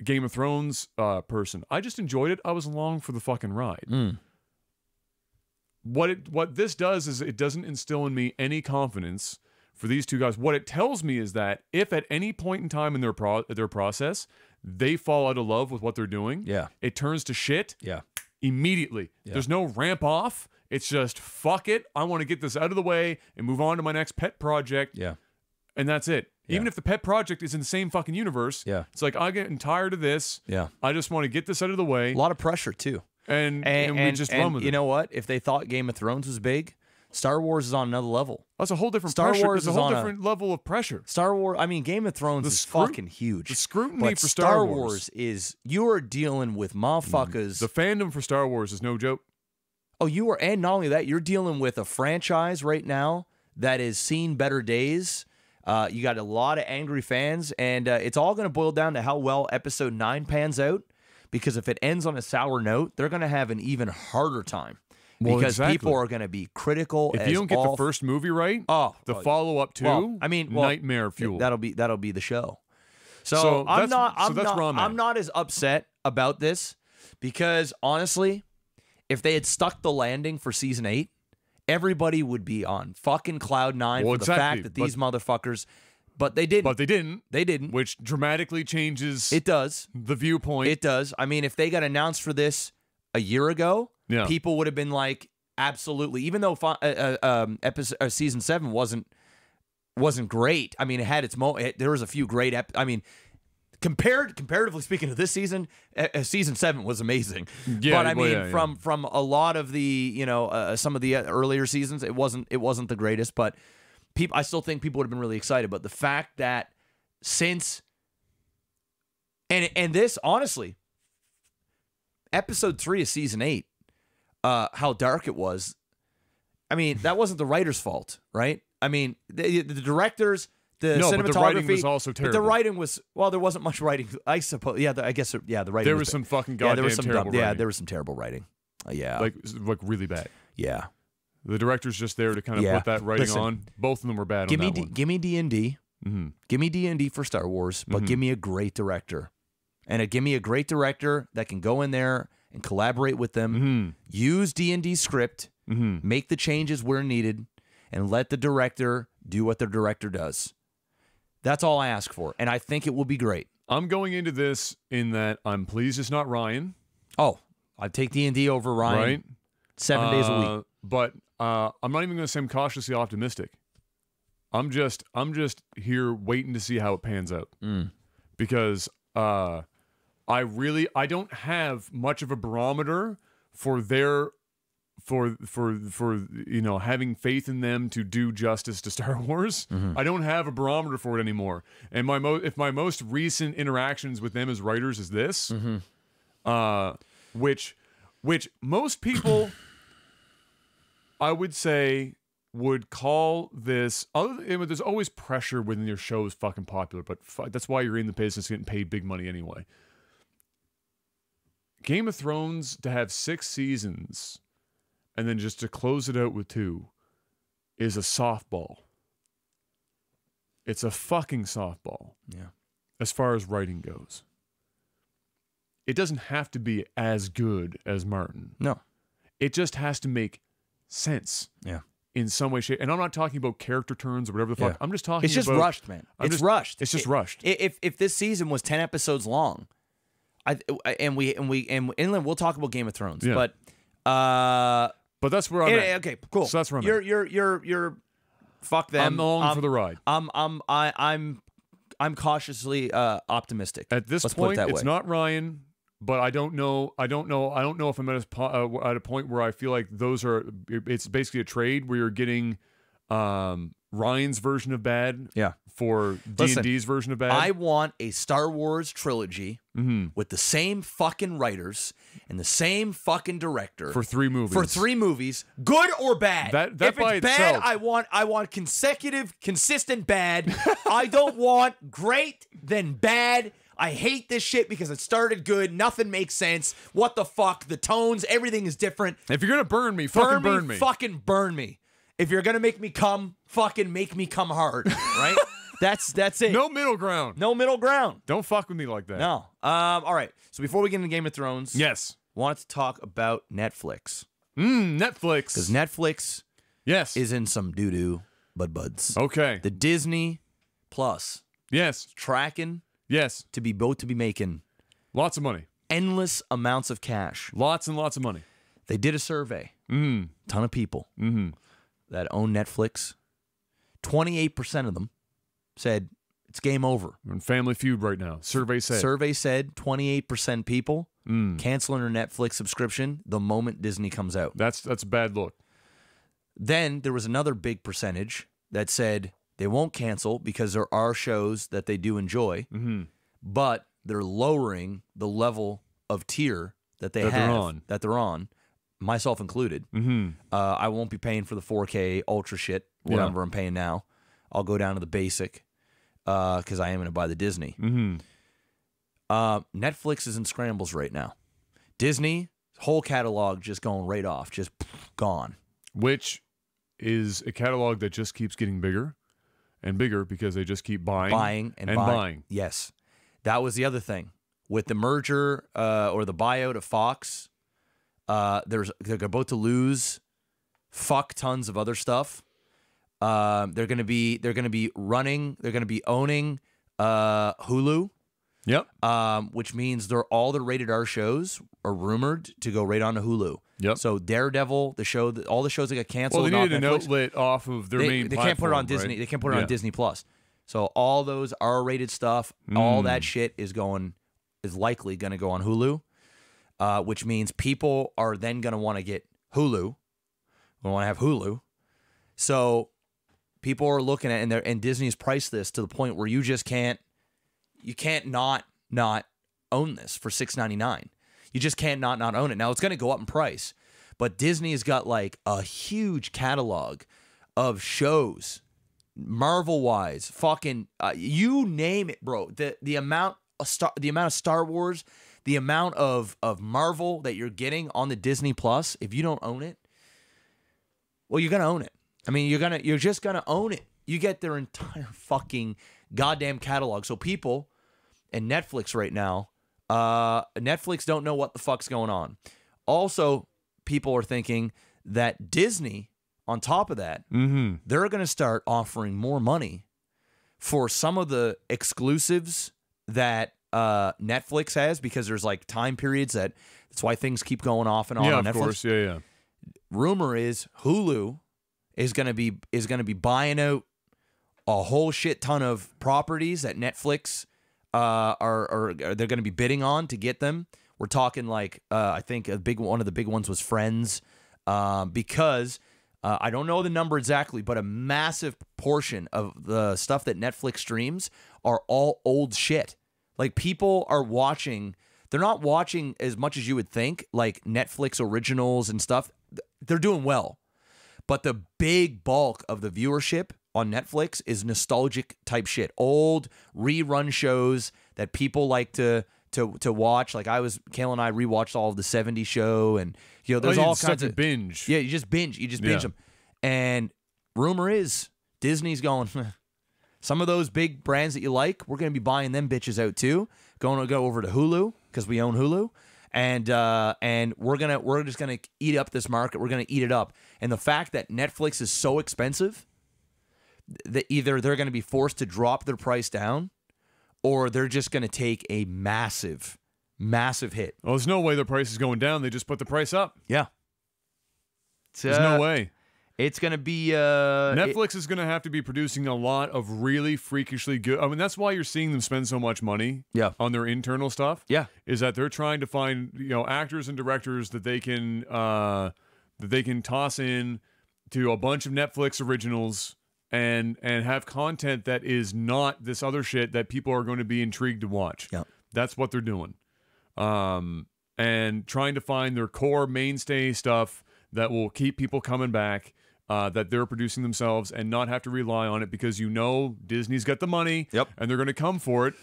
Speaker 1: Game of Thrones person. I just enjoyed it. I was along for the fucking ride. What this does is it doesn't instill in me any confidence for these two guys. What it tells me is that if at any point in time in their process they fall out of love with what they're doing, it turns to shit immediately. There's no ramp off. It's just, fuck it. I want to get this out of the way and move on to my next pet project. And that's it. Even if the pet project is in the same fucking universe, it's like, I'm getting tired of this. I just want to get this out of the way.
Speaker 2: A lot of pressure, too.
Speaker 1: And we just run with it.
Speaker 2: You know what? If they thought Game of Thrones was big, Star Wars is on another level.
Speaker 1: That's a whole different
Speaker 2: Star
Speaker 1: pressure.
Speaker 2: Wars
Speaker 1: There's
Speaker 2: is
Speaker 1: a whole
Speaker 2: on
Speaker 1: different level of pressure.
Speaker 2: Star Wars, I mean, Game of Thrones is fucking huge.
Speaker 1: The scrutiny
Speaker 2: but
Speaker 1: for
Speaker 2: Star Wars is, you are dealing with motherfuckers.
Speaker 1: The fandom for Star Wars is no joke.
Speaker 2: Oh, you are, and not only that, you're dealing with a franchise right now that is seen better days. You got a lot of angry fans, and it's all going to boil down to how well Episode 9 pans out, because if it ends on a sour note, they're going to have an even harder time. Because people are going to be critical.
Speaker 1: If you don't get the first movie right, the follow-up to, nightmare fuel.
Speaker 2: That'll be the show. So I'm not as upset about this, because honestly, if they had stuck the landing for season 8, everybody would be on fucking cloud 9 for the fact that these motherfuckers. But they didn't. They didn't.
Speaker 1: Which dramatically changes.
Speaker 2: It does.
Speaker 1: The viewpoint.
Speaker 2: It does. I mean, if they got announced for this a year ago, people would have been like, absolutely. Even though season 7 wasn't great. I mean, it had its there was a few great. I mean, comparatively speaking to this season, season 7 was amazing. But I mean, from a lot of the some of the earlier seasons, it wasn't the greatest. But I still think people would have been really excited. But the fact that since and this honestly, episode 3 of season 8, how dark it was. I mean, that wasn't the writer's fault, right? I mean, the directors. Cinematography,
Speaker 1: but the writing was also terrible.
Speaker 2: The writing was, well, there wasn't much writing. I suppose, I guess, the writing.
Speaker 1: There was some fucking goddamn terrible writing.
Speaker 2: there was some terrible writing.
Speaker 1: Like really bad.
Speaker 2: Yeah.
Speaker 1: The director's just there to kind of put that writing on. Both of them were bad on that one.
Speaker 2: Give me D&D. Give me D&D for Star Wars, but give me a great director. And give me a great director that can go in there and collaborate with them, use D&D script, make the changes where needed, and let the director do what the director does. That's all I ask for, and I think it will be great.
Speaker 1: I'm going into this in that I'm pleased it's not Ryan.
Speaker 2: Oh, I'd take D&D over Ryan.
Speaker 1: Right?
Speaker 2: 7 days a week.
Speaker 1: But I'm not even going to say I'm cautiously optimistic. I'm just here waiting to see how it pans out. Because I don't have much of a barometer for their having faith in them to do justice to Star Wars. I don't have a barometer for it anymore. And if my most recent interactions with them as writers is this, which most people I would say would call this, there's always pressure when your show is fucking popular, but that's why you're in the business, getting paid big money anyway. Game of Thrones, to have 6 seasons and then just to close it out with 2 is a softball. It's a fucking softball.
Speaker 2: Yeah.
Speaker 1: As far as writing goes. It doesn't have to be as good as Martin.
Speaker 2: No.
Speaker 1: It just has to make sense.
Speaker 2: Yeah.
Speaker 1: In some way, shape. And I'm not talking about character turns or whatever the fuck. I'm just talking about...
Speaker 2: It's just rushed, man. It's rushed.
Speaker 1: It's just rushed.
Speaker 2: If this season was 10 episodes long, and we'll talk about Game of Thrones, but
Speaker 1: that's where I'm at.
Speaker 2: Okay, cool.
Speaker 1: So that's where I'm at.
Speaker 2: You're fuck them.
Speaker 1: I'm along for the ride.
Speaker 2: I'm cautiously optimistic.
Speaker 1: At this point, it's not Ryan, but I don't know if I'm at a point where I feel like it's basically a trade where you're getting Ryan's version of bad.
Speaker 2: Yeah.
Speaker 1: For D&D's version of bad.
Speaker 2: I want a Star Wars trilogy with the same fucking writers and the same fucking director
Speaker 1: for 3 movies.
Speaker 2: For 3 movies, good or bad.
Speaker 1: That
Speaker 2: if
Speaker 1: by
Speaker 2: it's bad,
Speaker 1: itself.
Speaker 2: I want consecutive, consistent bad. I don't want great then bad. I hate this shit because it started good. Nothing makes sense. What the fuck? The tones, everything is different.
Speaker 1: If you're gonna burn me, fucking burn me.
Speaker 2: Fucking burn me. If you're gonna make me come, fucking make me come hard. Right? That's it.
Speaker 1: No middle ground.
Speaker 2: No middle ground.
Speaker 1: Don't fuck with me like that.
Speaker 2: No. All right. So before we get into Game of Thrones,
Speaker 1: yes,
Speaker 2: wanted to talk about Netflix.
Speaker 1: Netflix.
Speaker 2: Because Netflix, is in some doo doo buds.
Speaker 1: Okay.
Speaker 2: The Disney Plus, tracking, to be making
Speaker 1: lots of money,
Speaker 2: endless amounts of cash,
Speaker 1: lots and lots of money.
Speaker 2: They did a survey, ton of people that own Netflix. 28% of them said it's game over.
Speaker 1: We're in Family Feud right now. Survey said
Speaker 2: 28% people canceling their Netflix subscription the moment Disney comes out.
Speaker 1: That's a bad look.
Speaker 2: Then there was another big percentage that said they won't cancel because there are shows that they do enjoy, but they're lowering the level of tier that they're on, myself included. I won't be paying for the 4K ultra shit, whatever I'm paying now. I'll go down to the basic because I am going to buy the Disney. Netflix is in scrambles right now. Disney, whole catalog just going right off, just gone.
Speaker 1: Which is a catalog that just keeps getting bigger and bigger because they just keep buying and buying.
Speaker 2: Yes. That was the other thing. With the merger or the buyout of Fox, they're about to lose fuck tons of other stuff. They're gonna be owning Hulu.
Speaker 1: Yep.
Speaker 2: Which means all the rated R shows are rumored to go right onto Hulu.
Speaker 1: Yep.
Speaker 2: So Daredevil, all the shows that got canceled.
Speaker 1: Well, they needed an outlet off of their main.
Speaker 2: They can't put it on Disney.
Speaker 1: Right?
Speaker 2: They can't put it on Disney Plus. So all those R-rated stuff, all that shit is likely going to go on Hulu, which means people are then going to want to get Hulu. We want to have Hulu. So people are looking at and Disney's priced this to the point where you just can't not own this for $6.99. You just can't not own it. Now it's going to go up in price, but Disney has got like a huge catalog of shows, Marvel-wise, fucking you name it, bro. The amount of Star Wars, the amount of Marvel that you're getting on the Disney Plus. If you don't own it, well, you're gonna own it. I mean, you're just gonna own it. You get their entire fucking goddamn catalog. So people and Netflix right now, Netflix don't know what the fuck's going on. Also, people are thinking that Disney, on top of that, they're going to start offering more money for some of the exclusives that Netflix has, because there's like time periods that's why things keep going off and on on Netflix.
Speaker 1: Of course. Yeah.
Speaker 2: Rumor is Hulu is going to be buying out a whole shit ton of properties that Netflix they're going to be bidding on to get them. We're talking like I think one of the big ones was Friends, because I don't know the number exactly, but a massive portion of the stuff that Netflix streams are all old shit. Like people are watching, they're not watching as much as you would think, like Netflix originals and stuff. They're doing well, but the big bulk of the viewership on Netflix is nostalgic type shit, old rerun shows that people like to watch. Like Kayla and I rewatched all of the 70s show, and there's all kinds of
Speaker 1: binge.
Speaker 2: Yeah, you just binge them. And rumor is Disney's going, some of those big brands that you like, we're going to be buying them bitches out too. Going to go over to Hulu because we own Hulu, and we're just gonna eat up this market. We're gonna eat it up. And the fact that Netflix is so expensive that either they're going to be forced to drop their price down, or they're just going to take a massive hit.
Speaker 1: Well, there's no way the price is going down. They just put the price up.
Speaker 2: Yeah.
Speaker 1: There's no way.
Speaker 2: It's going to be...
Speaker 1: Netflix is going to have to be producing a lot of really freakishly good... I mean, that's why you're seeing them spend so much money on their internal stuff.
Speaker 2: Yeah.
Speaker 1: Is that they're trying to find actors and directors that they can toss in to a bunch of Netflix originals and have content that is not this other shit that people are going to be intrigued to watch.
Speaker 2: Yep.
Speaker 1: That's what they're doing. And trying to find their core mainstay stuff that will keep people coming back, that they're producing themselves and not have to rely on it because Disney's got the money.
Speaker 2: Yep.
Speaker 1: And they're going to come for it.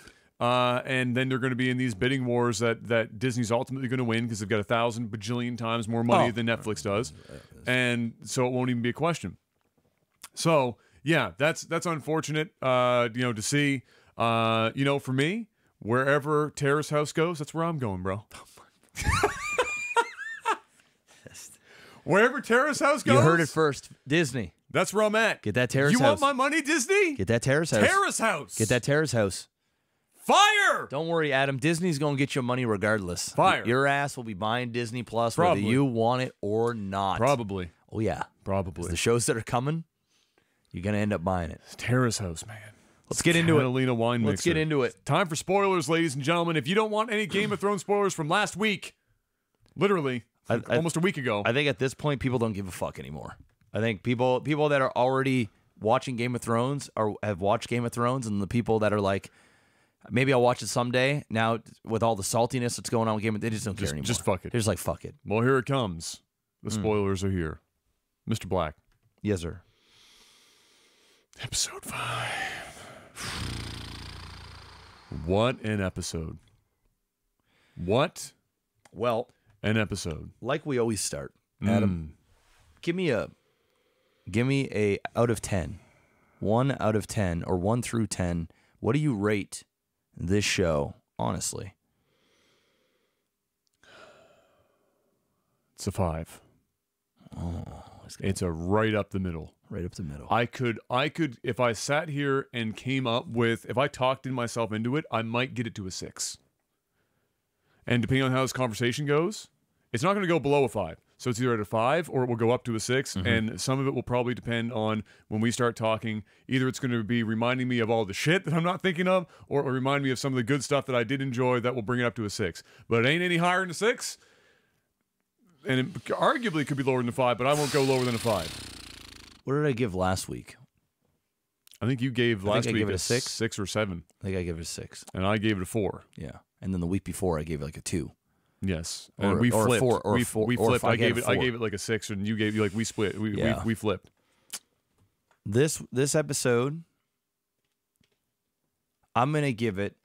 Speaker 1: And then they're going to be in these bidding wars that Disney's ultimately going to win because they've got 1,000 bajillion times more money than Netflix does. And so it won't even be a question. So, yeah, that's unfortunate, to see. For me, wherever Terrace House goes, that's where I'm going, bro. Wherever Terrace House goes.
Speaker 2: You heard it first. Disney.
Speaker 1: That's where I'm at.
Speaker 2: Get that Terrace House.
Speaker 1: You want my money, Disney?
Speaker 2: Get that Terrace House.
Speaker 1: Terrace House.
Speaker 2: Get that Terrace House.
Speaker 1: Fire!
Speaker 2: Don't worry, Adam. Disney's going to get your money regardless.
Speaker 1: Fire.
Speaker 2: Your ass will be buying Disney Plus
Speaker 1: Probably.
Speaker 2: whether you want it or not.
Speaker 1: Probably.
Speaker 2: Oh, yeah.
Speaker 1: Probably.
Speaker 2: The shows that are coming, you're going to end up buying it.
Speaker 1: Terrace House, man.
Speaker 2: Let's get into it.
Speaker 1: Catalina wine mixer.
Speaker 2: Let's get into it.
Speaker 1: Time for spoilers, ladies and gentlemen. If you don't want any Game of Thrones spoilers from last week, literally, almost a week ago.
Speaker 2: I think at this point, people don't give a fuck anymore. I think people that are already watching Game of Thrones or have watched Game of Thrones, and the people that are like, maybe I'll watch it someday. Now, with all the saltiness that's going on with Game of Thrones, they just don't care anymore.
Speaker 1: Just fuck it.
Speaker 2: They're just like, fuck it.
Speaker 1: Well, here it comes. The spoilers are here. Mr. Black.
Speaker 2: Yes, sir.
Speaker 1: Episode 5. What an episode. What
Speaker 2: Well,
Speaker 1: an episode.
Speaker 2: like we always start, Adam, give me a out of 10. 1 out of 10 or 1 through 10. What do you rate this show, honestly?
Speaker 1: It's a 5.
Speaker 2: Oh,
Speaker 1: It's a right up the middle.
Speaker 2: right up the middle.
Speaker 1: I could, if I sat here and came up with, if I talked myself into it, I might get it to a 6. And depending on how this conversation goes, it's not going to go below a 5. So it's either at a 5 or it will go up to a 6. And some of it will probably depend on when we start talking. Either it's going to be reminding me of all the shit that I'm not thinking of, or it will remind me of some of the good stuff that I did enjoy that will bring it up to a 6. But it ain't any higher than a 6. And it arguably could be lower than a 5, but I won't go lower than a 5.
Speaker 2: What did I give last week?
Speaker 1: I think you gave last week
Speaker 2: gave it
Speaker 1: a
Speaker 2: a 6?
Speaker 1: 6 or 7.
Speaker 2: I think I gave it a 6.
Speaker 1: And I gave it a 4.
Speaker 2: Yeah. And then the week before, I gave it like a 2.
Speaker 1: Yes,
Speaker 2: Or-
Speaker 1: and we
Speaker 2: or a
Speaker 1: flipped.
Speaker 2: 4, or
Speaker 1: we
Speaker 2: a 4,
Speaker 1: we
Speaker 2: or
Speaker 1: flipped.
Speaker 2: if I
Speaker 1: I
Speaker 2: gave
Speaker 1: gave
Speaker 2: it
Speaker 1: it. I
Speaker 2: a 4.
Speaker 1: gave it like a 6, and you gave we split. We flipped.
Speaker 2: This episode, I'm going to give it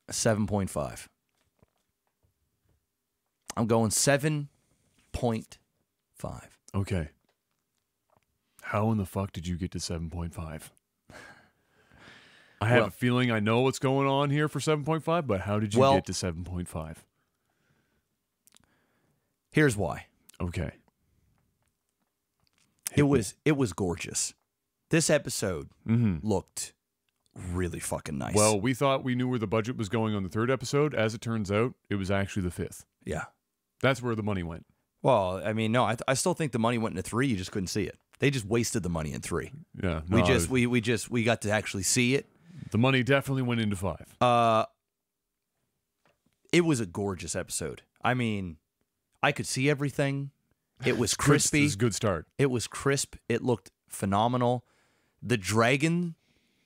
Speaker 2: a 7.5. I'm going 7.5.
Speaker 1: Okay. How in the fuck did you get to 7.5? I have a feeling I know what's going on here for 7.5, but how did you get to 7.5?
Speaker 2: Here's why.
Speaker 1: Okay.
Speaker 2: It was gorgeous. This episode looked really fucking nice.
Speaker 1: Well, we thought we knew where the budget was going on the 3rd episode. As it turns out, it was actually the 5th.
Speaker 2: Yeah.
Speaker 1: That's where the money went.
Speaker 2: Well, I mean, no, I still think the money went into 3. You just couldn't see it. They just wasted the money in 3.
Speaker 1: Yeah.
Speaker 2: We got to actually see it.
Speaker 1: The money definitely went into 5.
Speaker 2: It was a gorgeous episode. I mean, I could see everything. It was crispy.
Speaker 1: It was a good start.
Speaker 2: It was crisp. It looked phenomenal. The dragon,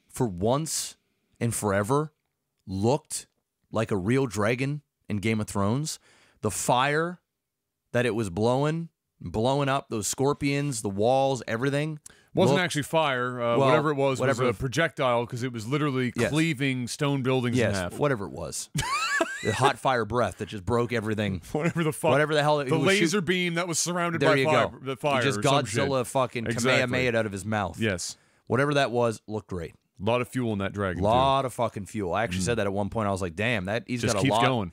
Speaker 2: for once and forever, looked like a real dragon in Game of Thrones. The fire that it was blowing up, those scorpions, the walls, everything.
Speaker 1: Wasn't actually fire. Whatever it was a projectile because it was literally cleaving stone buildings in half.
Speaker 2: Whatever it was. The hot fire breath that just broke everything.
Speaker 1: Whatever the fuck.
Speaker 2: Whatever the hell.
Speaker 1: The laser beam that was surrounded by fire. The fire.
Speaker 2: He just Godzilla fucking Kamehameha it out of his mouth.
Speaker 1: Yes.
Speaker 2: Whatever that was looked great.
Speaker 1: A lot of fuel in that dragon.
Speaker 2: A lot of fucking fuel. I actually said that at one point. I was like, damn, he's
Speaker 1: just
Speaker 2: got a lot.
Speaker 1: Keeps going.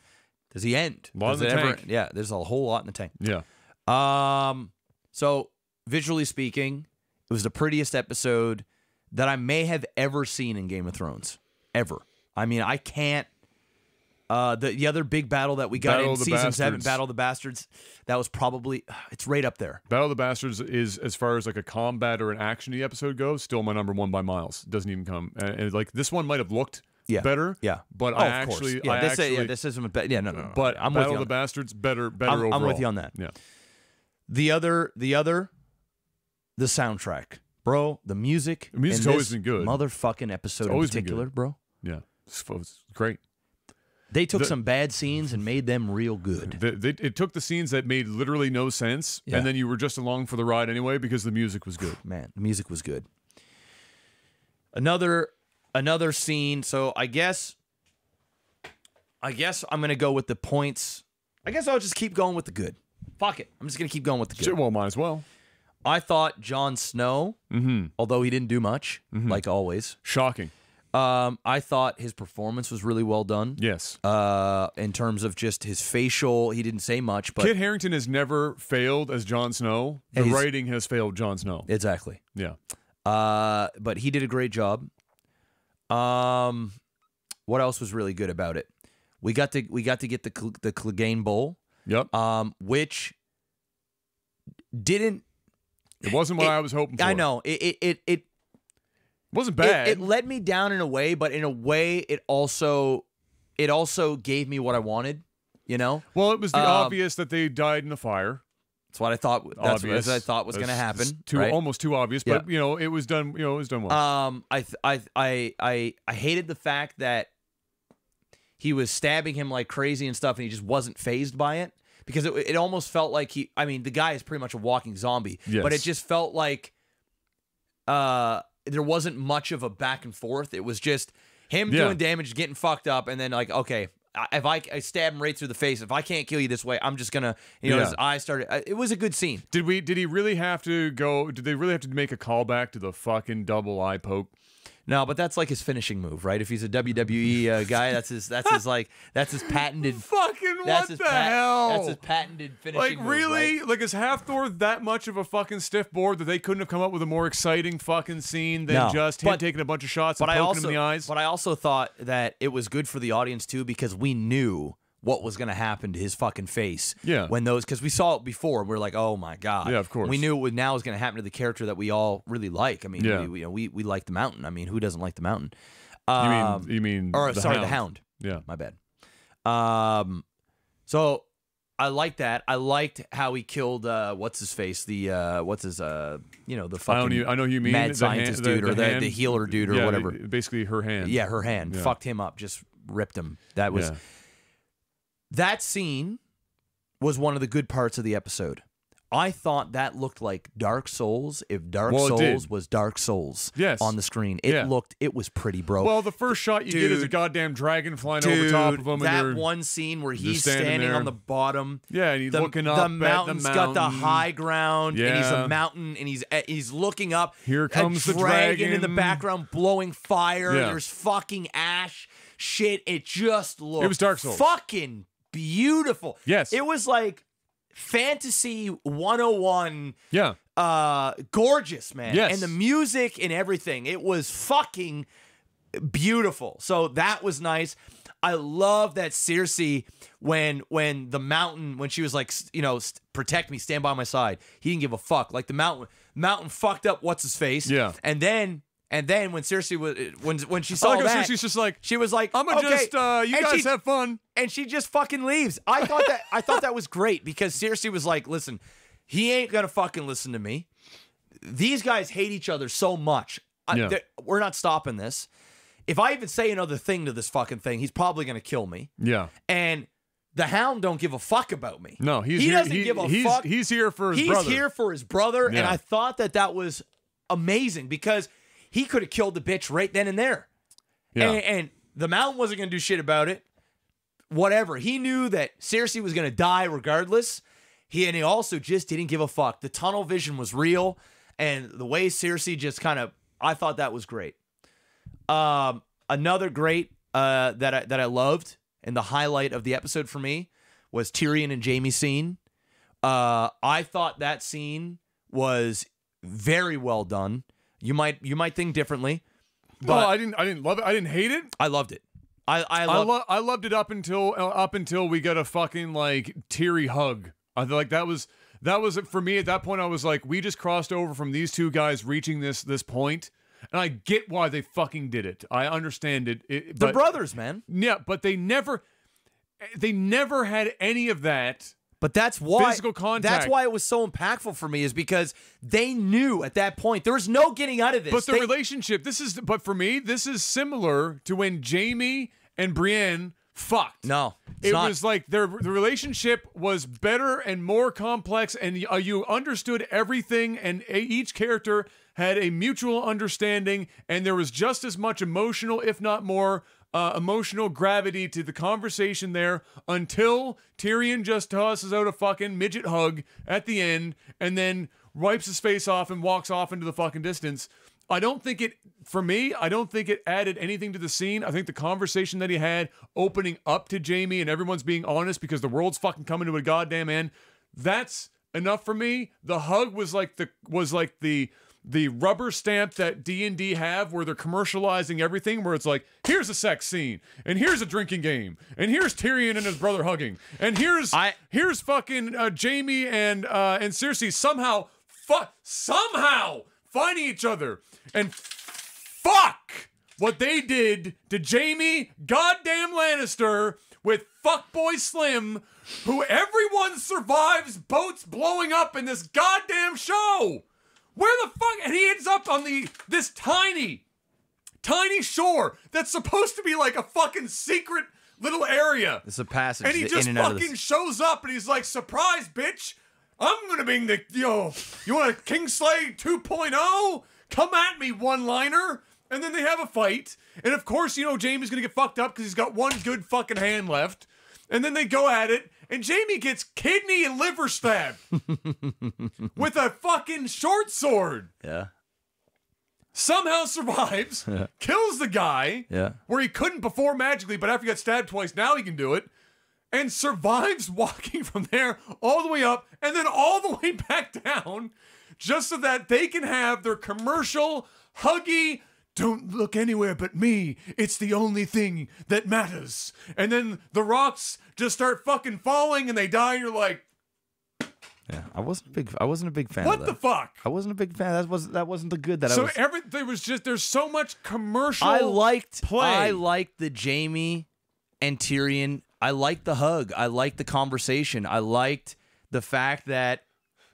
Speaker 2: Does he end?
Speaker 1: A lot in the tank.
Speaker 2: Yeah, there's a whole lot in the tank.
Speaker 1: Yeah.
Speaker 2: So visually speaking, it was the prettiest episode that I may have ever seen in Game of Thrones. Ever. I mean, I can't. The other big battle that we got in season 7, Battle of the Bastards, that was probably, it's right up there.
Speaker 1: Battle of the Bastards is, as far as like a combat or an action-y episode goes, still my number 1 by miles. Doesn't even come. And like this one might have looked better.
Speaker 2: Yeah.
Speaker 1: But
Speaker 2: I actually.
Speaker 1: this
Speaker 2: isn't. No.
Speaker 1: But
Speaker 2: I'm
Speaker 1: Battle
Speaker 2: with you
Speaker 1: of the Bastards better
Speaker 2: I'm
Speaker 1: overall.
Speaker 2: with you on that.
Speaker 1: Yeah.
Speaker 2: The soundtrack, bro. The music.
Speaker 1: The music's
Speaker 2: in
Speaker 1: always
Speaker 2: this
Speaker 1: been good.
Speaker 2: Motherfucking episode in
Speaker 1: always been
Speaker 2: particular,
Speaker 1: good.
Speaker 2: bro.
Speaker 1: Yeah, it's great.
Speaker 2: They took some bad scenes and made them real good.
Speaker 1: It took the scenes that made literally no sense, and then you were just along for the ride anyway because the music was good.
Speaker 2: Man, the music was good. Another scene. So I guess I'm gonna go with the points. I guess I'll just keep going with the good. Fuck it. I'm just gonna keep going with the good.
Speaker 1: Shit, well, might as well.
Speaker 2: I thought Jon Snow, although he didn't do much, like always.
Speaker 1: Shocking.
Speaker 2: I thought his performance was really well done.
Speaker 1: Yes.
Speaker 2: In terms of just his facial, he didn't say much, but
Speaker 1: Kit Harington has never failed as Jon Snow. The writing has failed Jon Snow.
Speaker 2: Exactly.
Speaker 1: Yeah.
Speaker 2: But he did a great job. What else was really good about it? We got to get the Clegane Bowl.
Speaker 1: Yep.
Speaker 2: Which didn't.
Speaker 1: It wasn't what I was hoping for.
Speaker 2: I know it
Speaker 1: wasn't bad.
Speaker 2: It let me down in a way, but in a way, it also gave me what I wanted. You know.
Speaker 1: Well, it was the obvious that they died in a fire.
Speaker 2: That's what I thought. That's what I thought was going to happen.
Speaker 1: Almost too obvious, but you know, it was done. You know, it was done well.
Speaker 2: I hated the fact that he was stabbing him like crazy and stuff, and he just wasn't fazed by it because it almost felt like he. I mean, the guy is pretty much a walking zombie, but it just felt like there wasn't much of a back and forth. It was just him doing damage, getting fucked up, and then like, okay, if I stab him right through the face, if I can't kill you this way, I'm just gonna, you know, his eyes started. It was a good scene.
Speaker 1: Did he really have to go? Did they really have to make a callback to the fucking double eye poke?
Speaker 2: No, but that's like his finishing move, right? If he's a WWE guy, that's his patented.
Speaker 1: Fucking what the hell?
Speaker 2: That's his patented finishing move.
Speaker 1: Like really?
Speaker 2: Right?
Speaker 1: Like is Halfthor that much of a fucking stiff board that they couldn't have come up with a more exciting fucking scene than just him taking a bunch of shots and poking him in the eyes?
Speaker 2: But I also thought that it was good for the audience too because we knew what was going to happen to his fucking face.
Speaker 1: Yeah.
Speaker 2: When because we saw it before, and we are like, oh my god.
Speaker 1: Yeah, of course.
Speaker 2: We knew it now was going to happen to the character that we all really like. I mean, we like the Mountain. I mean, who doesn't like the Mountain?
Speaker 1: You mean?
Speaker 2: The Hound.
Speaker 1: Yeah.
Speaker 2: My bad. So I liked that. I liked how he killed what's his face? The the fucking
Speaker 1: I know who you mean
Speaker 2: mad scientist dude or the healer dude or whatever.
Speaker 1: Basically her hand.
Speaker 2: Yeah, her hand.
Speaker 1: Yeah.
Speaker 2: Fucked him up. Just ripped him. That was that scene was one of the good parts of the episode. I thought that looked like Dark Souls if Dark Souls was Dark Souls on the screen. It was pretty, bro.
Speaker 1: Well, the first shot you get is a goddamn dragon flying over top of him.
Speaker 2: That one scene where he's standing on the bottom.
Speaker 1: Yeah, and he's looking up
Speaker 2: the mountain's
Speaker 1: at the mountain.
Speaker 2: got the high ground, and he's a mountain, and he's looking up.
Speaker 1: Here comes the dragon
Speaker 2: in the background blowing fire. There's fucking ash. Shit, it just looked
Speaker 1: It was Dark Souls.
Speaker 2: Fucking beautiful.
Speaker 1: Yes.
Speaker 2: It was like Fantasy 101.
Speaker 1: Yeah.
Speaker 2: Gorgeous, man.
Speaker 1: Yes.
Speaker 2: And the music and everything. It was fucking beautiful. So that was nice. I love that Cersei when the Mountain, when she was like, you know, protect me, stand by my side. He didn't give a fuck. Like the Mountain fucked up what's his face.
Speaker 1: Yeah.
Speaker 2: And then when Cersei was when she saw that,
Speaker 1: Cersei's just like,
Speaker 2: she was like,
Speaker 1: I'm gonna just you guys have fun,
Speaker 2: and she just fucking leaves. I thought that was great because Cersei was like, listen, he ain't gonna fucking listen to me. These guys hate each other so much. We're not stopping this. If I even say another thing to this fucking thing, he's probably gonna kill me.
Speaker 1: Yeah.
Speaker 2: And the Hound don't give a fuck about me.
Speaker 1: No,
Speaker 2: he doesn't give a fuck.
Speaker 1: He's here for his brother.
Speaker 2: He's here for his brother, and I thought that was amazing because he could have killed the bitch right then and there. Yeah. And the Mountain wasn't going to do shit about it. Whatever. He knew that Cersei was going to die regardless. He also just didn't give a fuck. The tunnel vision was real. And the way Cersei just kind of, I thought that was great. Another great that I loved and the highlight of the episode for me was Tyrion and Jaime's scene. I thought that scene was very well done. You might think differently, but
Speaker 1: I didn't love it. I didn't hate it.
Speaker 2: I loved it. I
Speaker 1: loved it up until we got a fucking like teary hug. I feel like that was for me at that point. I was like, we just crossed over from these two guys reaching this point, and I get why they fucking did it. I understand it.
Speaker 2: They're brothers, man.
Speaker 1: Yeah, but they never had any of that
Speaker 2: But that's why
Speaker 1: physical contact.
Speaker 2: That's why it was so impactful for me, is because they knew at that point there was no getting out of this.
Speaker 1: But the relationship, but for me, this is similar to when Jamie and Brienne fucked.
Speaker 2: No,
Speaker 1: it was like the relationship was better and more complex, and you understood everything, and each character had a mutual understanding, and there was just as much emotional, if not more, emotional gravity to the conversation there, until Tyrion just tosses out a fucking midget hug at the end and then wipes his face off and walks off into the fucking distance. I don't think it added anything to the scene. I think the conversation that he had opening up to Jamie and everyone's being honest because the world's fucking coming to a goddamn end, that's enough for me. The hug was like the rubber stamp that D&D have, where they're commercializing everything, where it's like, here's a sex scene, and here's a drinking game, and here's Tyrion and his brother hugging, and here's fucking Jamie and Cersei somehow finding each other. And fuck what they did to Jamie goddamn Lannister with fuckboy Slim, who everyone survives boats blowing up in this goddamn show. Where the fuck? And he ends up on this tiny shore that's supposed to be like a fucking secret little area.
Speaker 2: It's a passage.
Speaker 1: And he just fucking shows up and he's like, surprise, bitch. I'm gonna bring you want a Kingsley 2.0? Come at me, one-liner. And then they have a fight. And of course, Jamie's gonna get fucked up because he's got one good fucking hand left. And then they go at it, and Jamie gets kidney and liver stabbed with a fucking short sword.
Speaker 2: Yeah.
Speaker 1: Somehow survives, kills the guy, where he couldn't before magically, but after he got stabbed twice, now he can do it, and survives walking from there all the way up and then all the way back down, just so that they can have their commercial, huggy, don't look anywhere but me. It's the only thing that matters. And then the rocks just start fucking falling and they die and you're like,
Speaker 2: yeah, I wasn't a big fan
Speaker 1: what
Speaker 2: of that.
Speaker 1: the fuck?
Speaker 2: I wasn't a big fan. That wasn't the good that I was.
Speaker 1: So there's so much commercial
Speaker 2: I liked
Speaker 1: play.
Speaker 2: the Jamie and Tyrion. I liked the hug. I liked the conversation. I liked the fact that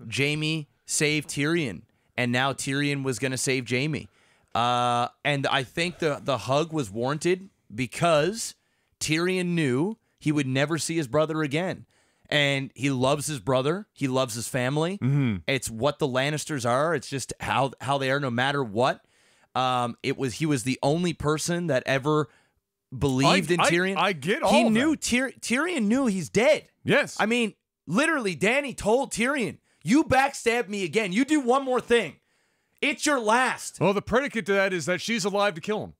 Speaker 2: Jamie saved Tyrion and now Tyrion was going to save Jamie. And I think the hug was warranted because Tyrion knew he would never see his brother again. And he loves his brother. He loves his family. Mm-hmm. It's what the Lannisters are. It's just how they are no matter what. He was the only person that ever believed in Tyrion.
Speaker 1: I get all of that.
Speaker 2: Tyrion knew he's dead.
Speaker 1: Yes.
Speaker 2: I mean, literally, Dany told Tyrion, you backstab me again. You do one more thing. It's your last.
Speaker 1: Well, the predicate to that is that she's alive to kill him.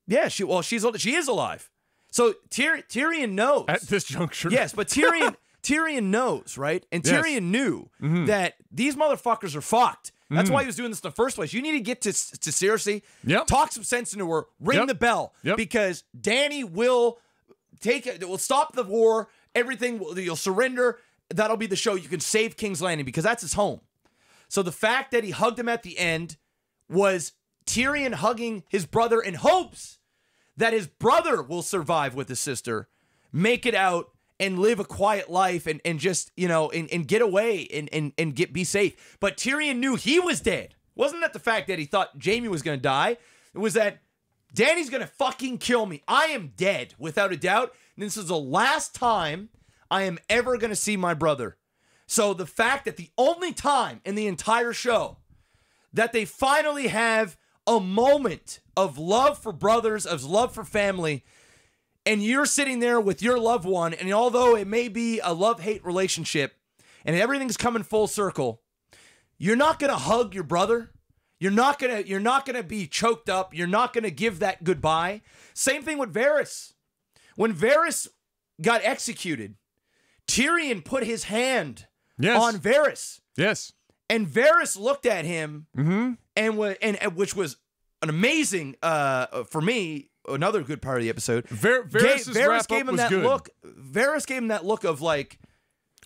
Speaker 2: Yeah, she is alive. So Tyrion knows
Speaker 1: at this juncture.
Speaker 2: Yes, but Tyrion knows, right? And Tyrion knew that these motherfuckers are fucked. That's why he was doing this in the first place. You need to get to Cersei, talk some sense into her, ring the bell, because Dany will stop the war. Everything you'll surrender. That'll be the show. You can save King's Landing because that's his home. So the fact that he hugged him at the end was Tyrion hugging his brother in hopes that his brother will survive with his sister, make it out, and live a quiet life and just, and get away and be safe. But Tyrion knew he was dead. Wasn't that the fact that he thought Jaime was going to die? It was that Dany's going to fucking kill me. I am dead, without a doubt. And this is the last time I am ever going to see my brother. So the fact that the only time in the entire show that they finally have a moment of love for brothers, of love for family, and you're sitting there with your loved one, and although it may be a love-hate relationship, and everything's coming full circle, you're not gonna hug your brother. You're not gonna be choked up. You're not gonna give that goodbye. Same thing with Varys. When Varys got executed, Tyrion put his hand on Varys.
Speaker 1: Yes.
Speaker 2: And Varys looked at him, and which was an amazing, for me, another good part of the episode.
Speaker 1: Varys
Speaker 2: gave him
Speaker 1: that good.
Speaker 2: look. Varys gave him that look of like.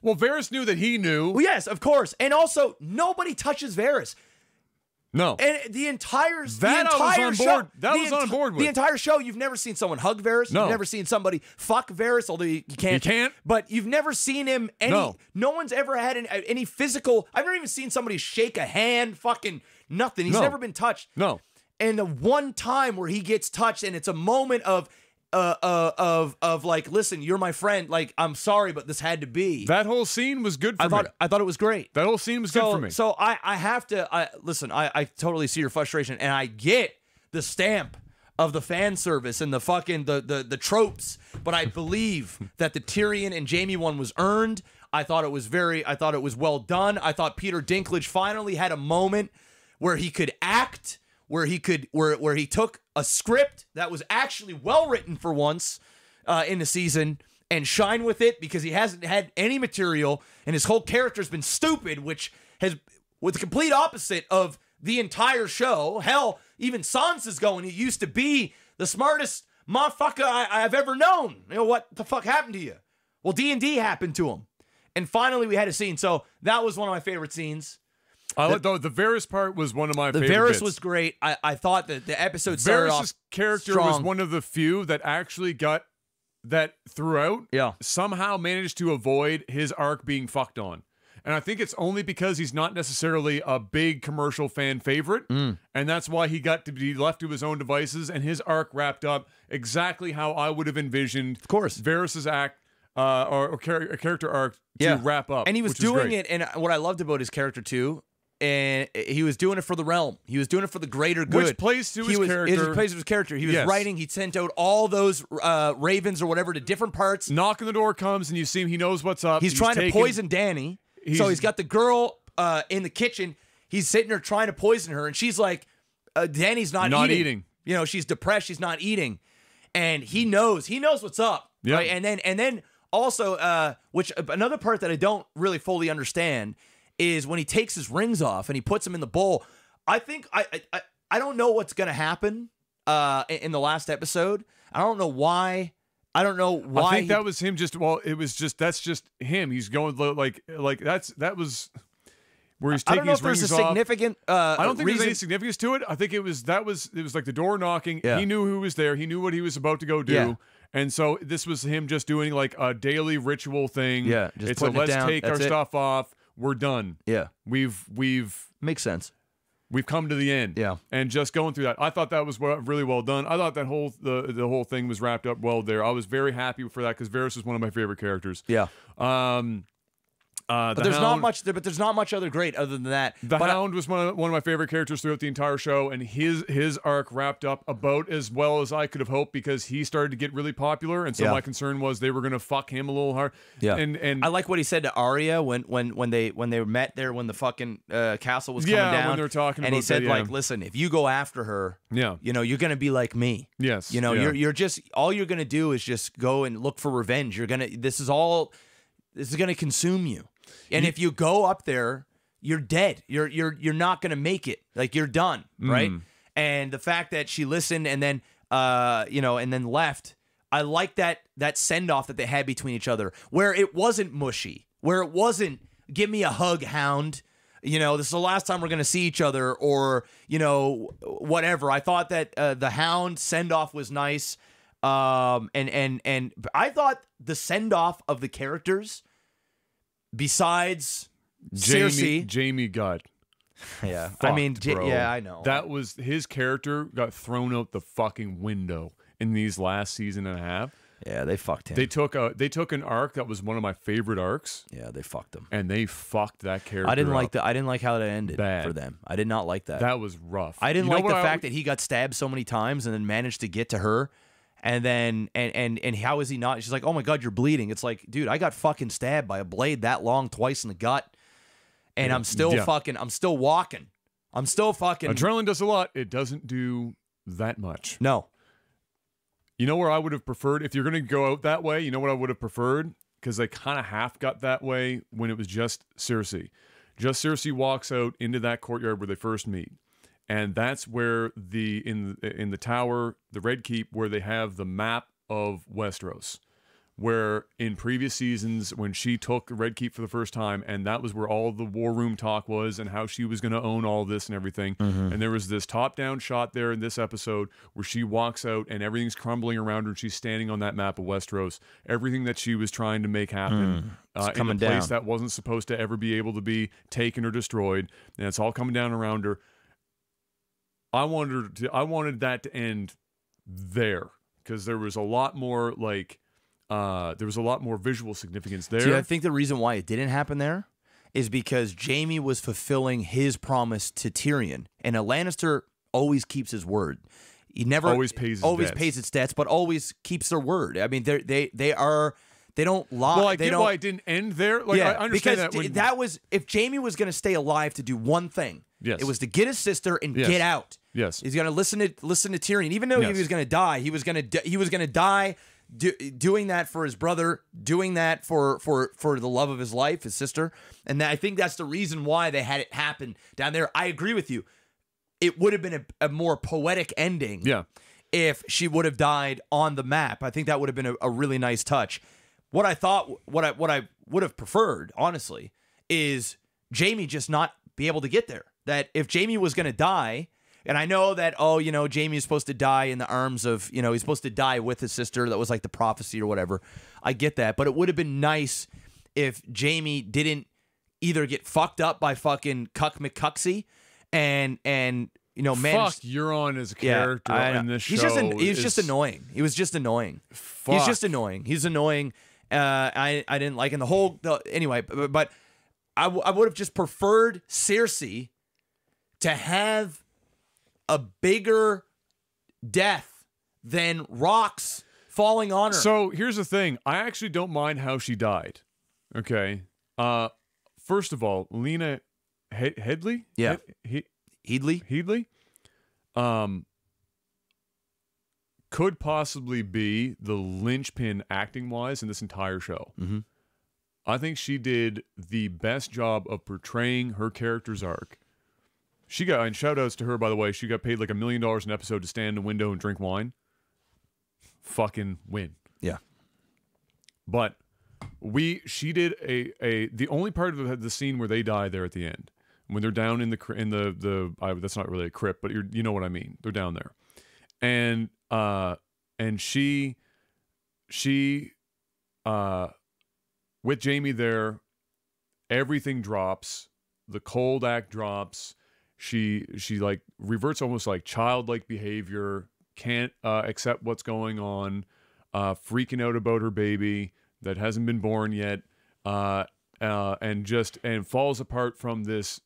Speaker 1: Well, Varys knew that he knew.
Speaker 2: Well, yes, of course, and also nobody touches Varys.
Speaker 1: No.
Speaker 2: And the entire
Speaker 1: That
Speaker 2: the
Speaker 1: I was
Speaker 2: entire
Speaker 1: on
Speaker 2: show,
Speaker 1: board. That
Speaker 2: the
Speaker 1: was on board with.
Speaker 2: The entire show, you've never seen someone hug Varys.
Speaker 1: No.
Speaker 2: You've never seen somebody fuck Varys, although you can't.
Speaker 1: You can't.
Speaker 2: But you've never seen him any. No one's ever had any physical. I've never even seen somebody shake a hand. Fucking nothing. He's
Speaker 1: No.
Speaker 2: never been touched.
Speaker 1: No.
Speaker 2: And the one time where he gets touched, and it's a moment of like, listen, you're my friend. Like, I'm sorry, but this had to be.
Speaker 1: That whole scene was good for me.
Speaker 2: I thought it was great.
Speaker 1: That whole scene was good for me.
Speaker 2: So I have to listen. I totally see your frustration, and I get the stamp of the fan service and the fucking the tropes. But I believe that the Tyrion and Jaime one was earned. I thought it was well done. I thought Peter Dinklage finally had a moment where he could act, where he took a script that was actually well written for once in the season and shine with it, because he hasn't had any material and his whole character's been stupid, which has with the complete opposite of the entire show. Hell, even Sansa's going, he used to be the smartest motherfucker I've ever known. You know, what the fuck happened to you? Well, D&D happened to him. And finally we had a scene. So that was one of my favorite scenes.
Speaker 1: The Varys part was one of my favorite
Speaker 2: Varys
Speaker 1: bits.
Speaker 2: was great. I thought that the episode started off
Speaker 1: Varys' character
Speaker 2: strong.
Speaker 1: was one of the few that actually got that throughout.
Speaker 2: Yeah.
Speaker 1: Somehow managed to avoid his arc being fucked on. And I think it's only because he's not necessarily a big commercial fan favorite. And that's why he got to be left to his own devices, and his arc wrapped up exactly how I would have envisioned,
Speaker 2: Of course,
Speaker 1: Varys' act or character arc to wrap up.
Speaker 2: And he was doing it, and what I loved about his character too, and he was doing it for the realm. He was doing it for the greater good.
Speaker 1: Which plays to his character.
Speaker 2: It plays to his character. He was writing. He sent out all those ravens or whatever to different parts.
Speaker 1: Knock on the door comes, and you see him. He knows what's up.
Speaker 2: He's trying to poison Dany. So he's got the girl in the kitchen. He's sitting there trying to poison her, and she's like, Dany's not eating. You know, she's depressed. She's not eating, and he knows what's up.
Speaker 1: Yeah.
Speaker 2: Right? And then also, which another part that I don't really fully understand is when he takes his rings off and he puts them in the bowl. I think I don't know what's gonna happen in the last episode. I don't know why. I don't know why.
Speaker 1: I think that was him. That's just him. He's going like that was where he's taking his rings off.
Speaker 2: Significant.
Speaker 1: I don't think there's any significance to it. I think it was like the door knocking.
Speaker 2: Yeah.
Speaker 1: He knew who was there. He knew what he was about to go do.
Speaker 2: Yeah.
Speaker 1: And so this was him just doing like a daily ritual thing.
Speaker 2: Yeah, just
Speaker 1: it's
Speaker 2: putting it
Speaker 1: let's
Speaker 2: down.
Speaker 1: take
Speaker 2: That's
Speaker 1: our
Speaker 2: it.
Speaker 1: stuff off. We're done.
Speaker 2: Yeah,
Speaker 1: We've
Speaker 2: makes sense.
Speaker 1: We've come to the end.
Speaker 2: Yeah.
Speaker 1: And just going through that, I thought that was really well done. I thought that the whole thing was wrapped up well there. I was very happy for that because Varys is one of my favorite characters.
Speaker 2: Yeah.
Speaker 1: But
Speaker 2: there's not much. But there's not much other great other than that.
Speaker 1: The Hound was one of my favorite characters throughout the entire show, and his arc wrapped up about as well as I could have hoped because he started to get really popular, and so my concern was they were going to fuck him a little hard.
Speaker 2: Yeah,
Speaker 1: and
Speaker 2: I like what he said to Arya when they met there when the fucking castle was coming down.
Speaker 1: When they were talking,
Speaker 2: and
Speaker 1: about
Speaker 2: he said
Speaker 1: that,
Speaker 2: like, listen, if you go after her, you know, you're gonna be like me.
Speaker 1: Yes,
Speaker 2: you know, you're just all you're gonna do is just go and look for revenge. This is gonna consume you. And if you go up there, you're dead. You're not gonna make it. Like you're done, right? And the fact that she listened and then and then left. I like that send off that they had between each other, where it wasn't mushy, where it wasn't give me a hug, Hound. You know, this is the last time we're gonna see each other, or whatever. I thought that the Hound send off was nice, and I thought the send off of the characters. Besides Cersei,
Speaker 1: Jaime got.
Speaker 2: Yeah,
Speaker 1: fucked,
Speaker 2: I mean,
Speaker 1: bro.
Speaker 2: yeah, I know.
Speaker 1: That was his character got thrown out the fucking window in these last season and a half.
Speaker 2: Yeah, they fucked him.
Speaker 1: They took an arc that was one of my favorite arcs.
Speaker 2: Yeah, they fucked him,
Speaker 1: and they fucked that character.
Speaker 2: I didn't
Speaker 1: up.
Speaker 2: like that. I didn't like how that ended
Speaker 1: Bad.
Speaker 2: for them. I did not like that.
Speaker 1: That was rough.
Speaker 2: I didn't like the fact that he got stabbed so many times and then managed to get to her. And then, and how is he not? She's like, oh my God, you're bleeding. It's like, dude, I got fucking stabbed by a blade that long twice in the gut. And I'm still I'm still walking. I'm still fucking.
Speaker 1: Adrenaline does a lot. It doesn't do that much.
Speaker 2: No.
Speaker 1: You know where I would have preferred, if you're going to go out that way, you know what I would have preferred? Because they kind of half got that way when it was just Cersei. Just Cersei walks out into that courtyard where they first meet. And that's where in the tower, the Red Keep, where they have the map of Westeros, where in previous seasons when she took Red Keep for the first time, and that was where all the war room talk was and how she was going to own all this and everything. And there was this top-down shot there in this episode where she walks out and everything's crumbling around her and she's standing on that map of Westeros. Everything that she was trying to make happen in a place that wasn't supposed to ever be able to be taken or destroyed, and it's all coming down around her. I wanted that to end there because there was a lot more like there was a lot more visual significance there.
Speaker 2: See, I think the reason why it didn't happen there is because Jaime was fulfilling his promise to Tyrion, and a Lannister always keeps his word. He never
Speaker 1: always pays its
Speaker 2: debts, but always keeps their word. I mean, they don't lie.
Speaker 1: Well, I get why it didn't end there. Like, I understand
Speaker 2: because that was if Jaime was going to stay alive to do one thing.
Speaker 1: Yes.
Speaker 2: It was to get his sister and get out.
Speaker 1: Yes.
Speaker 2: He's going to listen to Tyrion, even though he was going to die. He was going to die doing that for his brother, doing that for the love of his life, his sister, and I think that's the reason why they had it happen down there. I agree with you. It would have been a more poetic ending.
Speaker 1: Yeah.
Speaker 2: If she would have died on the map, I think that would have been a really nice touch. What I would have preferred, honestly, is Jaime just not be able to get there. That if Jaime was going to die, and I know that, Jaime is supposed to die in the arms of, he's supposed to die with his sister. That was like the prophecy or whatever. I get that. But it would have been nice if Jaime didn't either get fucked up by fucking Cuck McCucksy and managed.
Speaker 1: Fuck Euron as a character in this show.
Speaker 2: He's just annoying. He was just annoying.
Speaker 1: Fuck.
Speaker 2: He's just annoying. He's annoying. I didn't like him. Anyway, but I would have just preferred Cersei to have a bigger death than rocks falling on her.
Speaker 1: So here's the thing. I actually don't mind how she died. Okay. First of all, Lena Headey?
Speaker 2: Yeah.
Speaker 1: Headey? Could possibly be the linchpin acting-wise in this entire show.
Speaker 2: Mm-hmm.
Speaker 1: I think she did the best job of portraying her character's arc. And shout-outs to her, by the way, she got paid like $1 million an episode to stand in a window and drink wine. Fucking win.
Speaker 2: Yeah.
Speaker 1: But she did the only part of the scene where they die there at the end, when they're down in the that's not really a crypt, but you know what I mean. They're down there, and she with Jaime there, everything drops. The cold act drops. She like reverts almost like childlike behavior. Can't accept what's going on. Freaking out about her baby that hasn't been born yet. And falls apart from this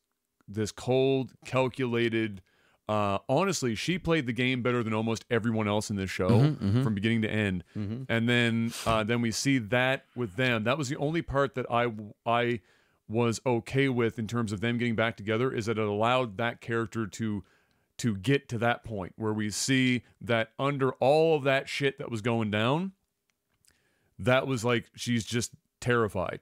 Speaker 1: cold, calculated. Honestly, she played the game better than almost everyone else in this show from beginning to end. And then we see that with them. That was the only part that I was okay with in terms of them getting back together, is that it allowed that character to get to that point where we see that under all of that shit that was going down, that was like she's just terrified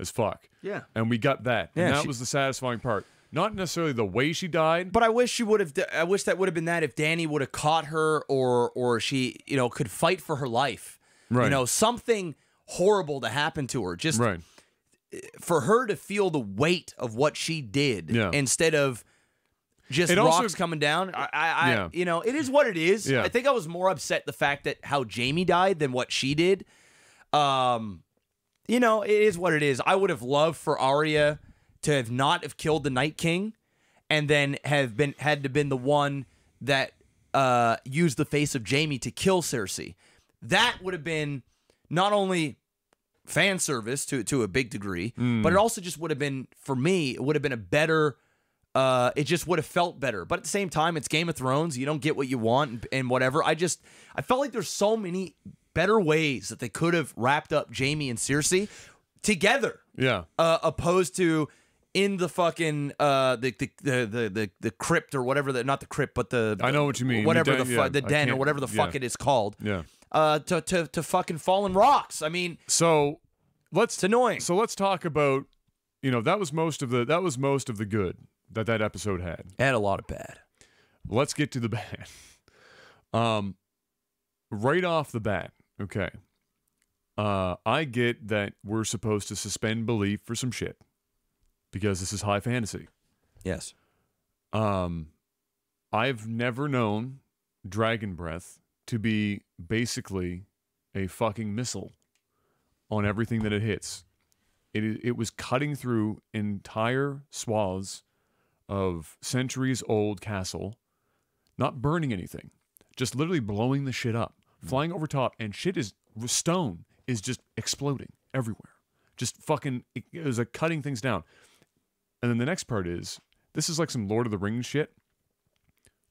Speaker 1: as fuck.
Speaker 2: Yeah.
Speaker 1: And we got that.
Speaker 2: Yeah,
Speaker 1: and that was the satisfying part. Not necessarily the way she died.
Speaker 2: But I wish that would have been that if Dany would have caught her or she, could fight for her life.
Speaker 1: Right.
Speaker 2: Something horrible to happen to her. Just
Speaker 1: right.
Speaker 2: For her to feel the weight of what she did instead of just rocks coming down. It is what it is.
Speaker 1: Yeah.
Speaker 2: I think I was more upset the fact that how Jaime died than what she did. It is what it is. I would have loved for Arya to have not have killed the Night King, and then had to been the one that used the face of Jaime to kill Cersei. That would have been not only fan service to a big degree, but it also just would have been, for me, it would have been a better. It just would have felt better. But at the same time, it's Game of Thrones. You don't get what you want and whatever. I felt like there's so many better ways that they could have wrapped up Jaime and Cersei together.
Speaker 1: Yeah.
Speaker 2: Opposed to in the fucking the crypt or whatever, not the crypt, but
Speaker 1: I know what you mean.
Speaker 2: Whatever the den or whatever the fuck it is called.
Speaker 1: Yeah.
Speaker 2: To fucking fallen rocks. I mean,
Speaker 1: it's
Speaker 2: annoying.
Speaker 1: So let's talk about, that was most of the good that episode had.
Speaker 2: It had a lot of bad.
Speaker 1: Let's get to the bad. Right off the bat, okay. I get that we're supposed to suspend belief for some shit because this is high fantasy.
Speaker 2: Yes.
Speaker 1: I've never known dragon breath to be basically a fucking missile on everything that it hits. It was cutting through entire swaths of centuries-old castle, not burning anything, just literally blowing the shit up, flying over top, and stone is just exploding everywhere. Just fucking, it was like cutting things down. And then the next part is, this is like some Lord of the Rings shit.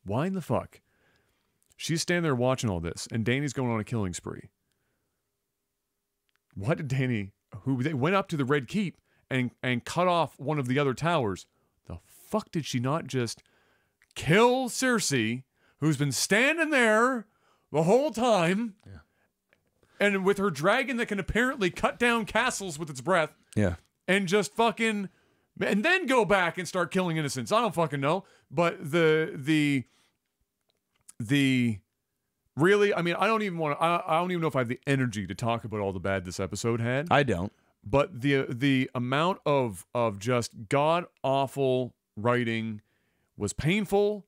Speaker 1: Why in the fuck? She's standing there watching all this, and Dany's going on a killing spree. What did Dany, they went up to the Red Keep and cut off one of the other towers. The fuck did she not just kill Cersei, who's been standing there the whole time, and with her dragon that can apparently cut down castles with its breath, and just fucking, and then go back and start killing innocents? I don't fucking know. But the really, I mean, I don't even know if I have the energy to talk about all the bad this episode had.
Speaker 2: I don't.
Speaker 1: But the amount of just god awful writing was painful.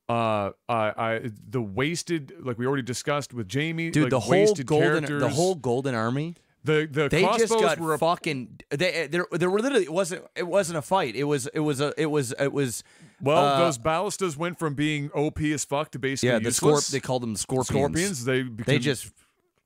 Speaker 1: The wasted, like we already discussed with Jamie,
Speaker 2: dude,
Speaker 1: like
Speaker 2: the whole golden army.
Speaker 1: They
Speaker 2: just got fucking. There were literally, it wasn't a fight. It was.
Speaker 1: Well, those ballistas went from being OP as fuck to basically useless.
Speaker 2: They called them the scorpions.
Speaker 1: They just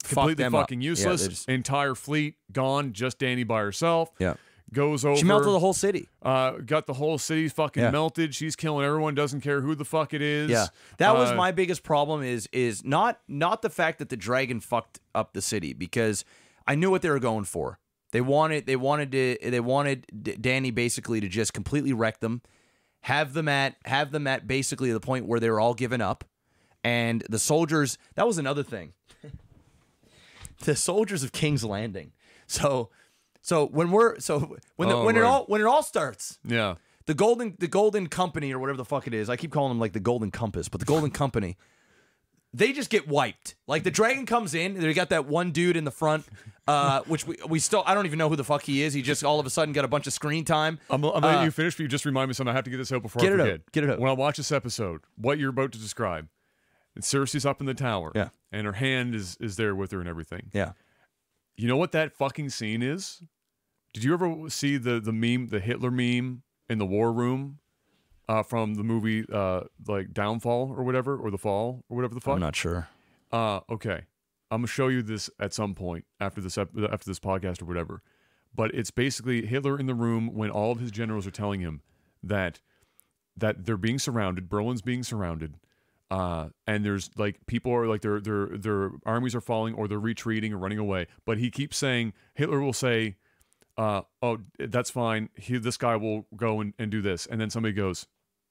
Speaker 1: completely fucking
Speaker 2: up.
Speaker 1: useless. Entire fleet gone. Just Dany by herself.
Speaker 2: Yeah.
Speaker 1: Goes over.
Speaker 2: She melted the whole city.
Speaker 1: Got the whole city fucking melted. She's killing everyone. Doesn't care who the fuck it is.
Speaker 2: Yeah. That was my biggest problem. Is not the fact that the dragon fucked up the city, because I knew what they were going for. They wanted Dany basically to just completely wreck them, have them at basically the point where they were all given up, and the soldiers. That was another thing. The soldiers of King's Landing. So when it all starts.
Speaker 1: Yeah.
Speaker 2: The Golden Company, or whatever the fuck it is. I keep calling them like the Golden Compass, but the Golden Company. They just get wiped. Like, the dragon comes in, they got that one dude in the front, which we still, I don't even know who the fuck he is. He just all of a sudden got a bunch of screen time.
Speaker 1: I'm letting you finish, but you just remind me something. I have to get this out before I forget.
Speaker 2: Get it out.
Speaker 1: When I watch this episode, what you're about to describe, and Cersei's up in the tower, and her hand is there with her and everything.
Speaker 2: Yeah. You
Speaker 1: know what that fucking scene is? Did you ever see the meme, the Hitler meme in the war room? From the movie, like Downfall or whatever, or The Fall or whatever the fuck.
Speaker 2: I'm not sure.
Speaker 1: Okay, I'm gonna show you this at some point after this podcast or whatever. But it's basically Hitler in the room when all of his generals are telling him that they're being surrounded, Berlin's being surrounded, and there's like people are like their armies are falling or they're retreating or running away. But he keeps saying, Hitler will say, "Oh, that's fine. This guy will go and do this," and then somebody goes,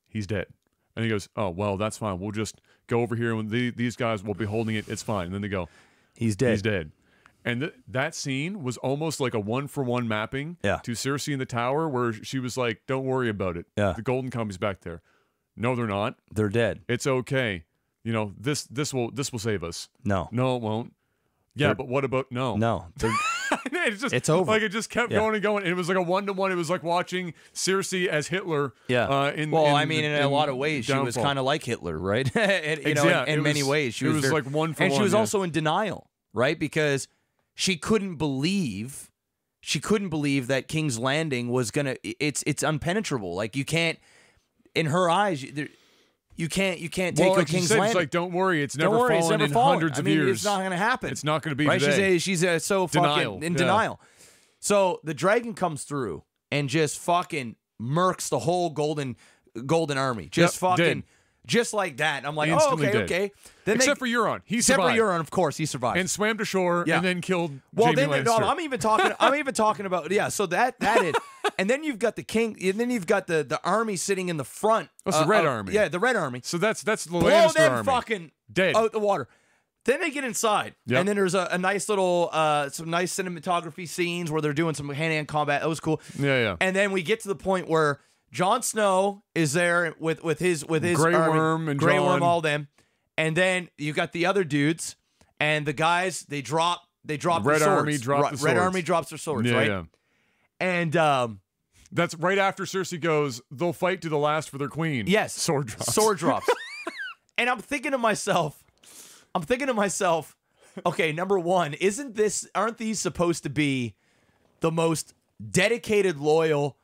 Speaker 1: "He's dead," and he goes, "Oh, well, that's fine. We'll just go over here and these guys will be holding it. It's fine." And then they go,
Speaker 2: "He's dead.
Speaker 1: He's dead." And that scene was almost like a 1-for-1 mapping to Cersei in the tower, where she was like, "Don't worry about it.
Speaker 2: Yeah.
Speaker 1: The Golden Company's back there." No, they're not.
Speaker 2: They're dead.
Speaker 1: It's okay. You know, this will save us.
Speaker 2: No,
Speaker 1: it won't. Yeah, but what about no?
Speaker 2: No.
Speaker 1: It's
Speaker 2: over.
Speaker 1: Like, it just kept going and going. And it was like a 1-to-1. It was like watching Cersei as Hitler.
Speaker 2: Yeah. In a lot of ways, she was kind of like Hitler, right? In many ways, she was
Speaker 1: like 1-for-1.
Speaker 2: And she was also in denial, right? Because she couldn't believe that King's Landing was gonna. It's impenetrable. Like, you can't. In her eyes, you can't take her King's Landing.
Speaker 1: It's like, don't worry, it's never fallen in hundreds of years.
Speaker 2: It's not going to happen.
Speaker 1: It's not going to be
Speaker 2: right?
Speaker 1: today.
Speaker 2: She's so fucking in denial. So the dragon comes through and just fucking murks the whole golden army. Just fucking, just like that. And I'm like, okay. Then
Speaker 1: except for Euron,
Speaker 2: except for Euron, of course, he survived
Speaker 1: and swam to shore and then killed.
Speaker 2: Well,
Speaker 1: Jaime Lannister.
Speaker 2: I'm even talking about So that is. And then you've got the king. And then you've got the army sitting in the front.
Speaker 1: That's the Red Army.
Speaker 2: Yeah, the Red Army.
Speaker 1: So that's the
Speaker 2: Blow
Speaker 1: Lannister
Speaker 2: them
Speaker 1: army.
Speaker 2: Fucking
Speaker 1: dead
Speaker 2: out the water. Then they get inside, and then there's a nice little, some nice cinematography scenes where they're doing some hand-to-hand combat. That was cool.
Speaker 1: Yeah.
Speaker 2: And then we get to the point where Jon Snow is there with his
Speaker 1: Grey
Speaker 2: army,
Speaker 1: Worm and
Speaker 2: Grey
Speaker 1: Jon.
Speaker 2: Worm, all them, and then you got the other dudes and the guys. They drop they drop
Speaker 1: Red
Speaker 2: their swords.
Speaker 1: Army dropped the
Speaker 2: Red
Speaker 1: swords.
Speaker 2: Army drops their swords,
Speaker 1: Yeah,
Speaker 2: right?
Speaker 1: yeah.
Speaker 2: And
Speaker 1: That's right after Cersei goes, they'll fight to the last for their queen.
Speaker 2: yes,
Speaker 1: Sword drops.
Speaker 2: Sword drops. And I'm thinking to myself, okay, number one, aren't these supposed to be the most dedicated, loyal,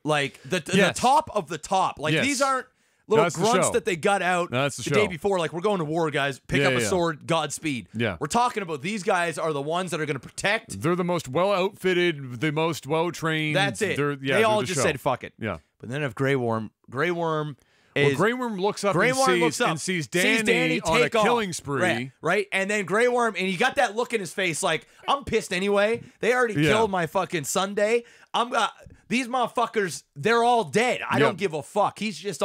Speaker 2: like the top of the top? Like these aren't little
Speaker 1: That's the
Speaker 2: grunts
Speaker 1: show.
Speaker 2: that they got out
Speaker 1: That's the
Speaker 2: the
Speaker 1: show.
Speaker 2: day before. Like, we're going to war, guys. Pick up a sword, Godspeed.
Speaker 1: Yeah.
Speaker 2: We're talking about these guys are the ones that are going to protect.
Speaker 1: They're the most well outfitted, the most well trained.
Speaker 2: That's it.
Speaker 1: They
Speaker 2: all just said fuck it.
Speaker 1: Yeah.
Speaker 2: But then if Grey Worm
Speaker 1: Well,
Speaker 2: is
Speaker 1: Grey Worm looks up
Speaker 2: Grey
Speaker 1: and
Speaker 2: Worm
Speaker 1: sees,
Speaker 2: looks up,
Speaker 1: and sees Danny on a
Speaker 2: take off.
Speaker 1: killing spree.
Speaker 2: Right? And then Grey Worm, and you got that look in his face like, I'm pissed anyway. They already killed my fucking Sunday. These motherfuckers, they're all dead. I don't give a fuck. He's just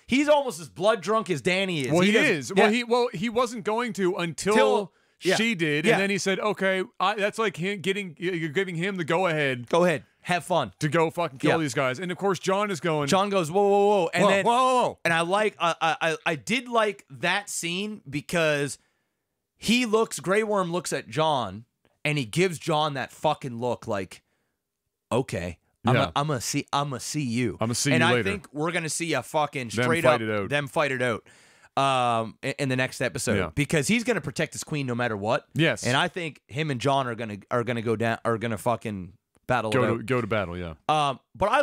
Speaker 2: he's almost as blood drunk as Danny is.
Speaker 1: Well, he is. Yeah. He wasn't going to until she did, and then he said, "Okay, that's like him you're giving him the go ahead.
Speaker 2: Go ahead, have fun
Speaker 1: to go fucking kill these guys." And of course, John is going.
Speaker 2: John goes, "Whoa, whoa, whoa!" And then,
Speaker 1: whoa.
Speaker 2: And I did like that scene because Grey Worm looks at John, and he gives John that fucking look, like, okay. I'm gonna see you.
Speaker 1: I'm gonna see you later.
Speaker 2: And I think we're gonna see a fucking straight up them fight it out in the next episode because he's gonna protect his queen no matter what.
Speaker 1: Yes.
Speaker 2: And I think him and John are gonna go down, are gonna fucking battle it out.
Speaker 1: Go to battle. Yeah.
Speaker 2: But I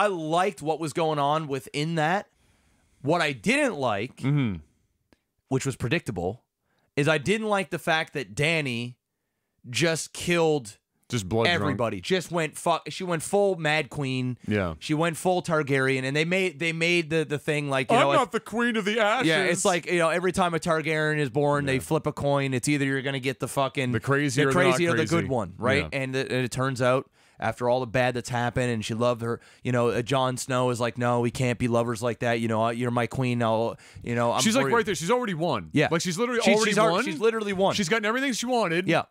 Speaker 2: liked what was going on within that. What I didn't like, which was predictable, is I didn't like the fact that Danny just killed.
Speaker 1: Just blood
Speaker 2: everybody
Speaker 1: drunk.
Speaker 2: Just went she went full Mad Queen.
Speaker 1: Yeah.
Speaker 2: She went full Targaryen, and they made the thing like,
Speaker 1: I'm not the queen of the ashes.
Speaker 2: Yeah, it's like, every time a Targaryen is born, they flip a coin. It's either you're gonna get the fucking
Speaker 1: the crazy or
Speaker 2: the good one, right? Yeah. And it turns out after all the bad that's happened, and she loved her. Jon Snow is like, no, we can't be lovers like that. You're my queen.
Speaker 1: She's like right there. She's already won.
Speaker 2: Yeah,
Speaker 1: like she's literally already won.
Speaker 2: She's literally won.
Speaker 1: She's gotten everything she wanted.
Speaker 2: Yeah.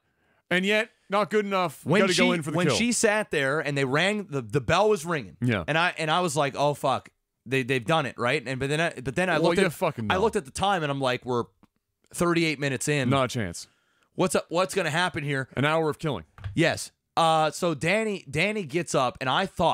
Speaker 1: And yet, not good enough. Got to go in for the kill.
Speaker 2: When she sat there and they rang, the bell was ringing.
Speaker 1: Yeah.
Speaker 2: And I was like, oh fuck, they've done it, right? And but then I looked at the time and I'm like, we're 38 minutes in.
Speaker 1: Not a chance.
Speaker 2: What's gonna happen here?
Speaker 1: An hour of killing.
Speaker 2: Yes. So Danny gets up, and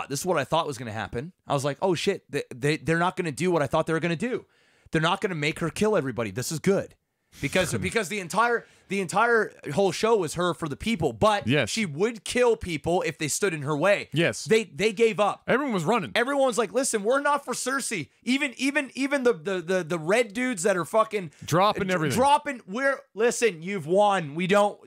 Speaker 2: this is what I thought was gonna happen. I was like, oh shit, they're not gonna do what I thought they were gonna do. They're not gonna make her kill everybody. This is good. Because the entire whole show was her for the people, but she would kill people if they stood in her way.
Speaker 1: Yes,
Speaker 2: they gave up.
Speaker 1: Everyone was running.
Speaker 2: Everyone was like, "Listen, we're not for Cersei." Even the red dudes that are fucking
Speaker 1: dropping everything.
Speaker 2: Listen, you've won. We don't,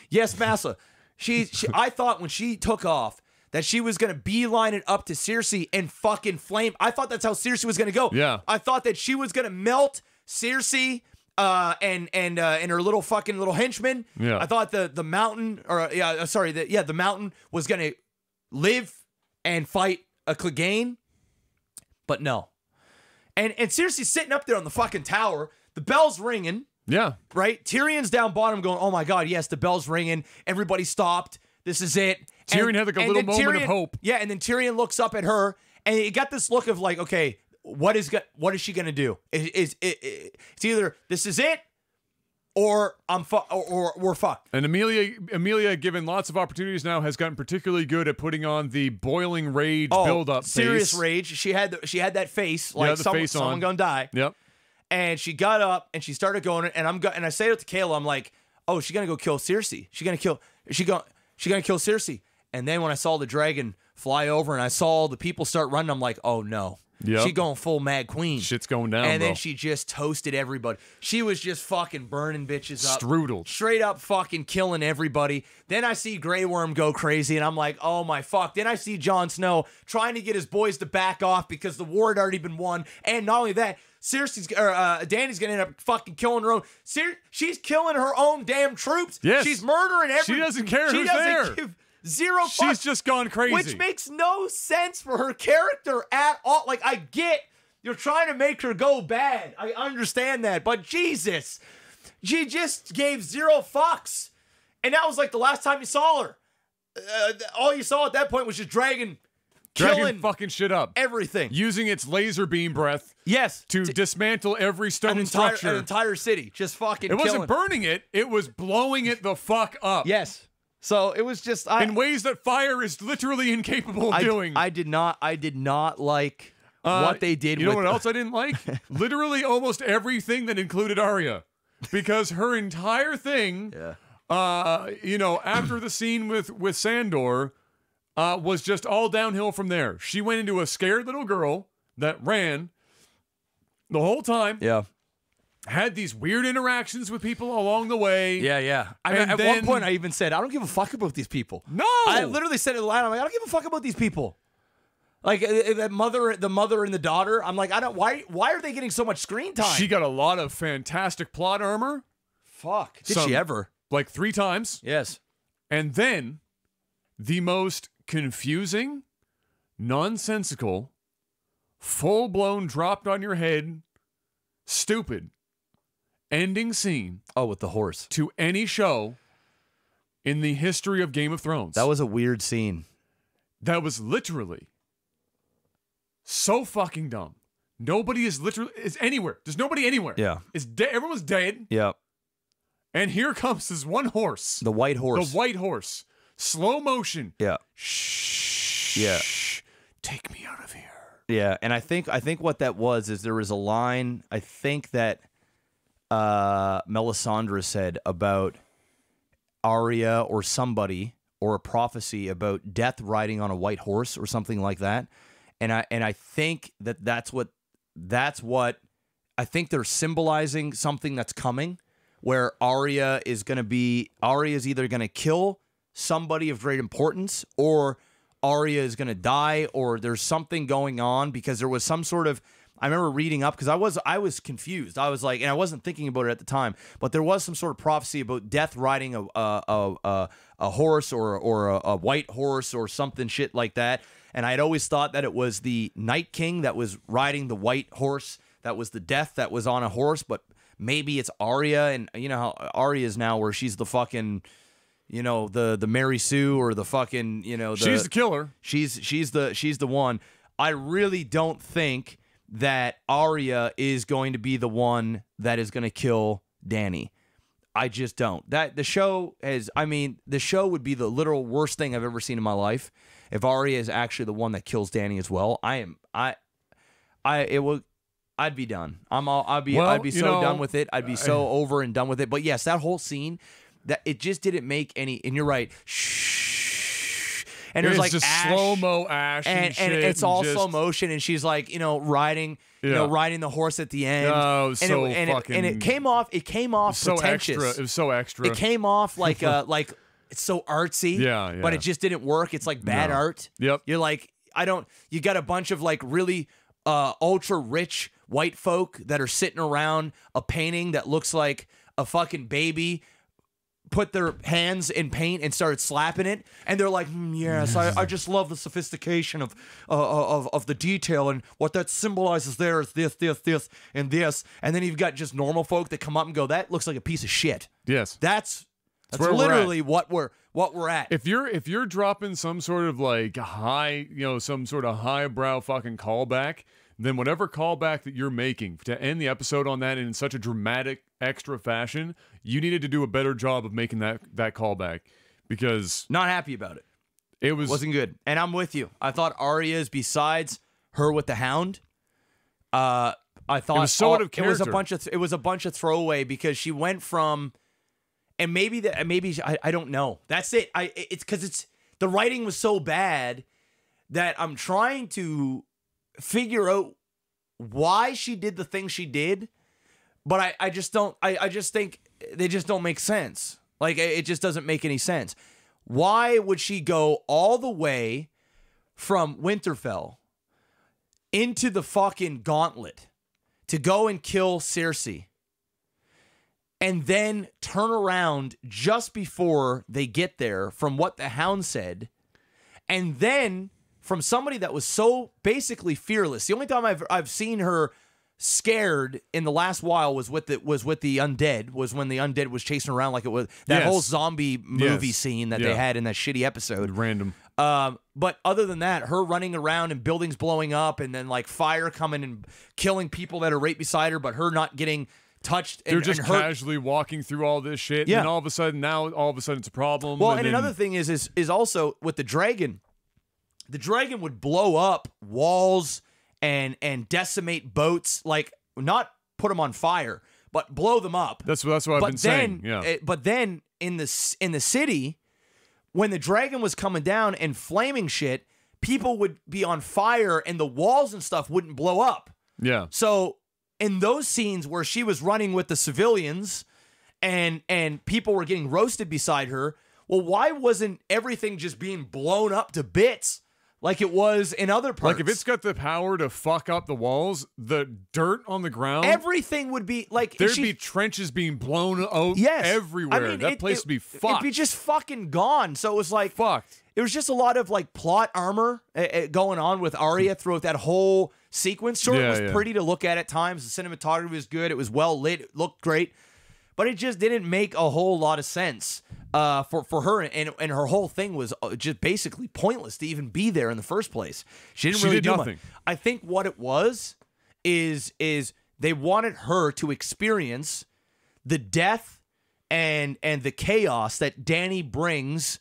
Speaker 2: yes, Massa. She I thought when she took off that she was going to beeline it up to Cersei and fucking flame. I thought that's how Cersei was going to go.
Speaker 1: Yeah.
Speaker 2: I thought that she was going to melt Cersei and her little henchmen.
Speaker 1: Yeah.
Speaker 2: I thought the mountain the mountain was going to live and fight a Clegane. But no. And Cersei's sitting up there on the fucking tower. The bell's ringing.
Speaker 1: Yeah.
Speaker 2: Right? Tyrion's down bottom going, oh my God, yes, the bell's ringing. Everybody stopped. This is it.
Speaker 1: Tyrion had like a little moment of hope.
Speaker 2: Yeah, and then Tyrion looks up at her, and he got this look of like, okay, what is she gonna do? It's either this is it, or or we're fucked.
Speaker 1: And Amelia, given lots of opportunities now, has gotten particularly good at putting on the boiling rage build-up.
Speaker 2: Serious
Speaker 1: face.
Speaker 2: Rage. She had that face like someone gonna die.
Speaker 1: Yep.
Speaker 2: And she got up and she started going, and I say it to Kayla, I'm like, oh, she's gonna go kill Cersei. She's gonna kill Cersei. And then when I saw the dragon fly over and I saw all the people start running, I'm like, oh no.
Speaker 1: Yep.
Speaker 2: She going full Mad Queen.
Speaker 1: Shit's going down,
Speaker 2: and
Speaker 1: bro.
Speaker 2: then she just toasted everybody. She was just fucking burning bitches up.
Speaker 1: Strudeled.
Speaker 2: Straight up fucking killing everybody. Then I see Grey Worm go crazy, and I'm like, oh my fuck. Then I see Jon Snow trying to get his boys to back off because the war had already been won. And not only that, Danny's gonna end up fucking killing her own. She's killing her own damn troops.
Speaker 1: Yes.
Speaker 2: She's murdering everybody.
Speaker 1: She doesn't care who's there.
Speaker 2: Give zero fucks.
Speaker 1: She's just gone crazy.
Speaker 2: Which makes no sense for her character at all. Like, I get you're trying to make her go bad. I understand that. But Jesus, she just gave zero fucks. And that was like the last time you saw her. All you saw at that point was just dragging
Speaker 1: Dragging
Speaker 2: killing
Speaker 1: fucking shit up.
Speaker 2: everything.
Speaker 1: Using its laser beam breath to dismantle every stone structure.
Speaker 2: An entire city. Just fucking
Speaker 1: It wasn't
Speaker 2: killing.
Speaker 1: burning it. It was blowing it the fuck up.
Speaker 2: Yes. So it was just
Speaker 1: in ways that fire is literally incapable of doing.
Speaker 2: I did not like what they did.
Speaker 1: You know what else I didn't like? Literally almost everything that included Arya, because her entire thing, after the scene with Sandor, was just all downhill from there. She went into a scared little girl that ran the whole time.
Speaker 2: Yeah.
Speaker 1: Had these weird interactions with people along the way.
Speaker 2: Yeah. At one point, I even said, I don't give a fuck about these people.
Speaker 1: No.
Speaker 2: I literally said it aloud. I'm like, I don't give a fuck about these people. Like the mother and the daughter. I'm like, why are they getting so much screen time?
Speaker 1: She got a lot of fantastic plot armor.
Speaker 2: Fuck. Did she ever?
Speaker 1: Like 3 times.
Speaker 2: Yes.
Speaker 1: And then the most confusing, nonsensical, full-blown dropped on your head, stupid ending scene.
Speaker 2: Oh, with the horse.
Speaker 1: To any show in the history of Game of Thrones.
Speaker 2: That was a weird scene.
Speaker 1: That was literally so fucking dumb. Nobody is anywhere. There's nobody anywhere.
Speaker 2: Yeah.
Speaker 1: Everyone's dead.
Speaker 2: Yeah.
Speaker 1: And here comes this one horse.
Speaker 2: The white horse.
Speaker 1: The white horse. Slow motion.
Speaker 2: Yeah.
Speaker 1: Shh.
Speaker 2: Yeah.
Speaker 1: Take me out of here.
Speaker 2: Yeah, and I think what that was is there was a line I think that Melisandre said about Arya or somebody or a prophecy about death riding on a white horse or something like that. And I think that's what I think they're symbolizing something that's coming, where Arya is either going to kill somebody of great importance, or Arya is going to die, or there's something going on, because there was some sort of, I remember reading up, because I was confused. I was like, and I wasn't thinking about it at the time, but there was some sort of prophecy about death riding a horse or a white horse or something shit like that. And I'd always thought that it was the Night King that was riding the white horse, that was the death that was on a horse, but maybe it's Arya. And you know how Arya is now, where she's the fucking, the Mary Sue, or the fucking,
Speaker 1: she's the killer.
Speaker 2: She's the one. I really don't think that Arya is going to be the one that is going to kill Dany. I just don't. The show would be the literal worst thing I've ever seen in my life if Arya is actually the one that kills Dany as well. I'd be done. I'd be so done with it. I'd be so over and done with it. But yes, that whole scene, that it just didn't make any. And you're right. Shh. And there's like
Speaker 1: just
Speaker 2: ash,
Speaker 1: slow-mo ash and shit,
Speaker 2: it's all slow motion, and she's like, riding the horse at the end.
Speaker 1: Oh,
Speaker 2: and it came off
Speaker 1: so
Speaker 2: pretentious.
Speaker 1: Extra. It was so extra.
Speaker 2: It came off like it's so artsy.
Speaker 1: Yeah.
Speaker 2: But it just didn't work. It's like bad art.
Speaker 1: Yep.
Speaker 2: You're like, you got a bunch of like really ultra rich white folk that are sitting around a painting that looks like a fucking baby put their hands in paint and started slapping it, and they're like, yes, I just love the sophistication of the detail, and what that symbolizes there is this, and this. And then you've got just normal folk that come up and go, that looks like a piece of shit.
Speaker 1: Yes.
Speaker 2: That's literally what we're at.
Speaker 1: If you're dropping some sort of like high, some sort of highbrow fucking callback, then whatever callback that you're making to end the episode on that in such a dramatic, extra fashion, you needed to do a better job of making that callback, because
Speaker 2: not happy about it.
Speaker 1: It
Speaker 2: wasn't good. And I'm with you. I thought Arya's, besides her with the Hound, I thought
Speaker 1: it was so out of character.
Speaker 2: It was a bunch of throwaway, because she went from, and maybe I don't know. That's it. It's because the writing was so bad that I'm trying to figure out why she did the thing she did, but I just don't. I just think they just don't make sense. Like, it just doesn't make any sense. Why would she go all the way from Winterfell into the fucking Gauntlet to go and kill Cersei, and then turn around just before they get there, from what the Hound said, and then from somebody that was so basically fearless? The only time I've seen her scared in the last while was with the undead, was when the undead was chasing around like it was that whole zombie movie scene that they had in that shitty episode.
Speaker 1: Random.
Speaker 2: But other than that, her running around and buildings blowing up and then like fire coming and killing people that are right beside her, but her not getting touched.
Speaker 1: They're just casually walking through all this shit.
Speaker 2: Yeah.
Speaker 1: And all of a sudden, it's a problem.
Speaker 2: Well, and another thing is also with the dragon would blow up walls and decimate boats, like not put them on fire, but blow them up.
Speaker 1: That's what I've been saying. Yeah.
Speaker 2: But then in the city, when the dragon was coming down and flaming shit, people would be on fire and the walls and stuff wouldn't blow up.
Speaker 1: Yeah.
Speaker 2: So in those scenes where she was running with the civilians and people were getting roasted beside her, well, why wasn't everything just being blown up to bits like it was in other parts?
Speaker 1: Like if it's got the power to fuck up the walls, the dirt on the ground,
Speaker 2: everything would be like
Speaker 1: there'd be trenches being blown out everywhere. I mean, that place would be fucked.
Speaker 2: It'd be just fucking gone. So it was like
Speaker 1: fucked.
Speaker 2: It was just a lot of like plot armor going on with Arya throughout that whole sequence. Sure, it was pretty to look at times. The cinematography was good. It was well lit. It looked great. But it just didn't make a whole lot of sense for her, and her whole thing was just basically pointless to even be there in the first place. She did
Speaker 1: nothing.
Speaker 2: Much. I think what it was is they wanted her to experience the death and the chaos that Dany brings,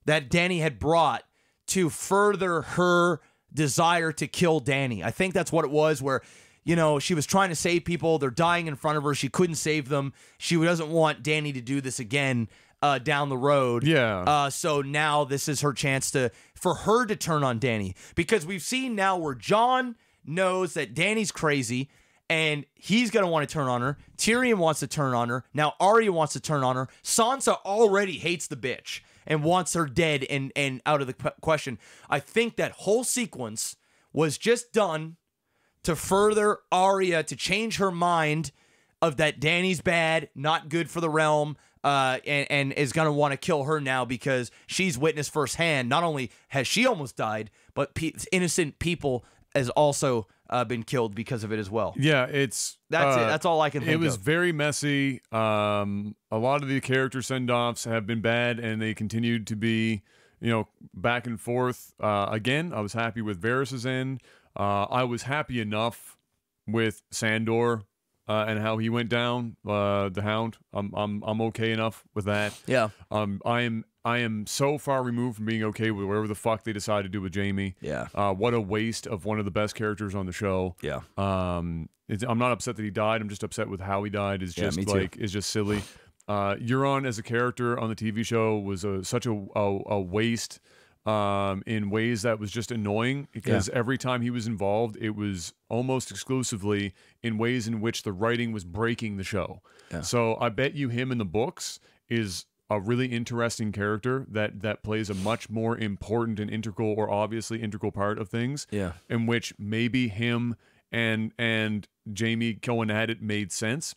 Speaker 2: that Dany had brought to further her desire to kill Dany. I think that's what it was, where she was trying to save people. They're dying in front of her. She couldn't save them. She doesn't want Dany to do this again down the road.
Speaker 1: Yeah.
Speaker 2: So now this is her chance for her to turn on Dany. Because we've seen now where Jon knows that Dany's crazy and he's going to want to turn on her. Tyrion wants to turn on her. Now Arya wants to turn on her. Sansa already hates the bitch and wants her dead and out of the question. I think that whole sequence was just done to further Arya to change her mind of that Dany's bad, not good for the realm, and is going to want to kill her now because she's witnessed firsthand. Not only has she almost died, but innocent people has also been killed because of it as well.
Speaker 1: Yeah,
Speaker 2: that's it. That's all I can think of.
Speaker 1: It was very messy. A lot of the character send-offs have been bad, and they continued to be, back and forth. Again, I was happy with Varys' end. I was happy enough with Sandor and how he went down, the Hound. I'm okay enough with that.
Speaker 2: Yeah.
Speaker 1: I am so far removed from being okay with whatever the fuck they decide to do with Jaime.
Speaker 2: Yeah.
Speaker 1: What a waste of one of the best characters on the show.
Speaker 2: Yeah.
Speaker 1: I'm not upset that he died. I'm just upset with how he died. It's just is just silly. Euron as a character on the TV show was such a waste. In ways that was just annoying because every time he was involved, it was almost exclusively in ways in which the writing was breaking the show. Yeah. So I bet you him in the books is a really interesting character that plays a much more important and integral or obviously integral part of things.
Speaker 2: Yeah.
Speaker 1: In which maybe him and Jaime going at it made sense.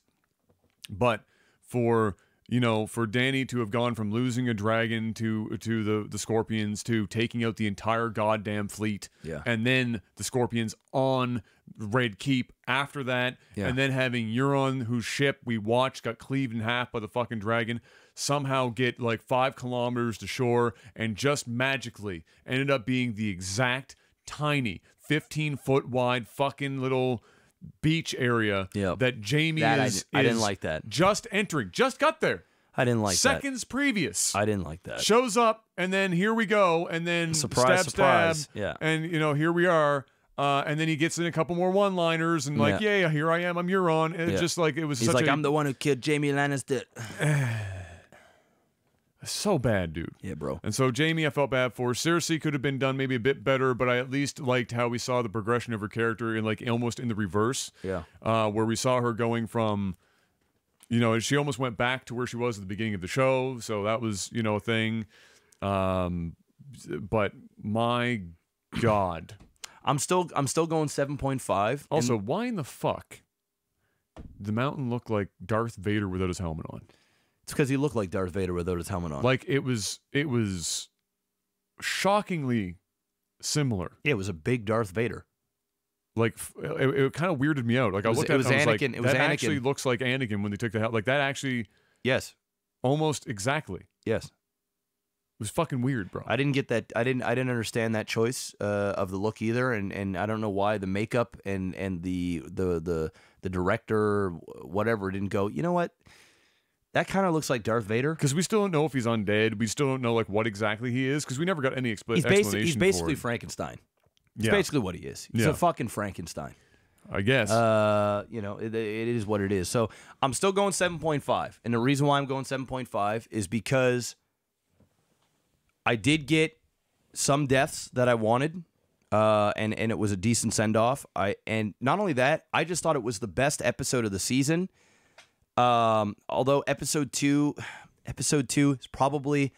Speaker 1: But for Dany to have gone from losing a dragon to the Scorpions to taking out the entire goddamn fleet, and then the Scorpions on Red Keep after that, and then having Euron, whose ship we watched got cleaved in half by the fucking dragon, somehow get like 5 kilometers to shore and just magically ended up being the exact tiny 15-foot wide fucking little beach area that Jaime
Speaker 2: I didn't like that.
Speaker 1: Just entering, just got there.
Speaker 2: I didn't like
Speaker 1: seconds previous.
Speaker 2: I didn't like that.
Speaker 1: Shows up and then here we go and then
Speaker 2: surprise.
Speaker 1: stab. Yeah. And here we are. And then he gets in a couple more one-liners and here I am. I'm Euron. And it's just like it was.
Speaker 2: He's like, I'm the one who killed Jaime Lannister.
Speaker 1: So bad, dude.
Speaker 2: Yeah, bro.
Speaker 1: And so Jaime, I felt bad for. Cersei could have been done maybe a bit better, but I at least liked how we saw the progression of her character in like almost in the reverse.
Speaker 2: Yeah.
Speaker 1: Where we saw her going from, she almost went back to where she was at the beginning of the show. So that was, a thing. But my God.
Speaker 2: I'm still going 7.5.
Speaker 1: Also, why in the fuck did the mountain look like Darth Vader without his helmet on?
Speaker 2: It's because he looked like Darth Vader without his helmet on.
Speaker 1: Like it was shockingly similar.
Speaker 2: Yeah, it was a big Darth Vader.
Speaker 1: Like it kind of weirded me out. Like I looked at it, and I was like,
Speaker 2: that
Speaker 1: actually looks like Anakin when they took the helmet. Like that actually,
Speaker 2: yes,
Speaker 1: almost exactly.
Speaker 2: Yes,
Speaker 1: was fucking weird, bro.
Speaker 2: I didn't get that. I didn't understand that choice of the look either, and I don't know why the makeup and the director, whatever, didn't go. You know what? That kind of looks like Darth Vader.
Speaker 1: Because we still don't know if he's undead. We still don't know like what exactly he is. Because we never got any explanation.
Speaker 2: He's basically
Speaker 1: for it.
Speaker 2: Frankenstein. It's
Speaker 1: Yeah.
Speaker 2: basically what he is. He's a fucking Frankenstein.
Speaker 1: I guess.
Speaker 2: You know, it is what it is. So I'm still going 7.5, and the reason why I'm going 7.5 is because I did get some deaths that I wanted, and it was a decent send off. And not only that, I just thought it was the best episode of the season. Although episode two is probably,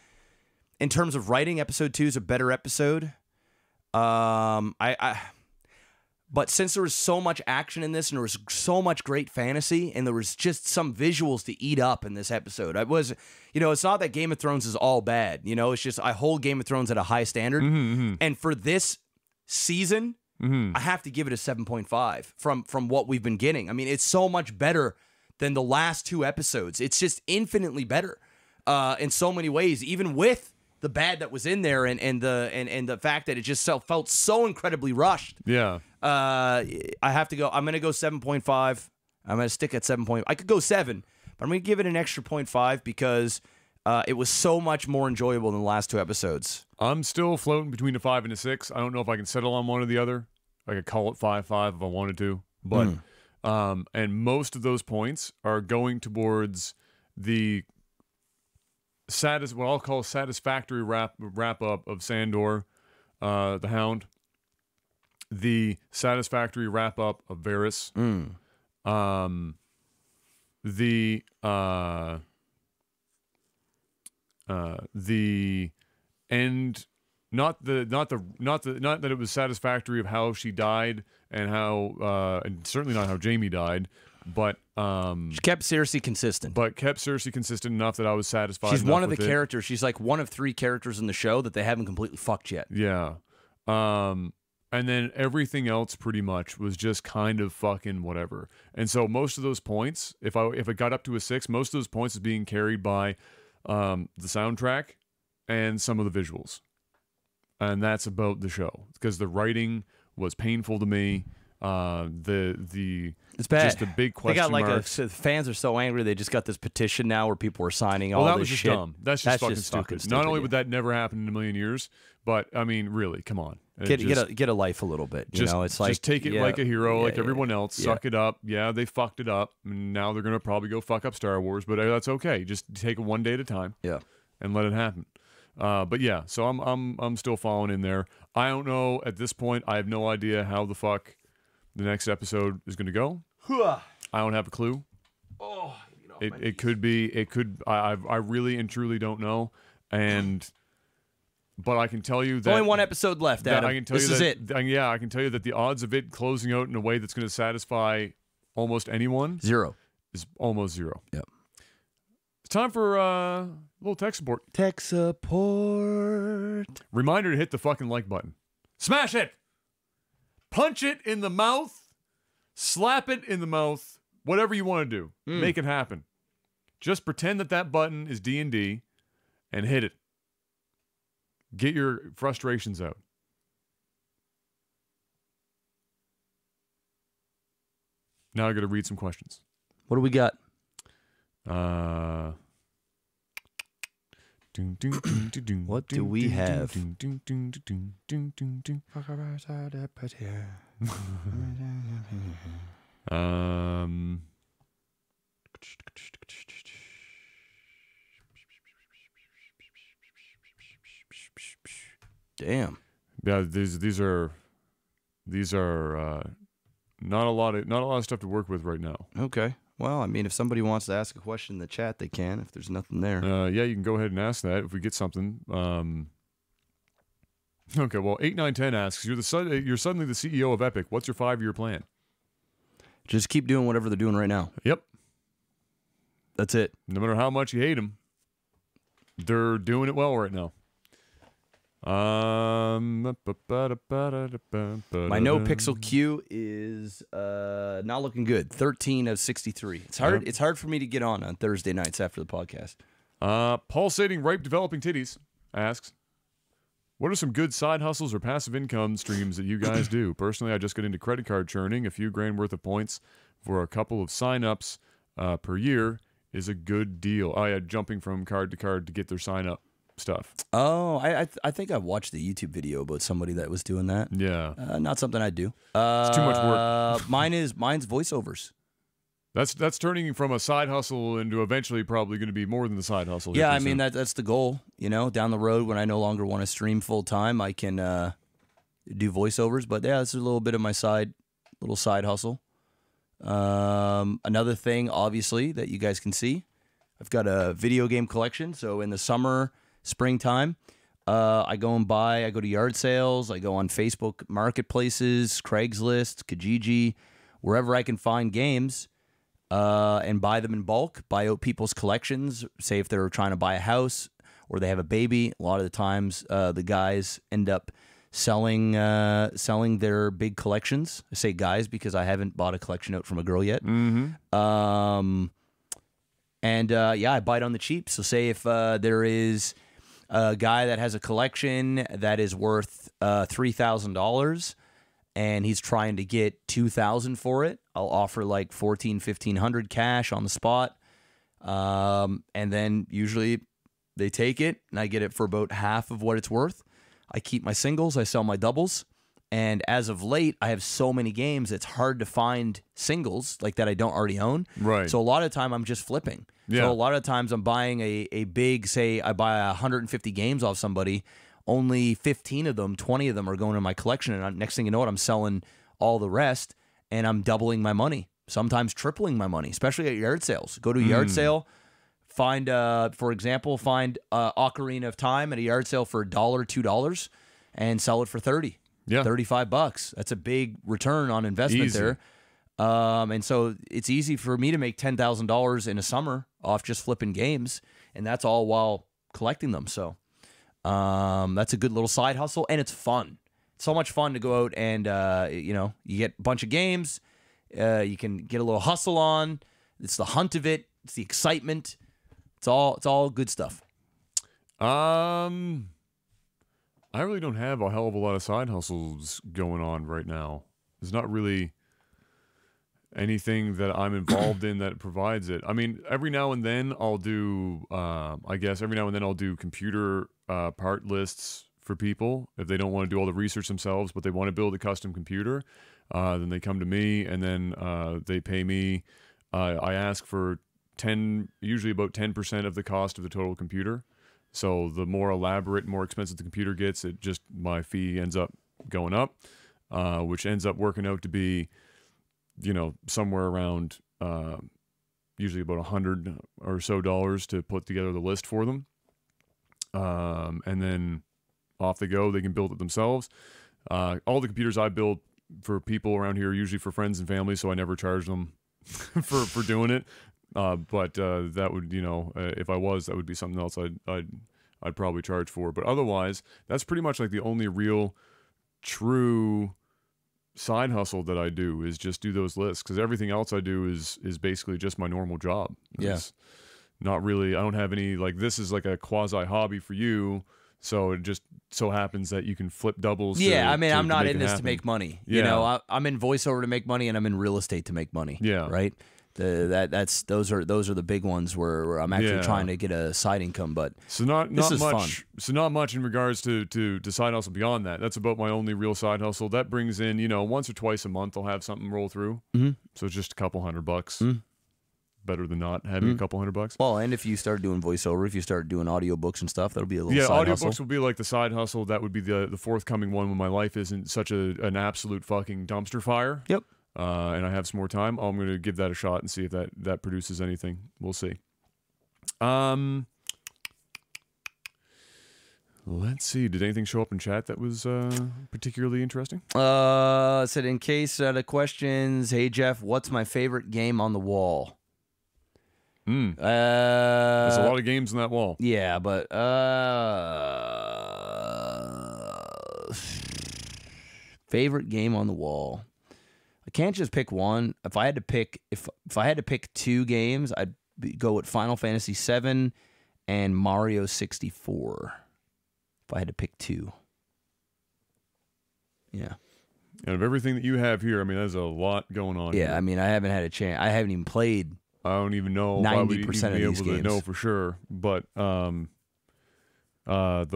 Speaker 2: in terms of writing, episode 2 is a better episode. But since there was so much action in this, and there was so much great fantasy, and there was just some visuals to eat up in this episode, it's not that Game of Thrones is all bad. You know, it's just I hold Game of Thrones at a high standard, and for this season, I have to give it a 7.5 from what we've been getting. I mean, it's so much better than the last 2 episodes. It's just infinitely better in so many ways, even with the bad that was in there and the fact that it just felt so incredibly rushed.
Speaker 1: Yeah.
Speaker 2: I have to go. I'm going to go 7.5. I'm going to stick at 7. I could go 7, but I'm going to give it an extra 0.5 because it was so much more enjoyable than the last 2 episodes.
Speaker 1: I'm still floating between a 5 and a 6. I don't know if I can settle on one or the other. I could call it 5-5 if I wanted to, but and most of those points are going towards the what I'll call satisfactory wrap up of Sandor, the Hound, the satisfactory wrap up of Varys, the end, not that it was satisfactory of how she died and how and certainly not how Jaime died, but
Speaker 2: she kept Cersei consistent.
Speaker 1: But kept Cersei consistent enough that I was satisfied.
Speaker 2: She's one of the
Speaker 1: with it.
Speaker 2: characters. She's like one of 3 characters in the show that they haven't completely fucked yet.
Speaker 1: Yeah. And then everything else pretty much was just kind of fucking whatever. And so most of those points, if it got up to a 6, most of those points is being carried by the soundtrack and some of the visuals. And that's about the show. Because the writing was painful to me.
Speaker 2: It's bad.
Speaker 1: Just the big question
Speaker 2: they got
Speaker 1: marks.
Speaker 2: Fans are so angry they just got this petition now where people are signing all
Speaker 1: that
Speaker 2: this
Speaker 1: was just
Speaker 2: shit.
Speaker 1: dumb. That's just fucking stupid. Not only would that never happen in a million years, but I mean, really, come on.
Speaker 2: Get a life a little bit. You know, it's like
Speaker 1: just take it like a hero, like everyone else.
Speaker 2: Yeah.
Speaker 1: Suck it up. Yeah, they fucked it up. And now they're gonna probably go fuck up Star Wars, but that's okay. Just take it one day at a time.
Speaker 2: Yeah,
Speaker 1: and let it happen. But yeah, so I'm still following in there. I don't know at this point. I have no idea how the fuck the next episode is going to go. I don't have a clue.
Speaker 2: Oh,
Speaker 1: it could be. It could. I really and truly don't know. But I can tell you that
Speaker 2: only one episode left. Adam,
Speaker 1: I can tell
Speaker 2: this
Speaker 1: you
Speaker 2: is
Speaker 1: that,
Speaker 2: it.
Speaker 1: Yeah, I can tell you that the odds of it closing out in a way that's going to satisfy almost anyone
Speaker 2: 0
Speaker 1: is almost 0.
Speaker 2: Yep.
Speaker 1: It's time for a little tech support.
Speaker 2: Tech support.
Speaker 1: Reminder to hit the fucking like button. Smash it. Punch it in the mouth. Slap it in the mouth. Whatever you want to do. Make it happen. Just pretend that button is D&D and hit it. Get your frustrations out. Now I got to read some questions.
Speaker 2: What do we got? What do we have? Damn.
Speaker 1: Yeah, these are not a lot of stuff to work with right now.
Speaker 2: Okay. Well, I mean, if somebody wants to ask a question in the chat, they can. If there's nothing there,
Speaker 1: yeah, you can go ahead and ask that if we get something. Okay. Well, 8910 asks, you're suddenly the CEO of Epic. What's your 5-year plan?
Speaker 2: just keep doing whatever they're doing right now.
Speaker 1: Yep.
Speaker 2: That's it.
Speaker 1: No matter how much you hate them, they're doing it well right now. My
Speaker 2: no pixel Q is not looking good. 13 of 63. It's hard.
Speaker 1: Yep.
Speaker 2: It's hard for me to get on Thursday nights after the podcast.
Speaker 1: Pulsating ripe developing titties. asks, what are some good side hustles or passive income streams that you guys do? Personally, I just got into credit card churning. A few grand worth of points for a couple of sign-ups per year is a good deal. Oh, yeah, jumping from card to card to get their sign-up stuff.
Speaker 2: Oh, I think I watched the YouTube video about somebody that was doing that.
Speaker 1: Yeah.
Speaker 2: Not something I do.
Speaker 1: It's too much work.
Speaker 2: Mine's voiceovers.
Speaker 1: That's turning from a side hustle into eventually probably going to be more than the side hustle.
Speaker 2: Yeah, I mean that's the goal. You know, down the road when I no longer want to stream full time, I can do voiceovers. But yeah, this is a little bit of my little side hustle. Another thing, obviously, that you guys can see, I've got a video game collection. So in the summer, springtime, I go to yard sales. I go on Facebook marketplaces, Craigslist, Kijiji, wherever I can find games. And buy them in bulk, buy out people's collections. Say if they're trying to buy a house or they have a baby, a lot of the times the guys end up selling their big collections. I say guys because I haven't bought a collection out from a girl yet.
Speaker 1: Mm-hmm.
Speaker 2: I buy it on the cheap. So say if there is a guy that has a collection that is worth $3,000 and he's trying to get $2,000 for it, I'll offer like $1,400-1,500 cash on the spot. And then usually they take it and I get it for about half of what it's worth. I keep my singles, I sell my doubles. And as of late, I have so many games, it's hard to find singles like that I don't already own.
Speaker 1: Right.
Speaker 2: So a lot of the time I'm just flipping.
Speaker 1: Yeah.
Speaker 2: So a lot of times I'm buying a big, say I buy 150 games off somebody, only 15 of them, 20 of them are going in my collection. And next thing you know it, I'm selling all the rest and I'm doubling my money, sometimes tripling my money, especially at yard sales. Go to a yard sale, find, for example, Ocarina of Time at a yard sale for $1, $2 and sell it for 30.
Speaker 1: Yeah.
Speaker 2: $35. That's a big return on investment
Speaker 1: Easy.
Speaker 2: there. And so it's easy for me to make $10,000 in a summer off just flipping games. And that's all while collecting them. So that's a good little side hustle, and it's fun. It's so much fun to go out and you get a bunch of games. You can get a little hustle on. It's the hunt of it. It's the excitement. It's all good stuff.
Speaker 1: I really don't have a hell of a lot of side hustles going on right now. There's not really anything that I'm involved in that provides it. I mean, every now and then I'll do, computer part lists for people if they don't want to do all the research themselves, but they want to build a custom computer. Then they come to me and then they pay me. I ask for usually about 10% of the cost of the total computer. So the more elaborate, more expensive the computer gets, my fee ends up going up, which ends up working out to be, somewhere around usually about $100 or so to put together the list for them. And then off they go. They can build it themselves. All the computers I build for people around here are usually for friends and family, so I never charge them for doing it. But that would, if I was, that would be something else I'd probably charge for. But otherwise, that's pretty much like the only real true side hustle that I do is just do those lists, because everything else I do is basically just my normal job. It's not really, I don't have any, like, this is like a quasi hobby for you, so it just so happens that you can flip doubles.
Speaker 2: I'm not in this to make money.
Speaker 1: Yeah.
Speaker 2: I'm in voiceover to make money, and I'm in real estate to make money.
Speaker 1: Yeah.
Speaker 2: Right. Those are the big ones where I'm actually trying to get a side income. But
Speaker 1: not
Speaker 2: much.
Speaker 1: Fun. So not much in regards to side hustle beyond that. That's about my only real side hustle. That brings in, once or twice a month I'll have something roll through. Mm-hmm. So it's just a couple $100. Mm-hmm. Better than not having a couple $100.
Speaker 2: Well, and if you start doing voiceover, if you start doing audiobooks and stuff, that'll be a little side
Speaker 1: audiobooks
Speaker 2: hustle.
Speaker 1: will be like the side hustle. That would be the forthcoming one when my life isn't such an absolute fucking dumpster fire.
Speaker 2: Yep.
Speaker 1: And I have some more time. I'm going to give that a shot and see if that produces anything. We'll see. Let's see. Did anything show up in chat that was particularly interesting?
Speaker 2: It said, in case out of questions, hey, Jeff, what's my favorite game on the wall?
Speaker 1: There's a lot of games on that wall.
Speaker 2: Yeah, but favorite game on the wall. I can't just pick one. If I had to pick, if I had to pick two games, I'd go with Final Fantasy VII and Mario 64. I had to pick two. Yeah.
Speaker 1: And of everything that you have here, I mean, there's a lot going on.
Speaker 2: Yeah,
Speaker 1: here.
Speaker 2: I mean, I haven't had a chance. I haven't even played.
Speaker 1: I don't even know
Speaker 2: 90%
Speaker 1: if I would even
Speaker 2: of
Speaker 1: be
Speaker 2: these
Speaker 1: able to know
Speaker 2: games.
Speaker 1: for sure. But the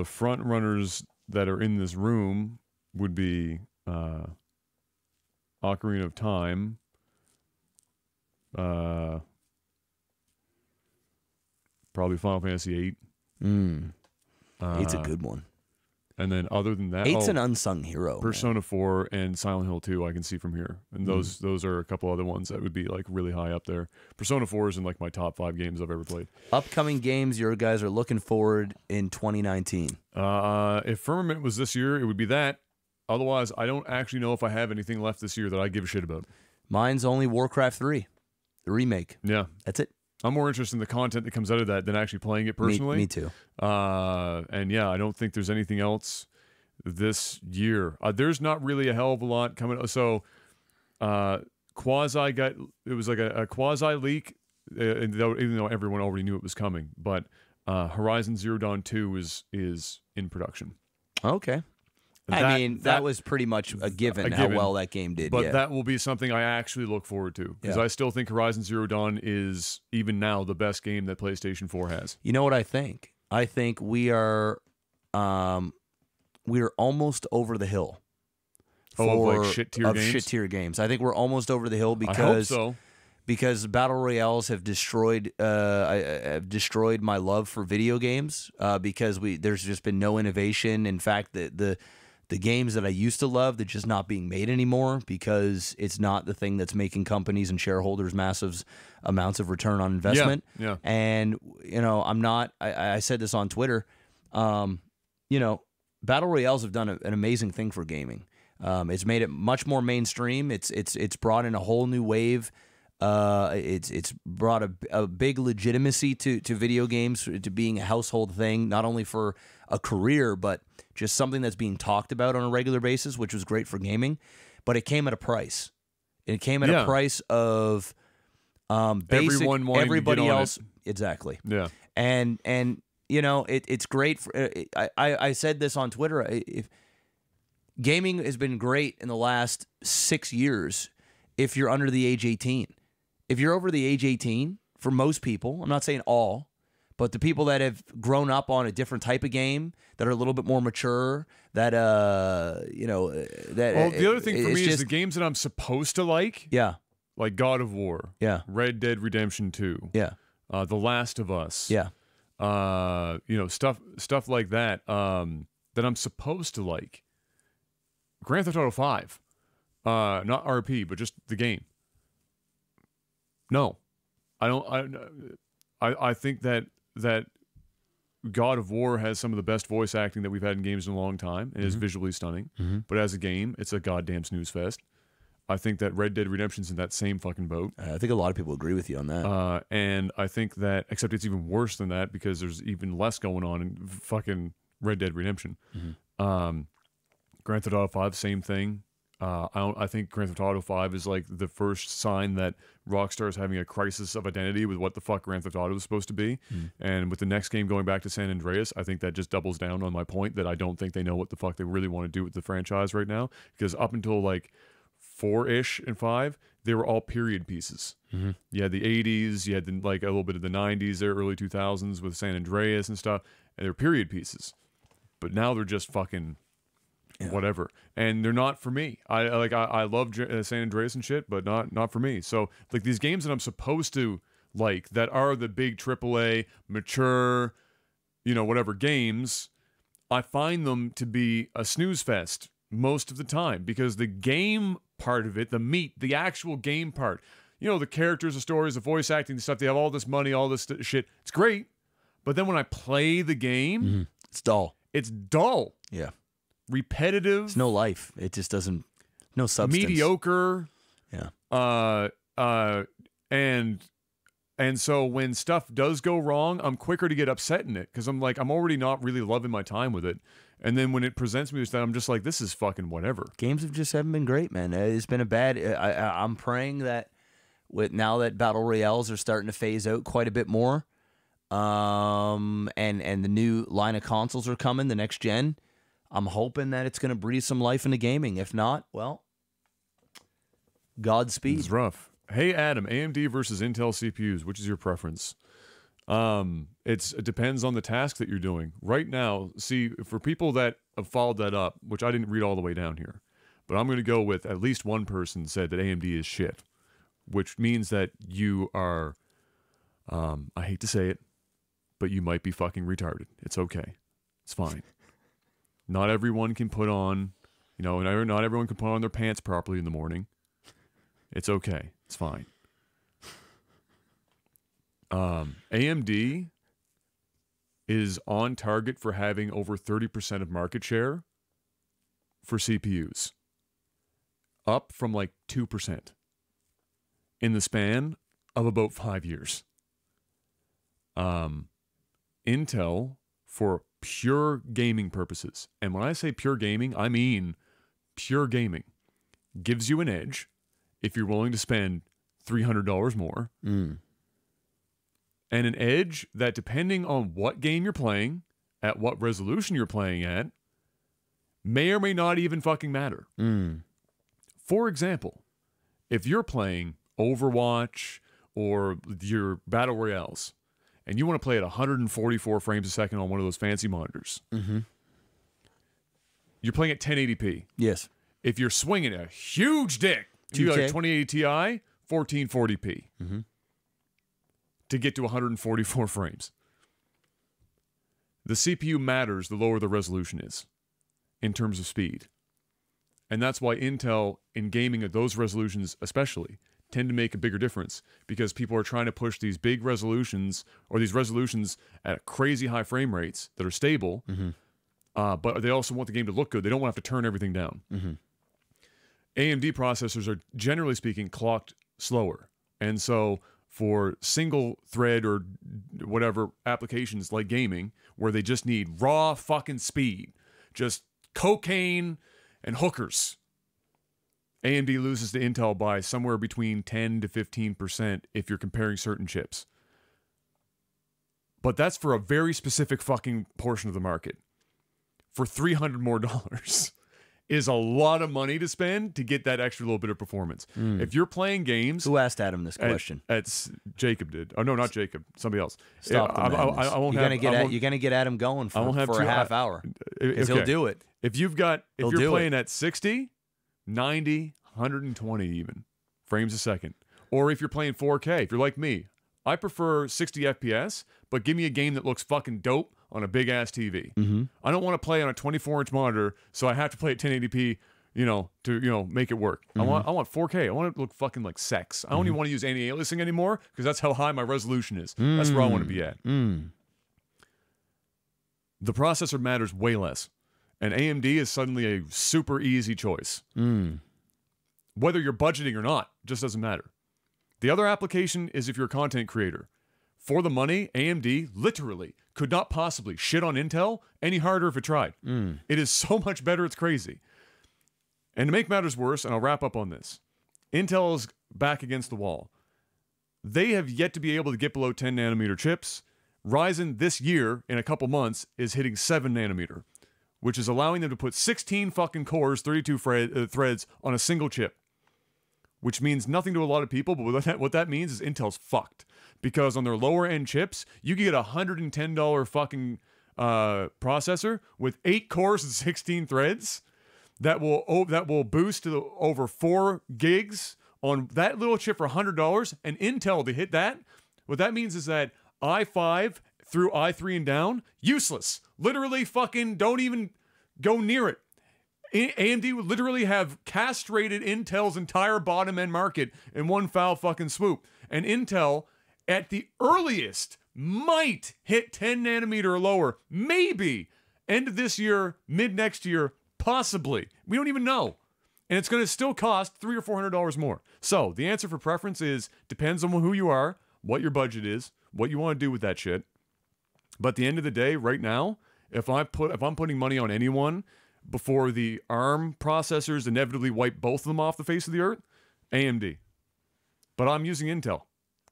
Speaker 1: front runners that are in this room would be Ocarina of Time, probably Final Fantasy VIII.
Speaker 2: Eight's a good one.
Speaker 1: And then other than that,
Speaker 2: Eight's an unsung hero.
Speaker 1: Persona 4 and Silent Hill 2 I can see from here. And those are a couple other ones that would be like really high up there. Persona 4 is in like my top 5 games I've ever played.
Speaker 2: Upcoming games your guys are looking forward in 2019.
Speaker 1: If Firmament was this year, it would be that. Otherwise, I don't actually know if I have anything left this year that I give a shit about.
Speaker 2: Mine's only Warcraft 3, the remake.
Speaker 1: Yeah.
Speaker 2: That's it.
Speaker 1: I'm more interested in the content that comes out of that than actually playing it personally.
Speaker 2: Me too.
Speaker 1: And yeah, I don't think there's anything else this year. There's not really a hell of a lot coming. So, Quasi got, it was like a quasi leak, even though everyone already knew it was coming. But Horizon Zero Dawn 2 is in production.
Speaker 2: Okay. I mean, that was pretty much a given, how well that game did.
Speaker 1: But that will be something I actually look forward to, because I still think Horizon Zero Dawn is, even now, the best game that PlayStation 4 has.
Speaker 2: You know what I think? I think we are almost over the hill.
Speaker 1: Of like shit tier games?
Speaker 2: Shit tier games. I think we're almost over the hill because
Speaker 1: I hope so.
Speaker 2: Because battle royales have destroyed my love for video games. Because there's just been no innovation. In fact, the games that I used to love, they're just not being made anymore because it's not the thing that's making companies and shareholders massive amounts of return on investment.
Speaker 1: Yeah.
Speaker 2: And, you know, I said this on Twitter, you know, battle royales have done an amazing thing for gaming. It's made it much more mainstream. It's brought in a whole new wave. It's brought a big legitimacy to video games, to being a household thing, not only for a career, but just something that's being talked about on a regular basis, which was great for gaming. But it came at a price. It came at a price of everybody else. Exactly.
Speaker 1: Yeah.
Speaker 2: And you know, it's great for. I said this on Twitter. If gaming has been great in the last 6 years, if you're under the age 18. If you're over the age 18, for most people, I'm not saying all, but the people that have grown up on a different type of game, that are a little bit more mature, that you know, that.
Speaker 1: Well, the other thing for me is the games that I'm supposed to like.
Speaker 2: Yeah.
Speaker 1: Like God of War.
Speaker 2: Yeah.
Speaker 1: Red Dead Redemption 2.
Speaker 2: Yeah.
Speaker 1: The Last of Us.
Speaker 2: Yeah.
Speaker 1: You know, stuff like that. That I'm supposed to like. Grand Theft Auto 5. Not RP, but just the game. No, I don't. I think that God of War has some of the best voice acting that we've had in games in a long time, and is visually stunning. But as a game, it's a goddamn snooze fest. I think that Red Dead Redemption's in that same fucking boat.
Speaker 2: I think a lot of people agree with you on that.
Speaker 1: And I think that, except it's even worse than that because there's even less going on in fucking Red Dead Redemption. Grand Theft Auto 5, same thing. I think Grand Theft Auto 5 is like the first sign that Rockstar is having a crisis of identity with what the fuck Grand Theft Auto is supposed to be. And with the next game going back to San Andreas, I think that just doubles down on my point that I don't think they know what the fuck they really want to do with the franchise right now. Because up until like 4-ish and 5, they were all period pieces. You had the 80s, you had like a little bit of the 90s, there early 2000s with San Andreas and stuff, and they're period pieces. But now they're just fucking... whatever, and they're not for me. I love San Andreas and shit, but not for me. So like these games that I'm supposed to like, that are the big AAA mature, you know, whatever games, I find them to be a snooze fest most of the time because the game part of it, the meat, the actual game part, you know, the characters, the stories, the voice acting, the stuff. They have all this money, all this shit. It's great, but then when I play the game,
Speaker 2: it's dull.
Speaker 1: It's dull.
Speaker 2: Yeah.
Speaker 1: Repetitive.
Speaker 2: It's no life. It just doesn't. No substance.
Speaker 1: Mediocre.
Speaker 2: Yeah.
Speaker 1: And so when stuff does go wrong, I'm quicker to get upset in it because I'm like, I'm already not really loving my time with it. And then when it presents me with that, I'm just like, this is fucking whatever.
Speaker 2: Games haven't been great, man. It's been a bad. I'm praying that now that battle royales are starting to phase out quite a bit more, And the new line of consoles are coming, the next gen. I'm hoping that it's going to breathe some life into gaming. If not, well, Godspeed.
Speaker 1: It's rough. Hey, Adam, AMD versus Intel CPUs. Which is your preference? It depends on the task that you're doing. Right now, see, for people that have followed that up, which I didn't read all the way down here, but I'm going to go with at least one person said that AMD is shit, which means that you are, I hate to say it, but you might be fucking retarded. It's okay. It's fine. Not everyone can put on, not everyone can put on their pants properly in the morning. It's okay. It's fine. AMD is on target for having over 30% of market share for CPUs, up from like 2% in the span of about 5 years. Intel, for pure gaming purposes, and when I say pure gaming, I mean pure gaming, gives you an edge if you're willing to spend $300 more. And an edge that, depending on what game you're playing, at what resolution you're playing at, may or may not even fucking matter. For example, if you're playing Overwatch or your Battle Royales, and you want to play at 144 frames a second on one of those fancy monitors, you're playing at 1080p.
Speaker 2: Yes.
Speaker 1: If you're swinging a huge dick, you got a 2080 Ti, 1440p. To get to 144 frames. The CPU matters the lower the resolution is in terms of speed. And that's why Intel, in gaming at those resolutions especially, tend to make a bigger difference, because people are trying to push these big resolutions, or these resolutions at crazy high frame rates that are stable, but they also want the game to look good. They don't want to have to turn everything down. AMD processors are, generally speaking, clocked slower. And so for single thread or whatever applications like gaming, where they just need raw fucking speed, just cocaine and hookers, AMD loses to Intel by somewhere between 10 to 15% if you're comparing certain chips. But that's for a very specific fucking portion of the market. For $300 more is a lot of money to spend to get that extra little bit of performance. If you're playing games...
Speaker 2: Who asked Adam this question?
Speaker 1: It's Jacob did. Oh, no, not Jacob. Somebody else.
Speaker 2: Stop the madness. You're going to get Adam going for a half hour. Because he'll do it.
Speaker 1: If you're playing at 60, 90, 120 even frames a second. Or if you're playing 4K, if you're like me, I prefer 60 FPS, but give me a game that looks fucking dope on a big ass TV. I don't want to play on a 24-inch monitor, so I have to play at 1080p, to make it work. I want 4K. I want it to look fucking like sex. I don't even want to use anti-aliasing anymore, because that's how high my resolution is. That's where I want to be at. The processor matters way less, and AMD is suddenly a super easy choice. Whether you're budgeting or not, just doesn't matter. The other application is if you're a content creator. For the money, AMD literally could not possibly shit on Intel any harder if it tried. It is so much better, it's crazy. And to make matters worse, and I'll wrap up on this, Intel is back against the wall. They have yet to be able to get below 10 nanometer chips. Ryzen this year, in a couple months, is hitting 7 nanometer, which is allowing them to put 16 fucking cores, 32 threads on a single chip. Which means nothing to a lot of people, but what that means is Intel's fucked. Because on their lower end chips, you can get a $110 fucking processor with 8 cores and 16 threads that will boost to over 4 gigs on that little chip for $100. And Intel, to hit that, what that means is that i5 through i3 and down, useless. Literally fucking don't even go near it. AMD would literally have castrated Intel's entire bottom end market in one foul fucking swoop. And Intel, at the earliest, might hit 10 nanometer or lower. Maybe end of this year, mid next year, possibly. We don't even know. And it's going to still cost $300 or $400 more. So the answer for preference is depends on who you are, what your budget is, what you want to do with that shit. But at the end of the day, right now, if I'm putting money on anyone before the ARM processors inevitably wipe both of them off the face of the earth, AMD. But I'm using Intel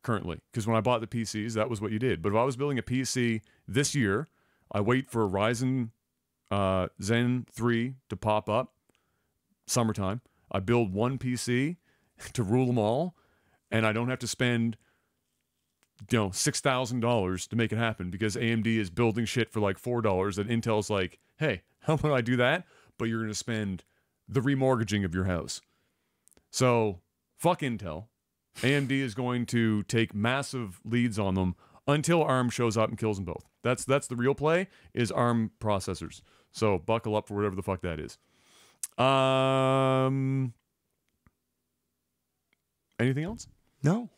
Speaker 1: currently, because when I bought the PCs, that was what you did. But if I was building a PC this year, I wait for Ryzen Zen 3 to pop up, summertime. I build one PC to rule them all, and I don't have to spend $6,000 to make it happen, because AMD is building shit for like $4, and Intel's like, hey, how about I do that? But you're going to spend the remortgaging of your house. So fuck Intel. AMD is going to take massive leads on them until ARM shows up and kills them both. That's the real play, is ARM processors. So buckle up for whatever the fuck that is. Anything else?
Speaker 2: No,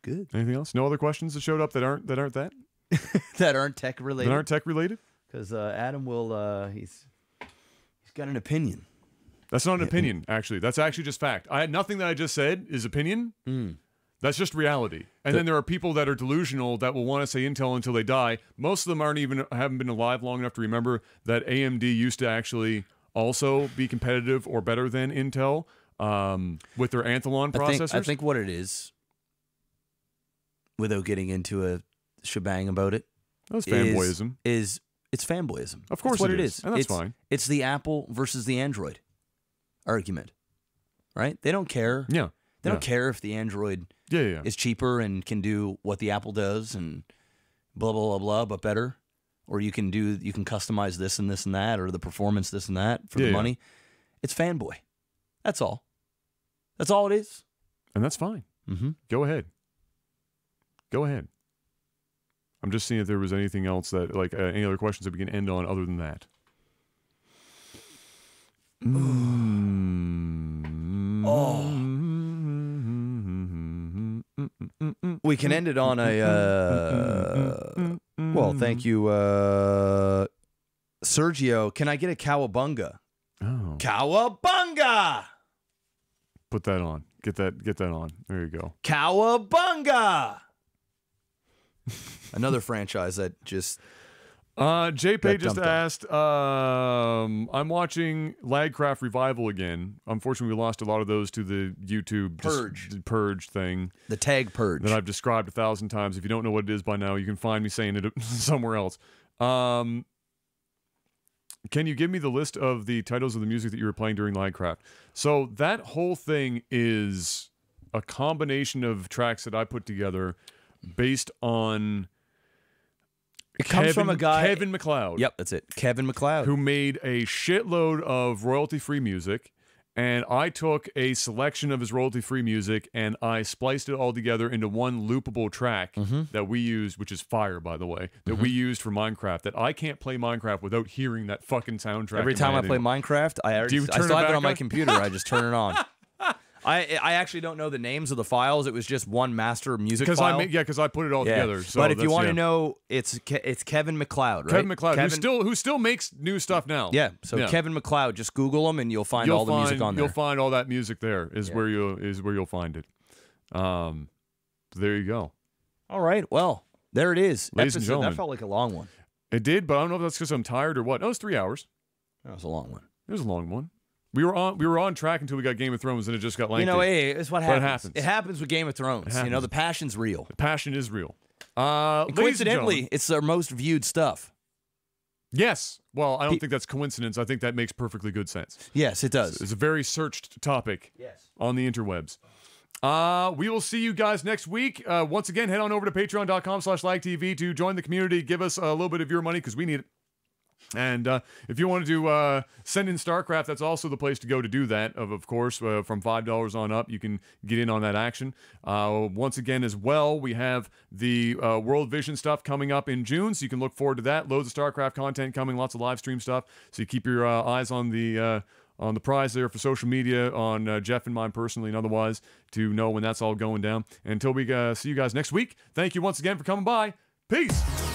Speaker 2: good.
Speaker 1: Anything else? No other questions that showed up that aren't that?
Speaker 2: That aren't tech related.
Speaker 1: That aren't tech related?
Speaker 2: Because Adam will he's got an opinion.
Speaker 1: That's not an opinion, actually. That's actually just fact. Nothing that I just said is opinion. That's just reality. And then there are people that are delusional that will want to say Intel until they die. Most of them haven't been alive long enough to remember that AMD used to actually also be competitive or better than Intel with their Anthlon processors.
Speaker 2: I think what it is, without getting into a shebang about it,
Speaker 1: that's fanboyism.
Speaker 2: It's fanboyism.
Speaker 1: Of course,
Speaker 2: that's what
Speaker 1: it is. And that's fine.
Speaker 2: It's the Apple versus the Android argument, right? They don't care.
Speaker 1: Yeah.
Speaker 2: They don't care if the Android is cheaper and can do what the Apple does and blah blah blah blah, but better. Or you can customize this and that, or the performance this and that for the money. It's fanboy. That's all. That's all it is.
Speaker 1: And that's fine. Go ahead. I'm just seeing if there was anything else that, like, any other questions that we can end on other than that.
Speaker 2: We can end it on a well, thank you, Sergio. Can I get a cowabunga?
Speaker 1: Oh.
Speaker 2: Cowabunga!
Speaker 1: Put that on. Get that on. There you go.
Speaker 2: Cowabunga! Another franchise that just...
Speaker 1: JP just asked, I'm watching Lagcraft Revival again. Unfortunately, we lost a lot of those to the YouTube purge thing.
Speaker 2: The tag purge.
Speaker 1: That I've described 1,000 times. If you don't know what it is by now, you can find me saying it somewhere else. Can you give me the list of the titles of the music that you were playing during Lagcraft? So that whole thing is a combination of tracks that I put together based on...
Speaker 2: It comes from a guy...
Speaker 1: Kevin MacLeod.
Speaker 2: Yep, that's it. Kevin MacLeod.
Speaker 1: Who made a shitload of royalty-free music, and I took a selection of his royalty-free music, and I spliced it all together into one loopable track that we used, which is fire, by the way, that we used for Minecraft, that I can't play Minecraft without hearing that fucking soundtrack.
Speaker 2: Every time I play Minecraft, I still have it on my computer. I just turn it on. I actually don't know the names of the files. It was just one master music file.
Speaker 1: Because I put it all together. So
Speaker 2: but if you want to know, it's Kevin MacLeod, right?
Speaker 1: Kevin MacLeod, who still makes new stuff now.
Speaker 2: Yeah. So Kevin MacLeod, just Google him and you'll find all the music on there.
Speaker 1: You'll find all that music there. Where you'll find it. There you go.
Speaker 2: All right. Well, there it is.
Speaker 1: Ladies and gentlemen,
Speaker 2: that felt like a long one.
Speaker 1: It did, but I don't know if that's because I'm tired or what. No, it was 3 hours.
Speaker 2: That was a long one.
Speaker 1: It was a long one. We were on track until we got Game of Thrones, and it just got lengthy.
Speaker 2: Hey, it's what happens. It happens with Game of Thrones. The passion's real.
Speaker 1: The passion is real.
Speaker 2: Coincidentally, it's their most viewed stuff.
Speaker 1: Yes. Well, I don't think that's coincidence. I think that makes perfectly good sense.
Speaker 2: Yes, it does.
Speaker 1: It's a very searched topic on the interwebs. We will see you guys next week. Once again, head on over to patreon.com/lagtv to join the community. Give us a little bit of your money because we need it. And if you want to send in StarCraft, that's also the place to go to do that. Of course, from $5 on up, you can get in on that action. Once again, as well, we have the World Vision stuff coming up in June, so you can look forward to that. Loads of StarCraft content coming, lots of live stream stuff. So you keep your eyes on the prize there for social media, on Jeff and mine personally and otherwise, to know when that's all going down. And until we see you guys next week, thank you once again for coming by. Peace!